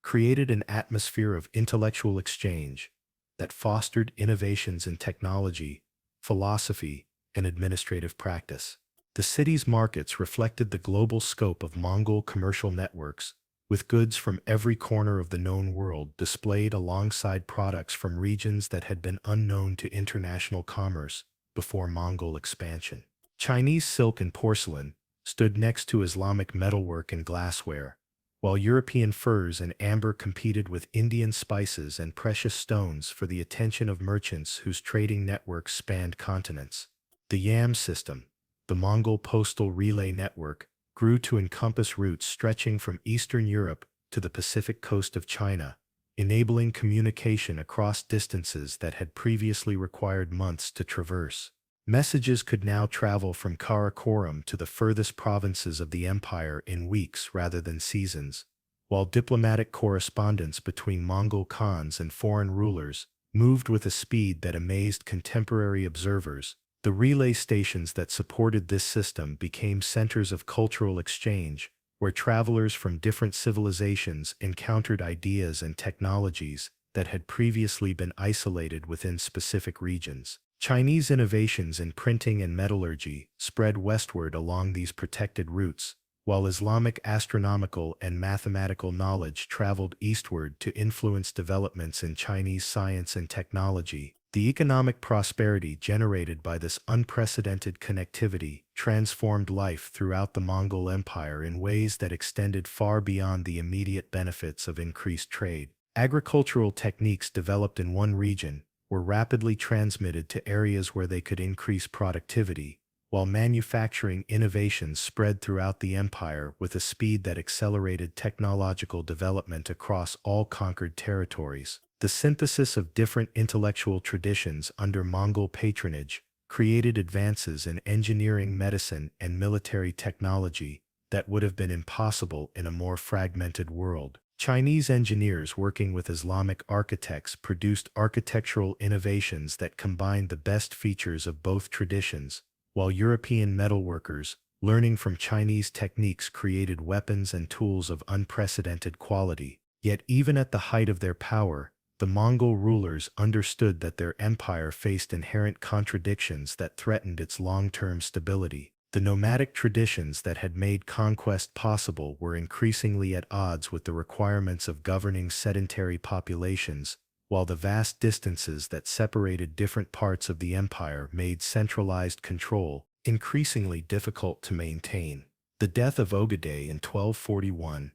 created an atmosphere of intellectual exchange that fostered innovations in technology, philosophy, and administrative practice. The city's markets reflected the global scope of Mongol commercial networks, with goods from every corner of the known world displayed alongside products from regions that had been unknown to international commerce before Mongol expansion. Chinese silk and porcelain stood next to Islamic metalwork and glassware, while European furs and amber competed with Indian spices and precious stones for the attention of merchants whose trading networks spanned continents. The Yam system, the Mongol postal relay network, grew to encompass routes stretching from Eastern Europe to the Pacific coast of China, enabling communication across distances that had previously required months to traverse. Messages could now travel from Karakorum to the furthest provinces of the empire in weeks rather than seasons, while diplomatic correspondence between Mongol khans and foreign rulers moved with a speed that amazed contemporary observers. The relay stations that supported this system became centers of cultural exchange, where travelers from different civilizations encountered ideas and technologies that had previously been isolated within specific regions. Chinese innovations in printing and metallurgy spread westward along these protected routes, while Islamic astronomical and mathematical knowledge traveled eastward to influence developments in Chinese science and technology. The economic prosperity generated by this unprecedented connectivity transformed life throughout the Mongol Empire in ways that extended far beyond the immediate benefits of increased trade. Agricultural techniques developed in one region were rapidly transmitted to areas where they could increase productivity, while manufacturing innovations spread throughout the empire with a speed that accelerated technological development across all conquered territories. The synthesis of different intellectual traditions under Mongol patronage created advances in engineering, medicine, and military technology that would have been impossible in a more fragmented world. Chinese engineers working with Islamic architects produced architectural innovations that combined the best features of both traditions, while European metalworkers, learning from Chinese techniques, created weapons and tools of unprecedented quality. Yet even at the height of their power, the Mongol rulers understood that their empire faced inherent contradictions that threatened its long-term stability. The nomadic traditions that had made conquest possible were increasingly at odds with the requirements of governing sedentary populations, while the vast distances that separated different parts of the empire made centralized control increasingly difficult to maintain. The death of Ogedei in 1241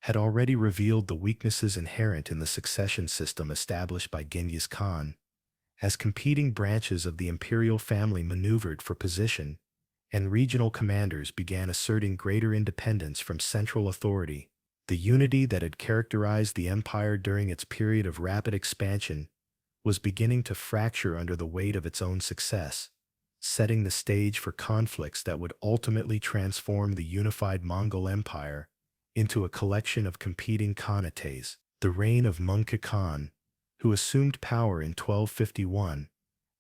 had already revealed the weaknesses inherent in the succession system established by Genghis Khan. As competing branches of the imperial family maneuvered for position, and regional commanders began asserting greater independence from central authority, the unity that had characterized the empire during its period of rapid expansion was beginning to fracture under the weight of its own success, setting the stage for conflicts that would ultimately transform the unified Mongol Empire into a collection of competing khanates. The reign of Mongol Khan, who assumed power in 1251,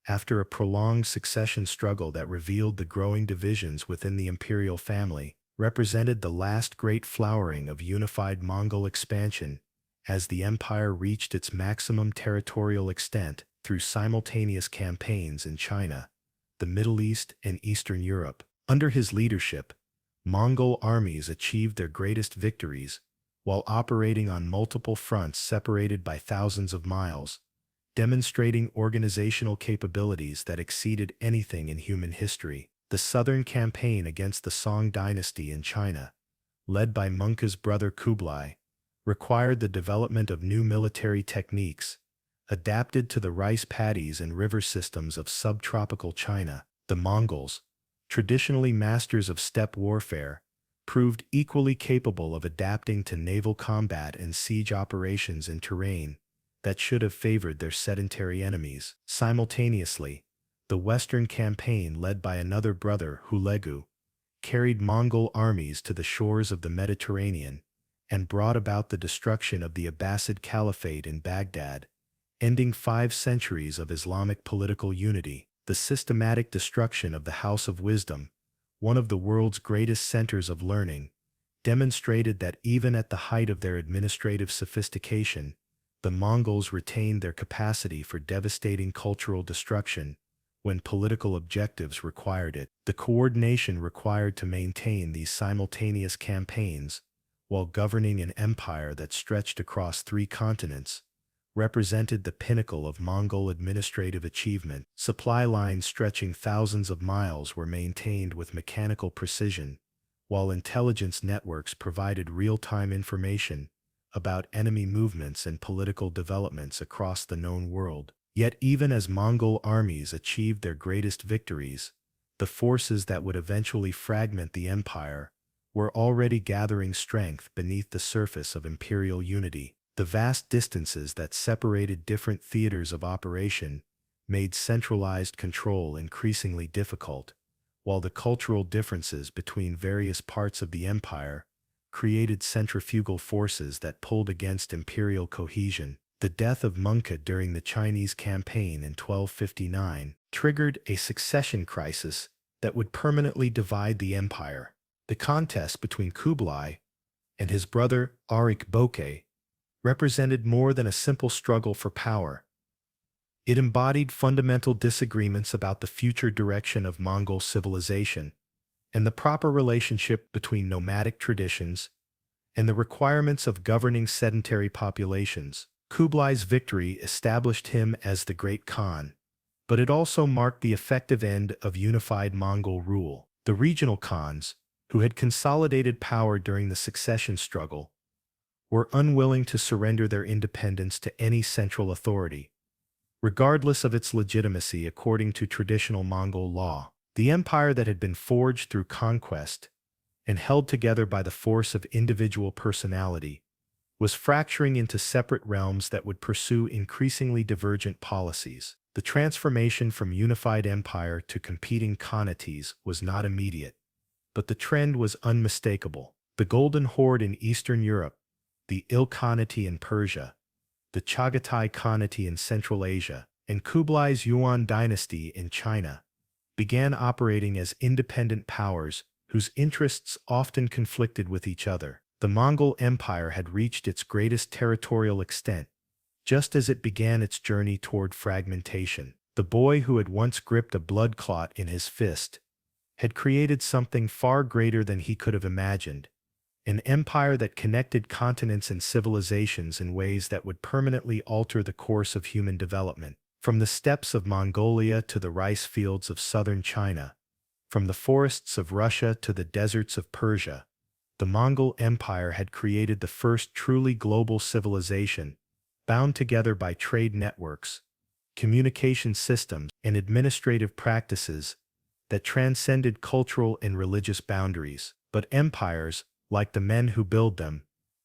after a prolonged succession struggle that revealed the growing divisions within the imperial family, represented the last great flowering of unified Mongol expansion as the empire reached its maximum territorial extent through simultaneous campaigns in China, the Middle East, and Eastern Europe. Under his leadership, Mongol armies achieved their greatest victories while operating on multiple fronts separated by thousands of miles, demonstrating organizational capabilities that exceeded anything in human history. The southern campaign against the Song dynasty in China, led by Mongol's brother Kublai, required the development of new military techniques, adapted to the rice paddies and river systems of subtropical China. The Mongols, traditionally masters of steppe warfare, proved equally capable of adapting to naval combat and siege operations in terrain that should have favored their sedentary enemies. Simultaneously, the Western campaign led by another brother, Hulegu, carried Mongol armies to the shores of the Mediterranean and brought about the destruction of the Abbasid Caliphate in Baghdad, ending 5 centuries of Islamic political unity. The systematic destruction of the House of Wisdom, one of the world's greatest centers of learning, demonstrated that even at the height of their administrative sophistication, the Mongols retained their capacity for devastating cultural destruction when political objectives required it. The coordination required to maintain these simultaneous campaigns while governing an empire that stretched across 3 continents represented the pinnacle of Mongol administrative achievement. Supply lines stretching thousands of miles were maintained with mechanical precision, while intelligence networks provided real-time information about enemy movements and political developments across the known world. Yet even as Mongol armies achieved their greatest victories, the forces that would eventually fragment the empire were already gathering strength beneath the surface of imperial unity. The vast distances that separated different theaters of operation made centralized control increasingly difficult, while the cultural differences between various parts of the empire created centrifugal forces that pulled against imperial cohesion. The death of Mongol during the Chinese campaign in 1259 triggered a succession crisis that would permanently divide the empire. The contest between Kublai and his brother Arik Boke represented more than a simple struggle for power. It embodied fundamental disagreements about the future direction of Mongol civilization and the proper relationship between nomadic traditions and the requirements of governing sedentary populations. Kublai's victory established him as the Great Khan, but it also marked the effective end of unified Mongol rule. The regional Khans, who had consolidated power during the succession struggle, were unwilling to surrender their independence to any central authority, regardless of its legitimacy according to traditional Mongol law. The empire that had been forged through conquest and held together by the force of individual personality was fracturing into separate realms that would pursue increasingly divergent policies. The transformation from unified empire to competing khanates was not immediate, but the trend was unmistakable. The Golden Horde in Eastern Europe, the Ilkhanate in Persia, the Chagatai Khanate in Central Asia, and Kublai's Yuan dynasty in China began operating as independent powers whose interests often conflicted with each other. The Mongol Empire had reached its greatest territorial extent just as it began its journey toward fragmentation. The boy who had once gripped a blood clot in his fist had created something far greater than he could have imagined, an empire that connected continents and civilizations in ways that would permanently alter the course of human development. From the steppes of Mongolia to the rice fields of southern China, from the forests of Russia to the deserts of Persia, the Mongol Empire had created the first truly global civilization, bound together by trade networks, communication systems, and administrative practices that transcended cultural and religious boundaries. But empires, like the men who build them,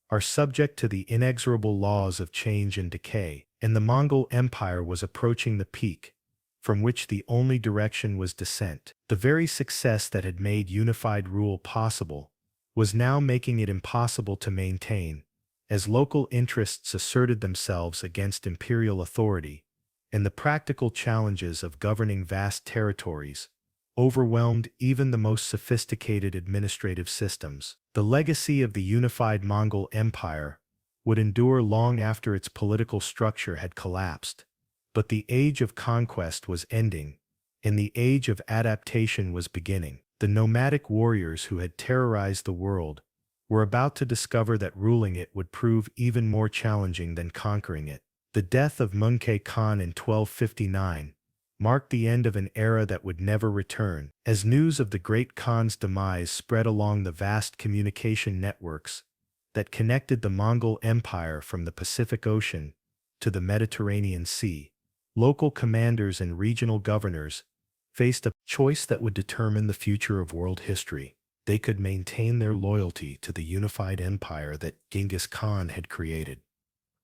are subject to the inexorable laws of change and decay, and the Mongol Empire was approaching the peak, from which the only direction was descent. The very success that had made unified rule possible was now making it impossible to maintain, as local interests asserted themselves against imperial authority, and the practical challenges of governing vast territories overwhelmed even the most sophisticated administrative systems. The legacy of the unified Mongol Empire would endure long after its political structure had collapsed, but the age of conquest was ending, and the age of adaptation was beginning. The nomadic warriors who had terrorized the world were about to discover that ruling it would prove even more challenging than conquering it. The death of Mongol Khan in 1259 marked the end of an era that would never return. As news of the Great Khan's demise spread along the vast communication networks that connected the Mongol Empire from the Pacific Ocean to the Mediterranean Sea, local commanders and regional governors faced a choice that would determine the future of world history. They could maintain their loyalty to the unified empire that Genghis Khan had created,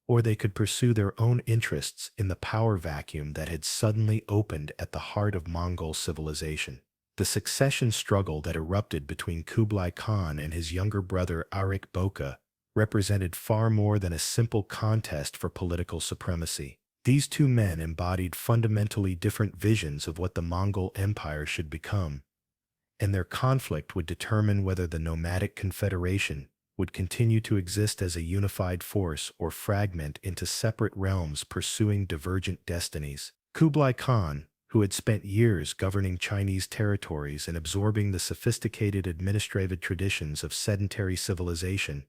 or they could pursue their own interests in the power vacuum that had suddenly opened at the heart of Mongol civilization. The succession struggle that erupted between Kublai Khan and his younger brother Arik Boka represented far more than a simple contest for political supremacy. These two men embodied fundamentally different visions of what the Mongol Empire should become, and their conflict would determine whether the nomadic confederation would continue to exist as a unified force or fragment into separate realms pursuing divergent destinies. Kublai Khan, who had spent years governing Chinese territories and absorbing the sophisticated administrative traditions of sedentary civilization,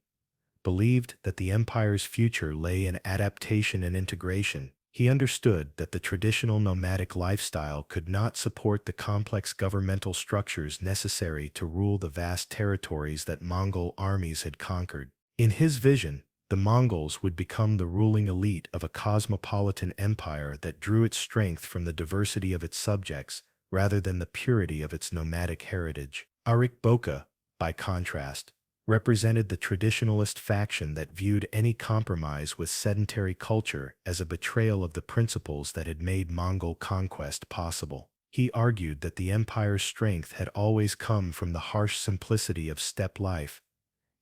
believed that the empire's future lay in adaptation and integration. He understood that the traditional nomadic lifestyle could not support the complex governmental structures necessary to rule the vast territories that Mongol armies had conquered. In his vision, the Mongols would become the ruling elite of a cosmopolitan empire that drew its strength from the diversity of its subjects rather than the purity of its nomadic heritage. Arik Boka, by contrast, represented the traditionalist faction that viewed any compromise with sedentary culture as a betrayal of the principles that had made Mongol conquest possible. He argued that the empire's strength had always come from the harsh simplicity of steppe life,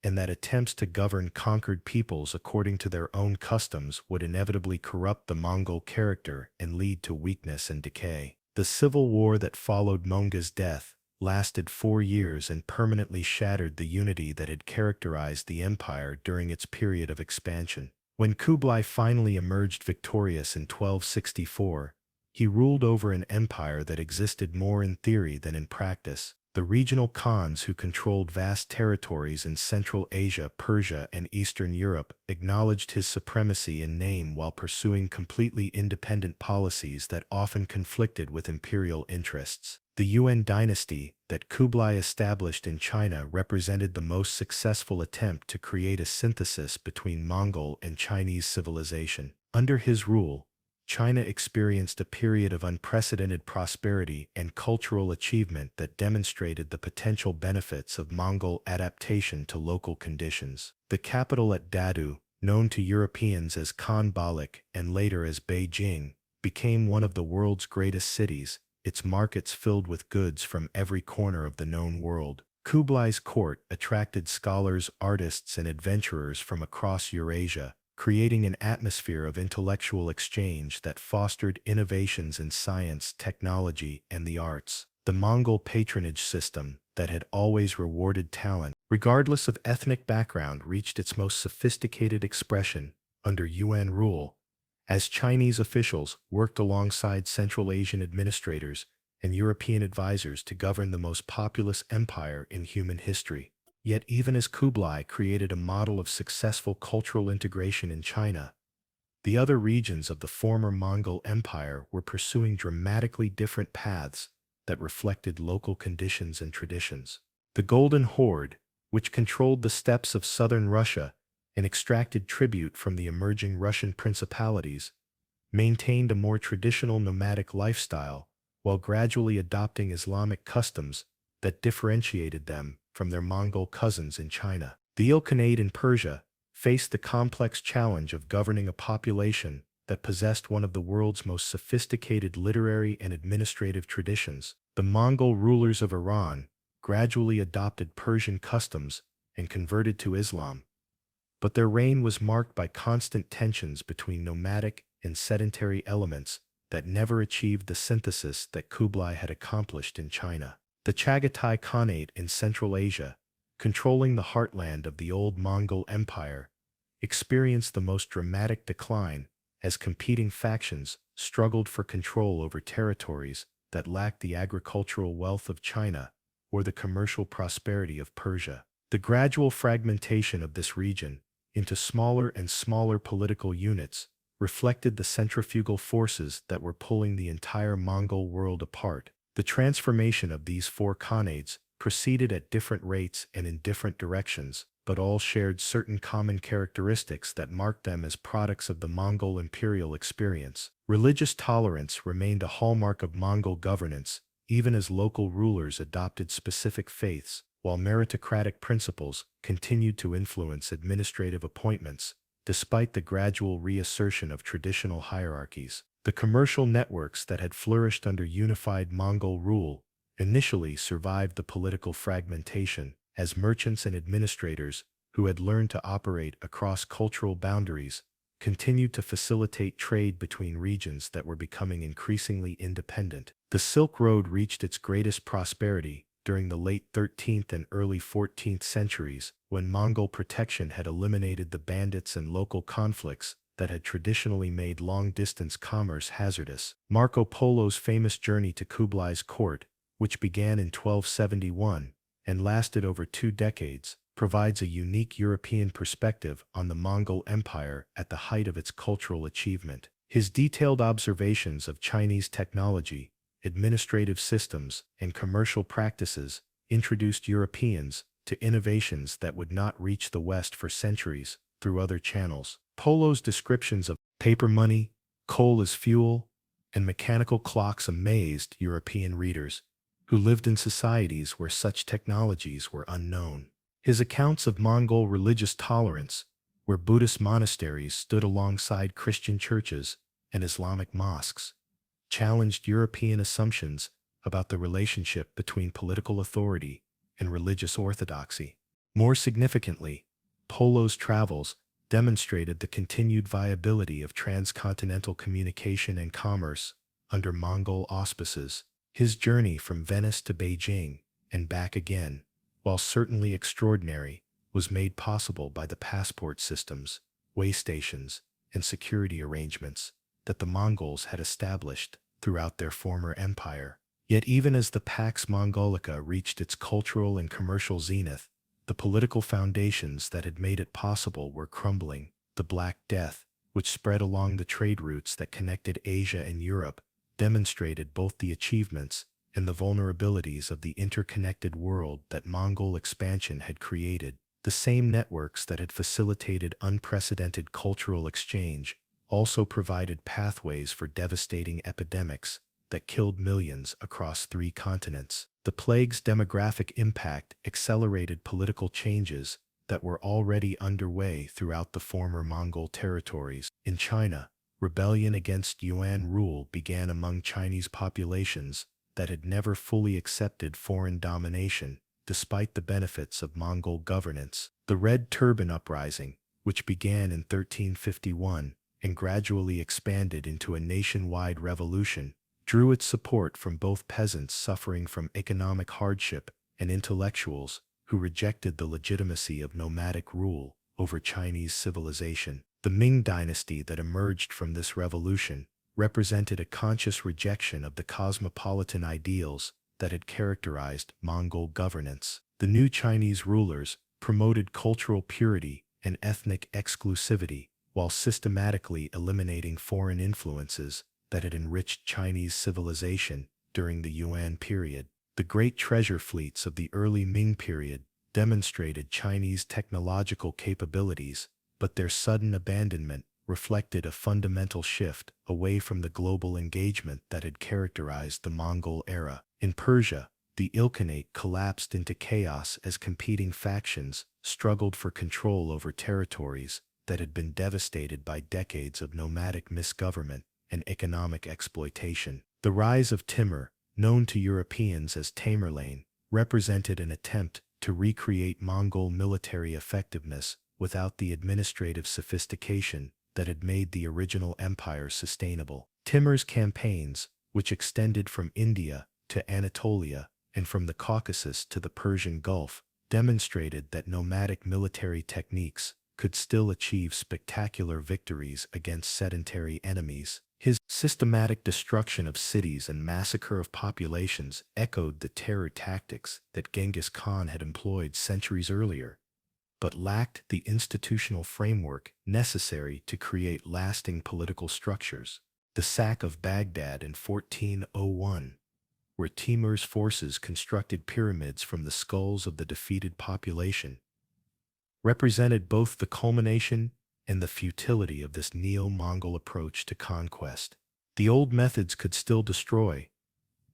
and that attempts to govern conquered peoples according to their own customs would inevitably corrupt the Mongol character and lead to weakness and decay. The civil war that followed Monga's death lasted 4 years and permanently shattered the unity that had characterized the empire during its period of expansion. When Kublai finally emerged victorious in 1264, he ruled over an empire that existed more in theory than in practice. The regional Khans who controlled vast territories in Central Asia, Persia, and Eastern Europe acknowledged his supremacy in name while pursuing completely independent policies that often conflicted with imperial interests. The Yuan dynasty that Kublai established in China represented the most successful attempt to create a synthesis between Mongol and Chinese civilization. Under his rule, China experienced a period of unprecedented prosperity and cultural achievement that demonstrated the potential benefits of Mongol adaptation to local conditions. The capital at Dadu, known to Europeans as Khan Balik and later as Beijing, became one of the world's greatest cities, its markets filled with goods from every corner of the known world. Kublai's court attracted scholars, artists, and adventurers from across Eurasia, creating an atmosphere of intellectual exchange that fostered innovations in science, technology, and the arts. The Mongol patronage system, that had always rewarded talent, regardless of ethnic background, reached its most sophisticated expression under Yuan rule, as Chinese officials worked alongside Central Asian administrators and European advisors to govern the most populous empire in human history. Yet even as Kublai created a model of successful cultural integration in China, the other regions of the former Mongol Empire were pursuing dramatically different paths that reflected local conditions and traditions. The Golden Horde, which controlled the steppes of southern Russia and extracted tribute from the emerging Russian principalities, maintained a more traditional nomadic lifestyle while gradually adopting Islamic customs that differentiated them from their Mongol cousins in China. The Ilkhanate in Persia faced the complex challenge of governing a population that possessed one of the world's most sophisticated literary and administrative traditions. The Mongol rulers of Iran gradually adopted Persian customs and converted to Islam, but their reign was marked by constant tensions between nomadic and sedentary elements that never achieved the synthesis that Kublai had accomplished in China. The Chagatai Khanate in Central Asia, controlling the heartland of the old Mongol Empire, experienced the most dramatic decline as competing factions struggled for control over territories that lacked the agricultural wealth of China or the commercial prosperity of Persia. The gradual fragmentation of this region into smaller and smaller political units reflected the centrifugal forces that were pulling the entire Mongol world apart. The transformation of these four khanates proceeded at different rates and in different directions, but all shared certain common characteristics that marked them as products of the Mongol imperial experience. Religious tolerance remained a hallmark of Mongol governance, even as local rulers adopted specific faiths, while meritocratic principles continued to influence administrative appointments, despite the gradual reassertion of traditional hierarchies. The commercial networks that had flourished under unified Mongol rule initially survived the political fragmentation, as merchants and administrators, who had learned to operate across cultural boundaries, continued to facilitate trade between regions that were becoming increasingly independent. The Silk Road reached its greatest prosperity during the late 13th and early 14th centuries, when Mongol protection had eliminated the bandits and local conflicts that had traditionally made long-distance commerce hazardous. Marco Polo's famous journey to Kublai's court, which began in 1271 and lasted over 2 decades, provides a unique European perspective on the Mongol Empire at the height of its cultural achievement. His detailed observations of Chinese technology, administrative systems, and commercial practices introduced Europeans to innovations that would not reach the West for centuries through other channels. Polo's descriptions of paper money, coal as fuel, and mechanical clocks amazed European readers who lived in societies where such technologies were unknown. His accounts of Mongol religious tolerance, where Buddhist monasteries stood alongside Christian churches and Islamic mosques, challenged European assumptions about the relationship between political authority and religious orthodoxy. More significantly, Polo's travels demonstrated the continued viability of transcontinental communication and commerce under Mongol auspices. His journey from Venice to Beijing and back again, while certainly extraordinary, was made possible by the passport systems, way stations, and security arrangements that the Mongols had established throughout their former empire. Yet even as the Pax Mongolica reached its cultural and commercial zenith, the political foundations that had made it possible were crumbling. The Black Death, which spread along the trade routes that connected Asia and Europe, demonstrated both the achievements and the vulnerabilities of the interconnected world that Mongol expansion had created. The same networks that had facilitated unprecedented cultural exchange also provided pathways for devastating epidemics that killed millions across 3 continents. The plague's demographic impact accelerated political changes that were already underway throughout the former Mongol territories. In China, rebellion against Yuan rule began among Chinese populations that had never fully accepted foreign domination, despite the benefits of Mongol governance. The Red Turban Uprising, which began in 1351 and gradually expanded into a nationwide revolution, drew its support from both peasants suffering from economic hardship and intellectuals who rejected the legitimacy of nomadic rule over Chinese civilization. The Ming dynasty that emerged from this revolution represented a conscious rejection of the cosmopolitan ideals that had characterized Mongol governance. The new Chinese rulers promoted cultural purity and ethnic exclusivity while systematically eliminating foreign influences that had enriched Chinese civilization during the Yuan period. The great treasure fleets of the early Ming period demonstrated Chinese technological capabilities, but their sudden abandonment reflected a fundamental shift away from the global engagement that had characterized the Mongol era. In Persia, the Ilkhanate collapsed into chaos as competing factions struggled for control over territories that had been devastated by decades of nomadic misgovernment and economic exploitation. The rise of Timur, known to Europeans as Tamerlane, represented an attempt to recreate Mongol military effectiveness without the administrative sophistication that had made the original empire sustainable. Timur's campaigns, which extended from India to Anatolia and from the Caucasus to the Persian Gulf, demonstrated that nomadic military techniques could still achieve spectacular victories against sedentary enemies. His systematic destruction of cities and massacre of populations echoed the terror tactics that Genghis Khan had employed centuries earlier, but lacked the institutional framework necessary to create lasting political structures. The sack of Baghdad in 1401, where Timur's forces constructed pyramids from the skulls of the defeated population, represented both the culmination and the futility of this neo-Mongol approach to conquest. The old methods could still destroy,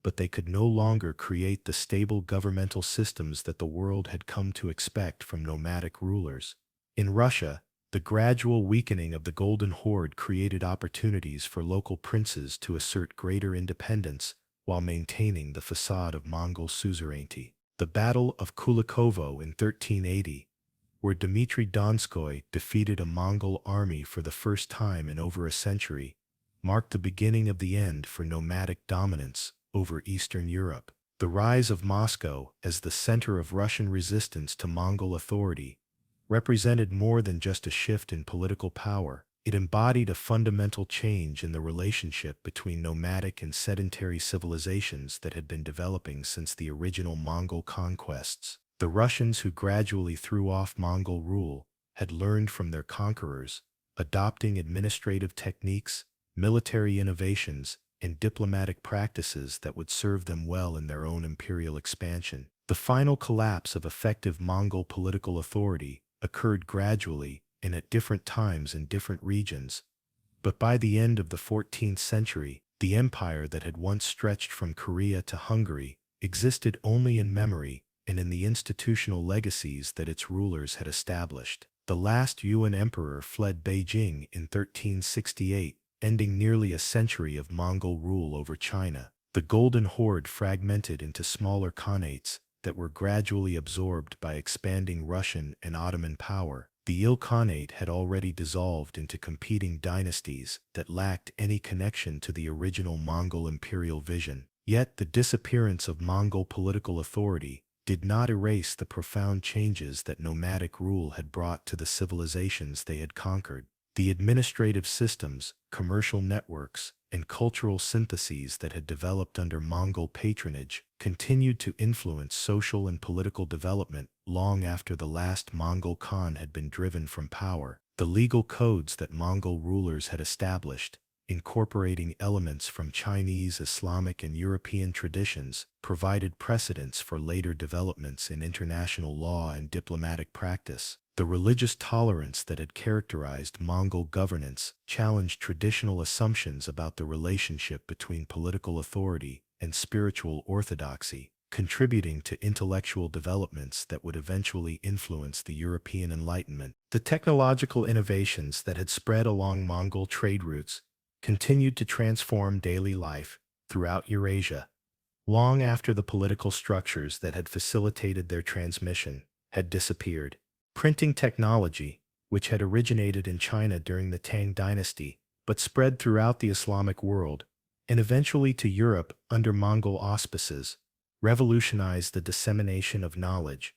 but they could no longer create the stable governmental systems that the world had come to expect from nomadic rulers. In Russia, the gradual weakening of the Golden Horde created opportunities for local princes to assert greater independence while maintaining the facade of Mongol suzerainty. The Battle of Kulikovo in 1380, where Dmitry Donskoy defeated a Mongol army for the first time in over a century, marked the beginning of the end for nomadic dominance over Eastern Europe. The rise of Moscow as the center of Russian resistance to Mongol authority represented more than just a shift in political power. It embodied a fundamental change in the relationship between nomadic and sedentary civilizations that had been developing since the original Mongol conquests. The Russians, who gradually threw off Mongol rule, had learned from their conquerors, adopting administrative techniques, military innovations, and diplomatic practices that would serve them well in their own imperial expansion. The final collapse of effective Mongol political authority occurred gradually and at different times in different regions, but by the end of the 14th century, the empire that had once stretched from Korea to Hungary existed only in memory and in the institutional legacies that its rulers had established. The last Yuan emperor fled Beijing in 1368, ending nearly a century of Mongol rule over China. The Golden Horde fragmented into smaller khanates that were gradually absorbed by expanding Russian and Ottoman power. The Ilkhanate had already dissolved into competing dynasties that lacked any connection to the original Mongol imperial vision. Yet the disappearance of Mongol political authority did not erase the profound changes that nomadic rule had brought to the civilizations they had conquered. The administrative systems, commercial networks, and cultural syntheses that had developed under Mongol patronage continued to influence social and political development long after the last Mongol Khan had been driven from power. The legal codes that Mongol rulers had established, incorporating elements from Chinese, Islamic, and European traditions, provided precedents for later developments in international law and diplomatic practice. The religious tolerance that had characterized Mongol governance challenged traditional assumptions about the relationship between political authority and spiritual orthodoxy, contributing to intellectual developments that would eventually influence the European Enlightenment. The technological innovations that had spread along Mongol trade routes continued to transform daily life throughout Eurasia, long after the political structures that had facilitated their transmission had disappeared. Printing technology, which had originated in China during the Tang dynasty, but spread throughout the Islamic world, and eventually to Europe under Mongol auspices, revolutionized the dissemination of knowledge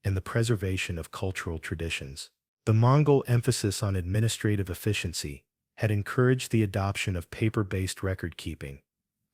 and the preservation of cultural traditions. The Mongol emphasis on administrative efficiency had encouraged the adoption of paper-based record-keeping,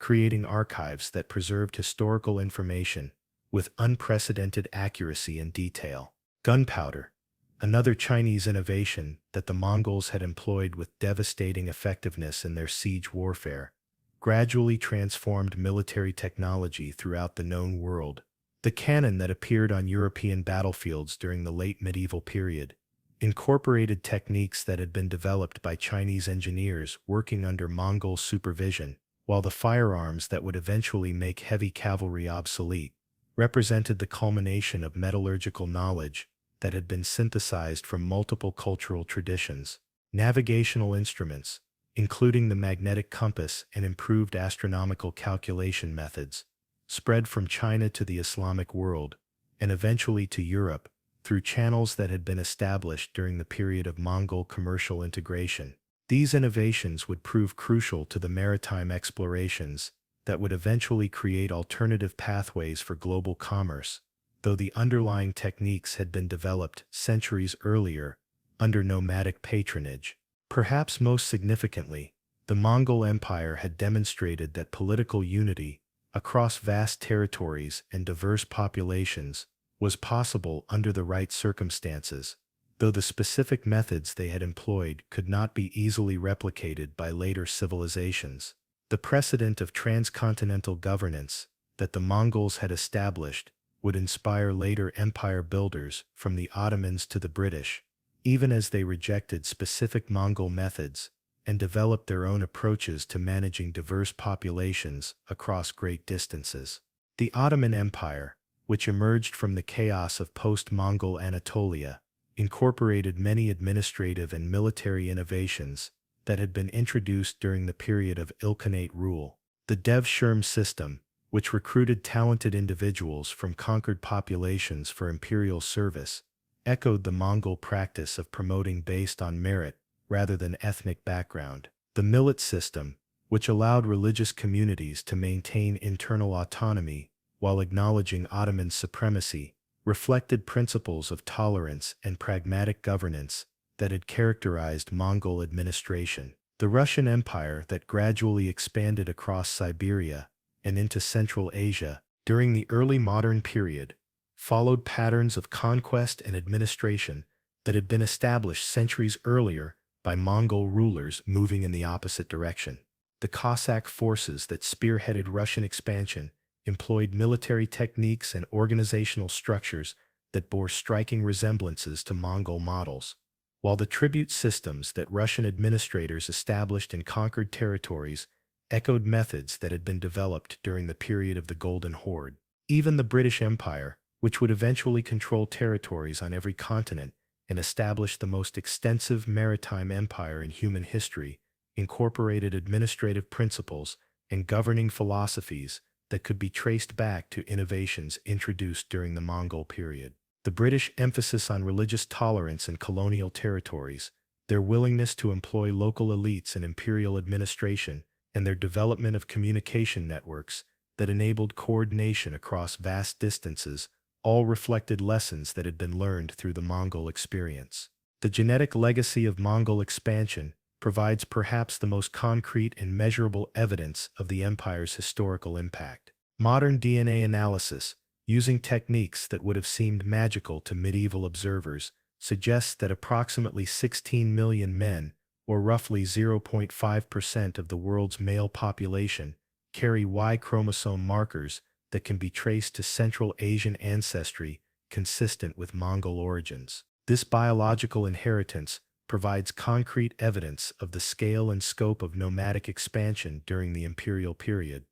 creating archives that preserved historical information with unprecedented accuracy and detail. Gunpowder, another Chinese innovation that the Mongols had employed with devastating effectiveness in their siege warfare, gradually transformed military technology throughout the known world. The cannon that appeared on European battlefields during the late medieval period incorporated techniques that had been developed by Chinese engineers working under Mongol supervision, while the firearms that would eventually make heavy cavalry obsolete represented the culmination of metallurgical knowledge that had been synthesized from multiple cultural traditions. Navigational instruments, including the magnetic compass and improved astronomical calculation methods, spread from China to the Islamic world, and eventually to Europe, through channels that had been established during the period of Mongol commercial integration. These innovations would prove crucial to the maritime explorations that would eventually create alternative pathways for global commerce, though the underlying techniques had been developed centuries earlier under nomadic patronage. Perhaps most significantly, the Mongol Empire had demonstrated that political unity across vast territories and diverse populations was possible under the right circumstances, though the specific methods they had employed could not be easily replicated by later civilizations. The precedent of transcontinental governance that the Mongols had established would inspire later empire builders from the Ottomans to the British, even as they rejected specific Mongol methods and developed their own approaches to managing diverse populations across great distances. The Ottoman Empire, which emerged from the chaos of post-Mongol Anatolia, incorporated many administrative and military innovations that had been introduced during the period of Ilkhanate rule. The Dev-Shurm system, which recruited talented individuals from conquered populations for imperial service, echoed the Mongol practice of promoting based on merit rather than ethnic background. The millet system, which allowed religious communities to maintain internal autonomy while acknowledging Ottoman supremacy, reflected principles of tolerance and pragmatic governance that had characterized Mongol administration. The Russian Empire that gradually expanded across Siberia and into Central Asia during the early modern period followed patterns of conquest and administration that had been established centuries earlier by Mongol rulers moving in the opposite direction. The Cossack forces that spearheaded Russian expansion employed military techniques and organizational structures that bore striking resemblances to Mongol models, while the tribute systems that Russian administrators established in conquered territories echoed methods that had been developed during the period of the Golden Horde. Even the British Empire, which would eventually control territories on every continent and establish the most extensive maritime empire in human history, incorporated administrative principles and governing philosophies that could be traced back to innovations introduced during the Mongol period. The British emphasis on religious tolerance in colonial territories, their willingness to employ local elites in imperial administration, and their development of communication networks that enabled coordination across vast distances all reflected lessons that had been learned through the Mongol experience. The genetic legacy of Mongol expansion provides perhaps the most concrete and measurable evidence of the empire's historical impact. Modern DNA analysis, using techniques that would have seemed magical to medieval observers, suggests that approximately 16 million men, or roughly 0.5% of the world's male population, carry Y chromosome markers that can be traced to Central Asian ancestry consistent with Mongol origins. This biological inheritance provides concrete evidence of the scale and scope of nomadic expansion during the imperial period,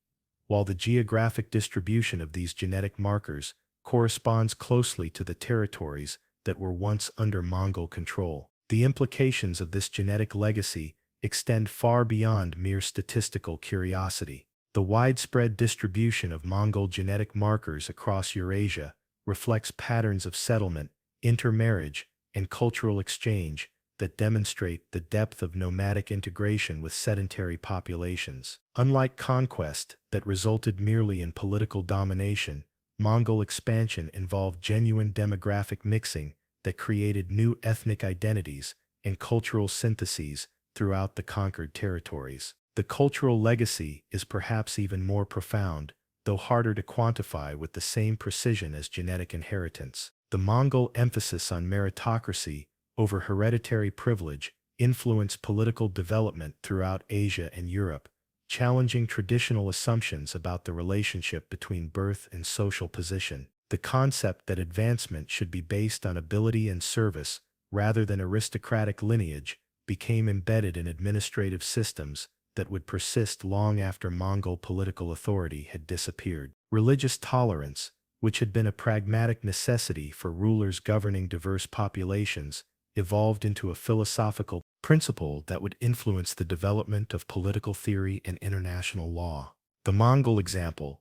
while the geographic distribution of these genetic markers corresponds closely to the territories that were once under Mongol control. The implications of this genetic legacy extend far beyond mere statistical curiosity. The widespread distribution of Mongol genetic markers across Eurasia reflects patterns of settlement, intermarriage, and cultural exchange that demonstrate the depth of nomadic integration with sedentary populations. Unlike conquest that resulted merely in political domination, Mongol expansion involved genuine demographic mixing that created new ethnic identities and cultural syntheses throughout the conquered territories. The cultural legacy is perhaps even more profound, though harder to quantify with the same precision as genetic inheritance. The Mongol emphasis on meritocracy over hereditary privilege influenced political development throughout Asia and Europe, challenging traditional assumptions about the relationship between birth and social position. The concept that advancement should be based on ability and service rather than aristocratic lineage became embedded in administrative systems that would persist long after Mongol political authority had disappeared. Religious tolerance, which had been a pragmatic necessity for rulers governing diverse populations, evolved into a philosophical principle that would influence the development of political theory and international law. The Mongol example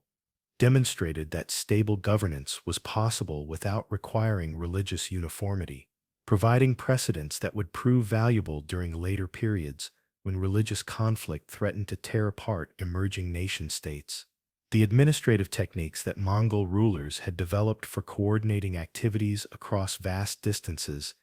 demonstrated that stable governance was possible without requiring religious uniformity, providing precedents that would prove valuable during later periods when religious conflict threatened to tear apart emerging nation-states. The administrative techniques that Mongol rulers had developed for coordinating activities across vast distances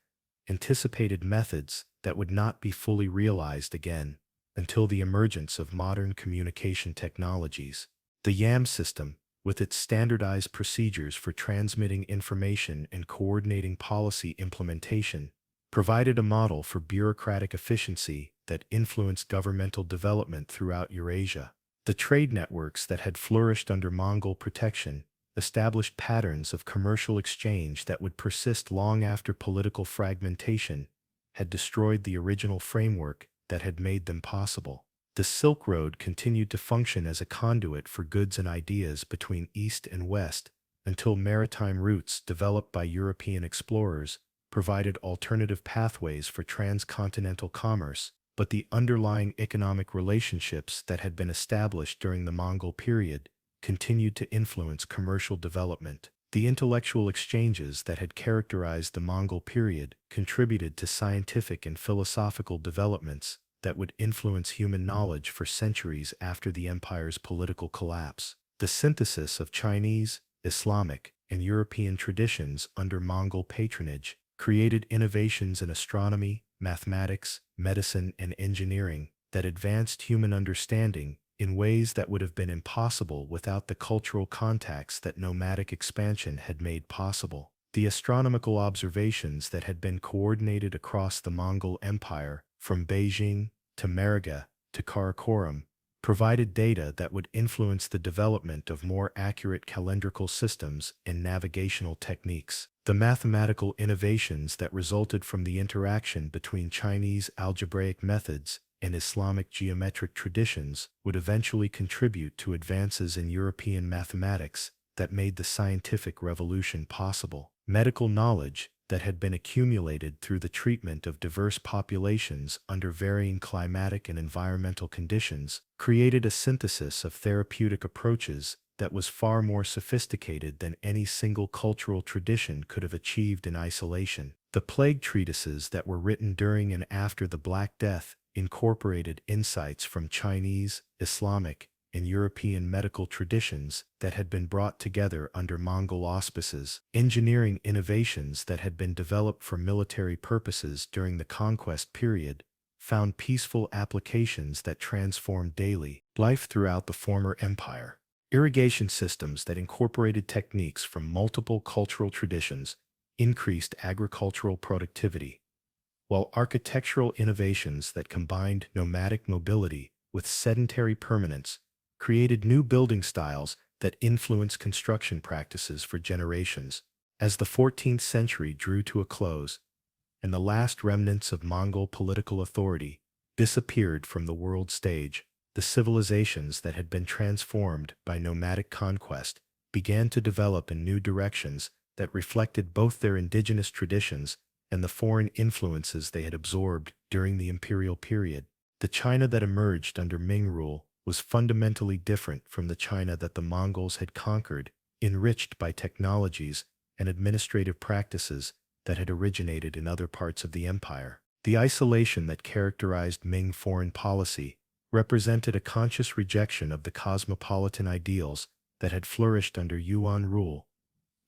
anticipated methods that would not be fully realized again until the emergence of modern communication technologies. The YAM system, with its standardized procedures for transmitting information and coordinating policy implementation, provided a model for bureaucratic efficiency that influenced governmental development throughout Eurasia. The trade networks that had flourished under Mongol protection established patterns of commercial exchange that would persist long after political fragmentation had destroyed the original framework that had made them possible. The Silk Road continued to function as a conduit for goods and ideas between East and West until maritime routes developed by European explorers provided alternative pathways for transcontinental commerce, but the underlying economic relationships that had been established during the Mongol period continued to influence commercial development. The intellectual exchanges that had characterized the Mongol period contributed to scientific and philosophical developments that would influence human knowledge for centuries after the empire's political collapse. The synthesis of Chinese, Islamic, and European traditions under Mongol patronage created innovations in astronomy, mathematics, medicine, and engineering that advanced human understanding in ways that would have been impossible without the cultural contacts that nomadic expansion had made possible. The astronomical observations that had been coordinated across the Mongol Empire, from Beijing to Mariga to Karakoram, provided data that would influence the development of more accurate calendrical systems and navigational techniques. The mathematical innovations that resulted from the interaction between Chinese algebraic methods and Islamic geometric traditions would eventually contribute to advances in European mathematics that made the scientific revolution possible. Medical knowledge that had been accumulated through the treatment of diverse populations under varying climatic and environmental conditions created a synthesis of therapeutic approaches that was far more sophisticated than any single cultural tradition could have achieved in isolation. The plague treatises that were written during and after the Black Death incorporated insights from Chinese, Islamic, and European medical traditions that had been brought together under Mongol auspices, engineering innovations that had been developed for military purposes during the conquest period, found peaceful applications that transformed daily life throughout the former empire. Irrigation systems that incorporated techniques from multiple cultural traditions increased agricultural productivity, while architectural innovations that combined nomadic mobility with sedentary permanence created new building styles that influenced construction practices for generations. As the 14th century drew to a close, and the last remnants of Mongol political authority disappeared from the world stage, the civilizations that had been transformed by nomadic conquest began to develop in new directions that reflected both their indigenous traditions and the foreign influences they had absorbed during the imperial period. The China that emerged under Ming rule was fundamentally different from the China that the Mongols had conquered, enriched by technologies and administrative practices that had originated in other parts of the empire. The isolation that characterized Ming foreign policy represented a conscious rejection of the cosmopolitan ideals that had flourished under Yuan rule.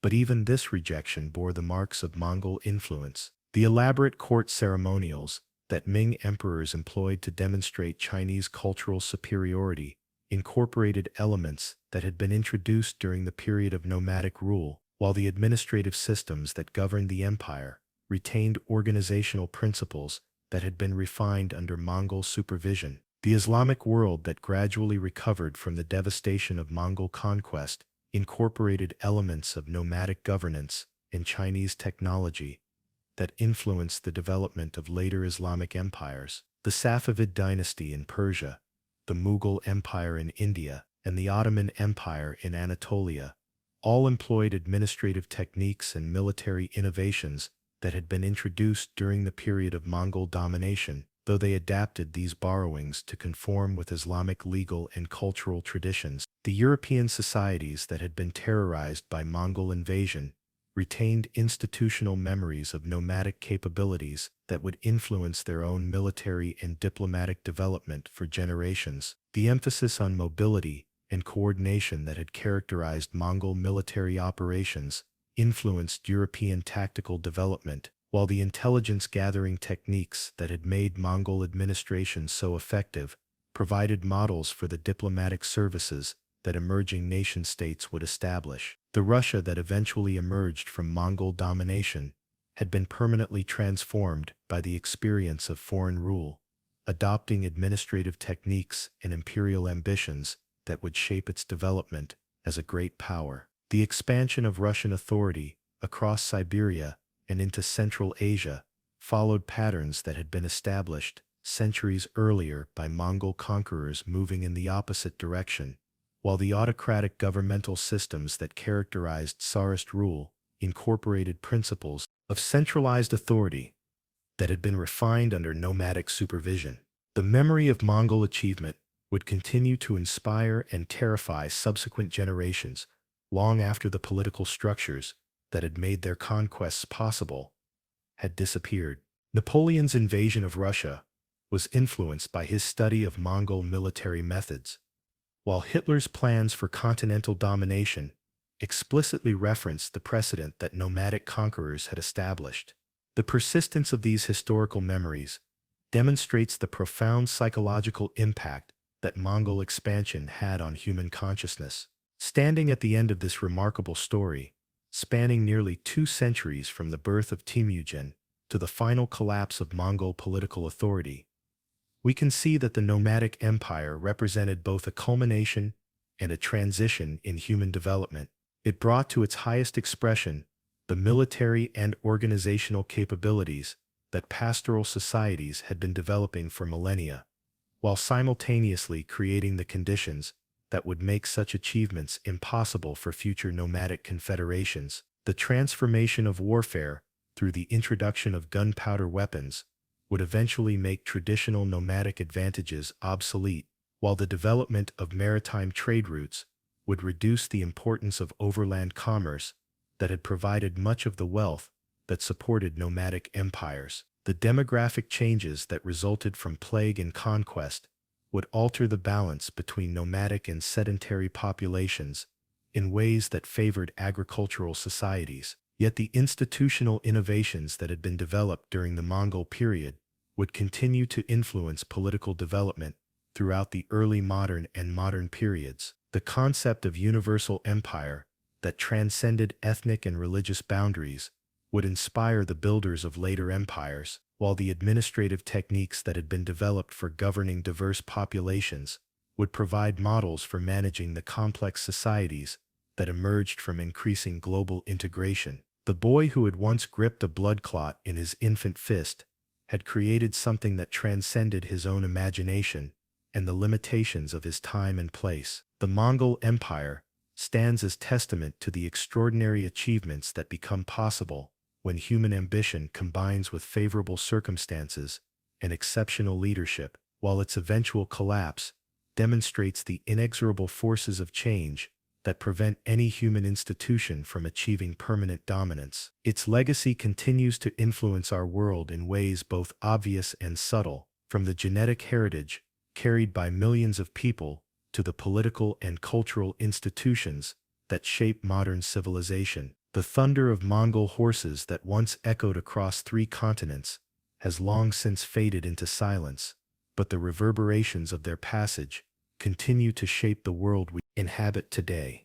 But even this rejection bore the marks of Mongol influence. The elaborate court ceremonials that Ming emperors employed to demonstrate Chinese cultural superiority incorporated elements that had been introduced during the period of nomadic rule, while the administrative systems that governed the empire retained organizational principles that had been refined under Mongol supervision. The Islamic world that gradually recovered from the devastation of Mongol conquest incorporated elements of nomadic governance and Chinese technology that influenced the development of later Islamic empires. The Safavid dynasty in Persia, the Mughal Empire in India, and the Ottoman Empire in Anatolia all employed administrative techniques and military innovations that had been introduced during the period of Mongol domination, though they adapted these borrowings to conform with Islamic legal and cultural traditions. The European societies that had been terrorized by Mongol invasion retained institutional memories of nomadic capabilities that would influence their own military and diplomatic development for generations. The emphasis on mobility and coordination that had characterized Mongol military operations influenced European tactical development, while the intelligence-gathering techniques that had made Mongol administration so effective provided models for the diplomatic services that emerging nation-states would establish. The Russia that eventually emerged from Mongol domination had been permanently transformed by the experience of foreign rule, adopting administrative techniques and imperial ambitions that would shape its development as a great power. The expansion of Russian authority across Siberia and into Central Asia followed patterns that had been established centuries earlier by Mongol conquerors moving in the opposite direction, while the autocratic governmental systems that characterized Tsarist rule incorporated principles of centralized authority that had been refined under nomadic supervision. The memory of Mongol achievement would continue to inspire and terrify subsequent generations long after the political structures that had made their conquests possible had disappeared. Napoleon's invasion of Russia was influenced by his study of Mongol military methods, while Hitler's plans for continental domination explicitly referenced the precedent that nomadic conquerors had established. The persistence of these historical memories demonstrates the profound psychological impact that Mongol expansion had on human consciousness. Standing at the end of this remarkable story, spanning nearly 2 centuries from the birth of Temujin to the final collapse of Mongol political authority, we can see that the nomadic empire represented both a culmination and a transition in human development. It brought to its highest expression the military and organizational capabilities that pastoral societies had been developing for millennia, while simultaneously creating the conditions that would make such achievements impossible for future nomadic confederations. The transformation of warfare through the introduction of gunpowder weapons would eventually make traditional nomadic advantages obsolete, while the development of maritime trade routes would reduce the importance of overland commerce that had provided much of the wealth that supported nomadic empires. The demographic changes that resulted from plague and conquest would alter the balance between nomadic and sedentary populations in ways that favored agricultural societies. Yet the institutional innovations that had been developed during the Mongol period would continue to influence political development throughout the early modern and modern periods. The concept of universal empire that transcended ethnic and religious boundaries would inspire the builders of later empires, while the administrative techniques that had been developed for governing diverse populations would provide models for managing the complex societies that emerged from increasing global integration. The boy who had once gripped a blood clot in his infant fist had created something that transcended his own imagination and the limitations of his time and place. The Mongol Empire stands as testament to the extraordinary achievements that become possible when human ambition combines with favorable circumstances and exceptional leadership, while its eventual collapse demonstrates the inexorable forces of change that prevent any human institution from achieving permanent dominance. Its legacy continues to influence our world in ways both obvious and subtle, from the genetic heritage carried by millions of people to the political and cultural institutions that shape modern civilization. The thunder of Mongol horses that once echoed across 3 continents has long since faded into silence, but the reverberations of their passage continue to shape the world we inhabit today.